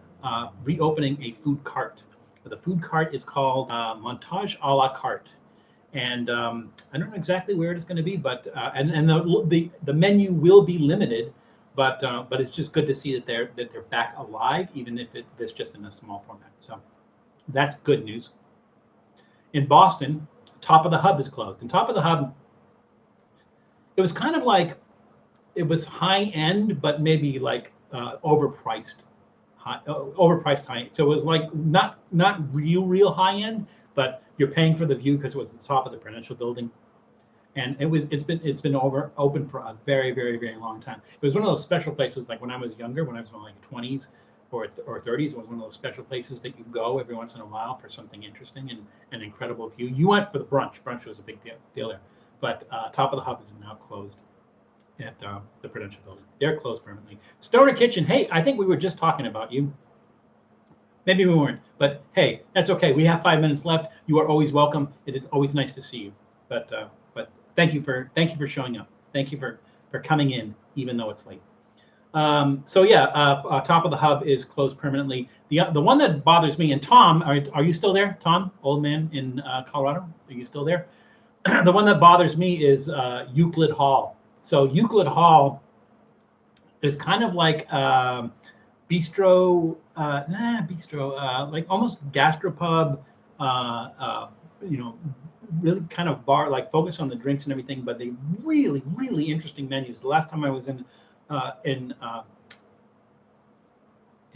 reopening a food cart. The food cart is called Montage a la carte. And I don't know exactly where it's going to be, but and the menu will be limited, but it's just good to see that they're back alive, even if it's just in a small format. So that's good news. In Boston, Top of the Hub is closed. And Top of the Hub, it was kind of like, it was high end, but maybe like overpriced high. So it was like not real high end, but you're paying for the view because it was the top of the Prudential building, and it's been open for a very, very, very long time. It was one of those special places, like when I was younger, when I was in like 20s or 30s, it was one of those special places that you go every once in a while for something interesting and an incredible view. You went for the brunch. Brunch was a big deal there, but Top of the Hub is now closed at the Prudential building. They're closed permanently. Stoner Kitchen. Hey, I think we were just talking about you. Maybe we weren't, but hey, that's okay. We have 5 minutes left. You are always welcome. It is always nice to see you. But thank you for showing up. Thank you for coming in, even though it's late. So yeah, Top of the Hub is closed permanently. The one that bothers me, and Tom, are you still there? Tom, old man in Colorado, are you still there? The one that bothers me is Euclid Hall. So Euclid Hall is kind of like bistro, like almost gastropub, really kind of bar, like focus on the drinks and everything, but they really, really interesting menus. The last time I was in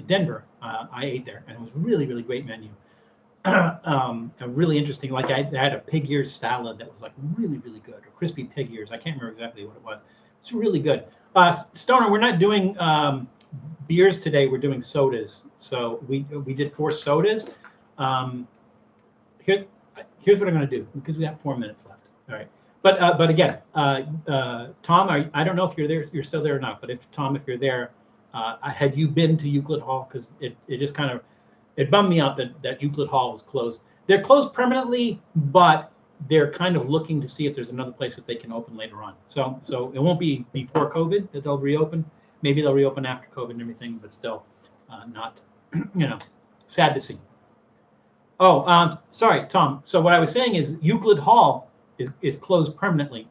Denver, I ate there, and it was really, really great menu. Really interesting. Like I had a pig ears salad that was like really, really good, or crispy pig ears. I can't remember exactly what it was. It's really good. Stoner, we're not doing beers today. We're doing sodas. So we did 4 sodas. Here's what I'm going to do, because we have 4 minutes left. All right. But again, Tom, I don't know if you're there. You're still there or not. But if you're there, had you been to Euclid Hall? Because it just kind of, it bummed me out that Euclid Hall was closed. They're closed permanently, but they're kind of looking to see if there's another place that they can open later on. So it won't be before COVID that they'll reopen. Maybe they'll reopen after COVID and everything, but still not, sad to see. Oh, sorry, Tom. So what I was saying is Euclid Hall is closed permanently,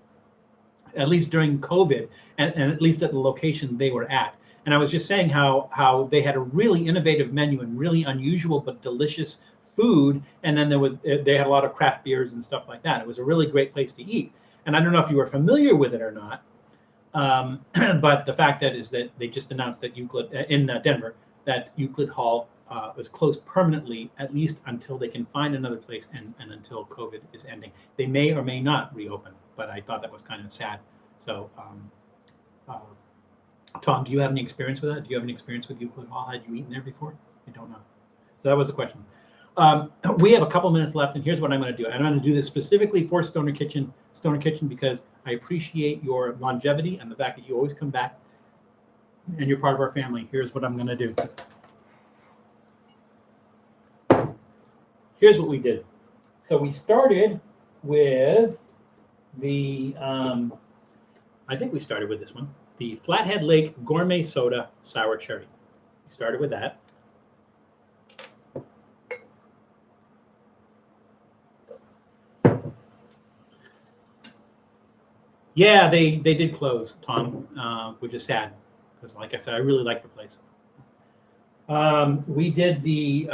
at least during COVID, and at least at the location they were at. And I was just saying how they had a really innovative menu and really unusual but delicious food, and then they had a lot of craft beers and stuff like that. It was a really great place to eat. And I don't know if you were familiar with it or not, but the fact is that they just announced that Euclid in Denver, that Euclid Hall was closed permanently, at least until they can find another place and until COVID is ending. They may or may not reopen, but I thought that was kind of sad. So, Tom, do you have any experience with that? Do you have any experience with Euclid Hall? Had you eaten there before? I don't know. So that was the question. We have a couple minutes left, and here's what I'm going to do. I'm going to do this specifically for Stoner Kitchen, because I appreciate your longevity and the fact that you always come back and you're part of our family. Here's what I'm going to do. Here's what we did. So we started with the, I think we started with this one, the Flathead Lake Gourmet Soda Sour Cherry. We started with that. Yeah, they did close, Tom, which is sad, because like I said, I really like the place. We did the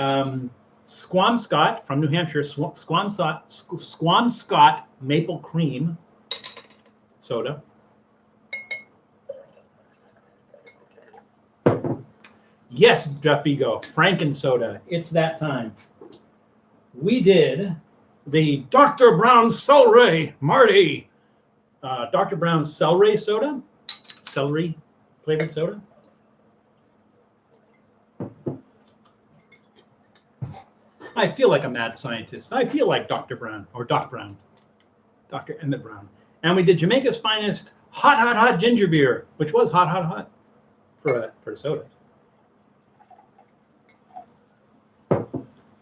Squamscot from New Hampshire, Squamscot Maple Cream Soda. Yes, Jeff Vigo, Franken Soda. It's that time. We did the Dr. Brown Cel-Ray, Marty. Dr. Brown's Cel-Ray soda, celery flavored soda. I feel like a mad scientist. I feel like Dr. Brown, or Doc Brown, Dr. Emmett Brown. And we did Jamaica's Finest hot ginger beer, which was hot for a soda.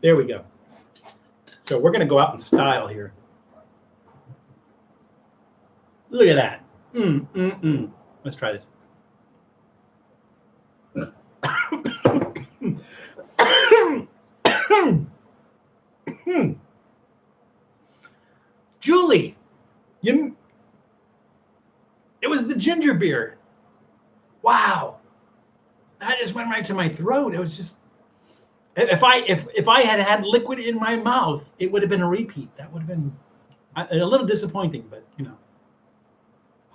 There we go. So we're going to go out in style here. Look at that. Let's try this. Julie, it was the ginger beer. Wow. That just went right to my throat. It was just, if I had liquid in my mouth, it would have been a repeat. That would have been a little disappointing, but you know.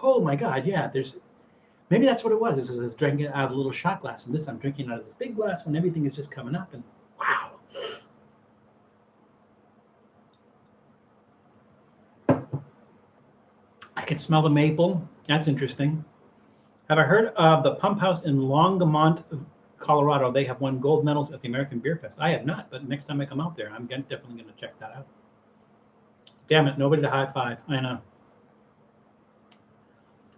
Oh my God, yeah. Maybe that's what it was. I was drinking out of a little shot glass, and this I'm drinking out of this big glass when everything is just coming up, and wow. I can smell the maple. That's interesting. Have I heard of the Pump House in Longmont, Colorado? They have won gold medals at the American Beer Fest. I have not, but next time I come out there, I'm definitely going to check that out. Damn it, nobody to high five. I know.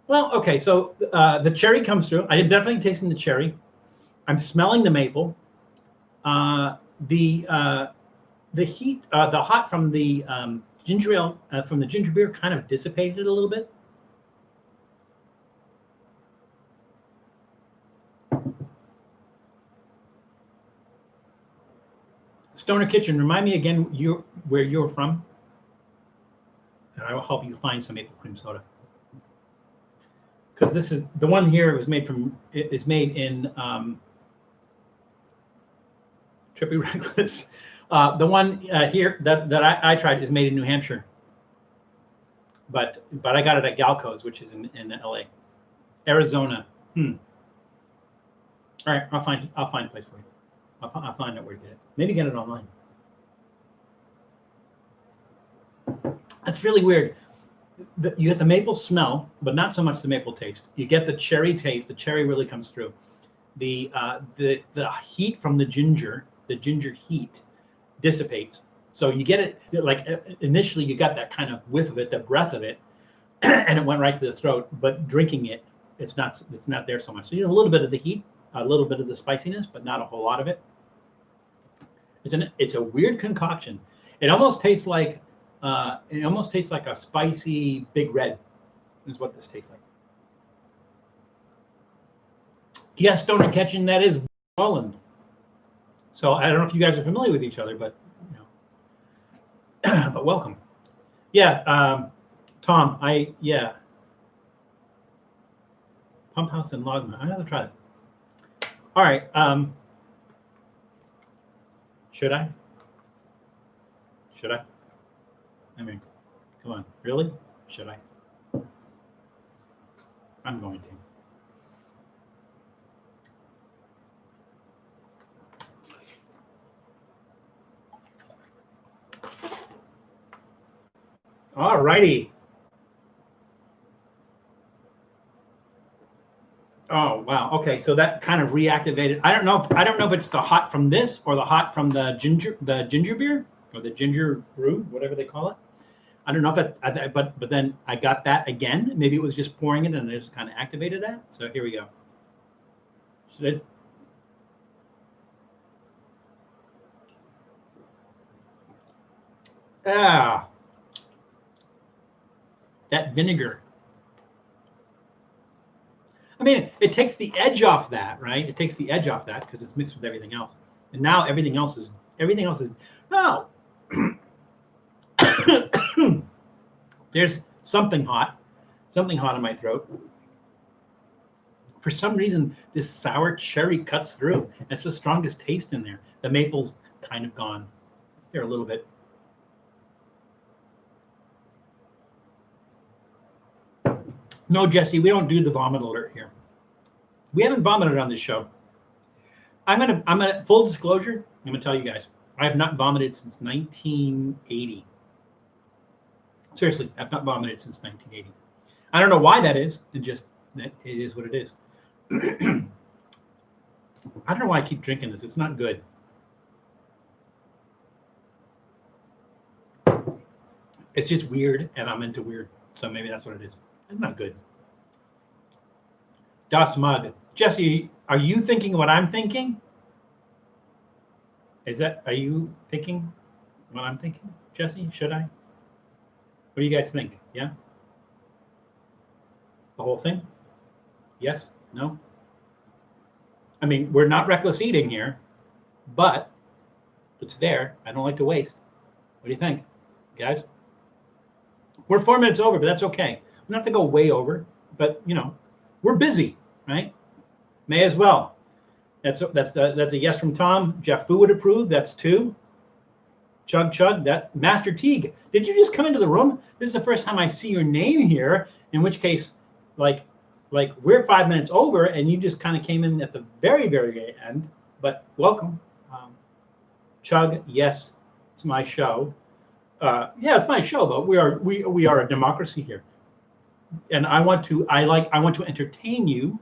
Well, okay, so the cherry comes through. I am definitely tasting the cherry. I'm smelling the maple. The heat, the hot from the ginger ale, from the ginger beer kind of dissipated a little bit. Stoner Kitchen, remind me again where you're from, and I will help you find some maple cream soda. Because this is the one here was made from, it is made in Trippy Reckless. The one here that I tried is made in New Hampshire, but I got it at Galco's, which is in LA, Arizona. All right, I'll find a place for you. I'll find out where to get it. Maybe get it online. That's really weird. You get the maple smell, but not so much the maple taste. You get the cherry taste. The cherry really comes through. The heat from the ginger heat dissipates. So you get it like initially you got that kind of whiff of it, the breath of it, and it went right to the throat. But drinking it, it's not there so much. So you get a little bit of the heat, a little bit of the spiciness, but not a whole lot of it. It's a weird concoction. It almost tastes like a spicy Big Red, is what this tastes like. Yes, Stoner Kitchen, that is Holland. So I don't know if you guys are familiar with each other, but you know, but welcome. Yeah, Tom, Pump House in Longmont. I have to try it. All right. Should I? I mean, come on, really? Should I? I'm going to. All righty. Oh wow. Okay, so that kind of reactivated. I don't know if it's the hot from this or the hot from the ginger beer or the ginger brew, whatever they call it. I don't know if that's, but then I got that again. Maybe it was just pouring it and it just kind of activated that. So here we go. Should I? That vinegar. I mean, it takes the edge off that, right? It takes the edge off that because it's mixed with everything else. And now everything else is no. There's something hot in my throat. For some reason, this sour cherry cuts through. It's the strongest taste in there. The maple's kind of gone. It's there a little bit. No, Jesse, we don't do the vomit alert here. We haven't vomited on this show. I'm gonna full disclosure, I'm gonna tell you guys, I have not vomited since 1980. Seriously, I've not vomited since 1980. I don't know why that is. It is what it is. I don't know why I keep drinking this. It's not good. It's just weird, and I'm into weird. So maybe that's what it is. It's not good. Das Mud. Jesse, are you thinking what I'm thinking? Are you thinking what I'm thinking? Jesse, should I? What do you guys think? Yeah? The whole thing? Yes? No? I mean, we're not reckless eating here, but it's there. I don't like to waste. What do you think, guys? We're 4 minutes over, but that's okay. We don't have to go way over, but you know, we're busy, right? May as well. That's a yes from Tom. Jeff Fu would approve. That's 2. Chug chug. That Master Teague. Did you just come into the room? This is the first time I see your name here. In which case, like we're 5 minutes over, and you just kind of came in at the very, very end. But welcome, Chug. Yes, it's my show. Yeah, it's my show, but we are a democracy here, and I want to entertain you.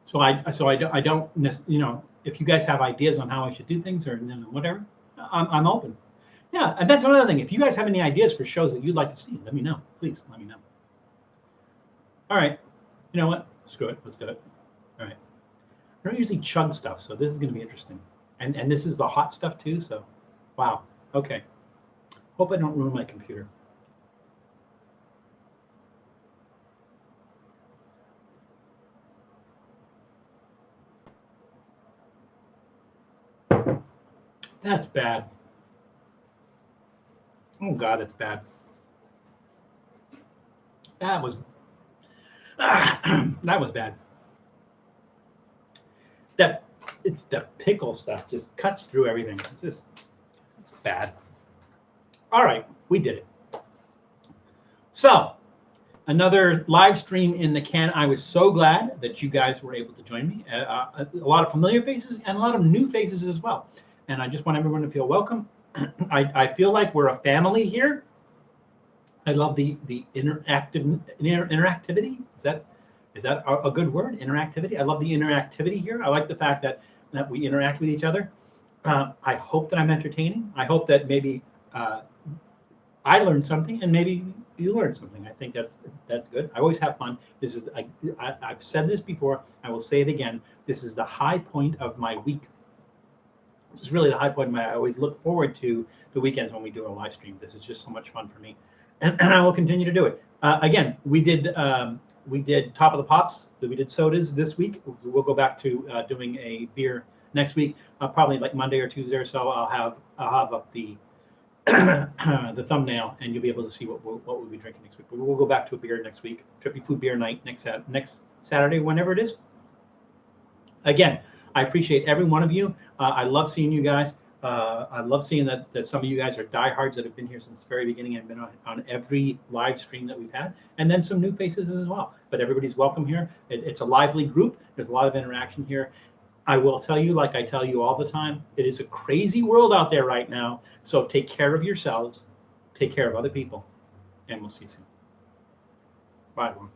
So I don't, you know, if you guys have ideas on how I should do things or whatever, I'm open. Yeah, and that's another thing. If you guys have any ideas for shows that you'd like to see, let me know. Please let me know. All right. You know what? Screw it. Let's do it. All right. I don't usually chug stuff, so this is going to be interesting. And this is the hot stuff too, so wow. Okay. Hope I don't ruin my computer. That's bad. Oh God, that's bad. That was that was bad. It's the pickle stuff just cuts through everything. It's bad. All right, we did it. So another live stream in the can. I was so glad that you guys were able to join me. A lot of familiar faces and a lot of new faces as well. And I just want everyone to feel welcome. I feel like we're a family here. I love the interactivity. Is that a good word? Interactivity. I love the interactivity here. I like the fact that we interact with each other. I hope that I'm entertaining. I hope that maybe I learned something and maybe you learned something. I think that's good. I always have fun. This is I've said this before. I will say it again. This is the high point of my week. This is really the high point of I always look forward to the weekends when we do a live stream. This is just so much fun for me, and I will continue to do it. Again, we did Top of the Pops. We did sodas this week. We'll go back to doing a beer next week. Probably like Monday or Tuesday or so. I'll have up the the thumbnail, and you'll be able to see what we'll be drinking next week. But we'll go back to a beer next week. Trippy Food Beer Night next Saturday, whenever it is. Again, I appreciate every one of you. I love seeing you guys. I love seeing that some of you guys are diehards that have been here since the very beginning and been on every live stream that we've had, and then some new faces as well. But everybody's welcome here. It's a lively group. There's a lot of interaction here. I will tell you, like I tell you all the time, it is a crazy world out there right now. So take care of yourselves, take care of other people, and we'll see you soon. Bye, everyone.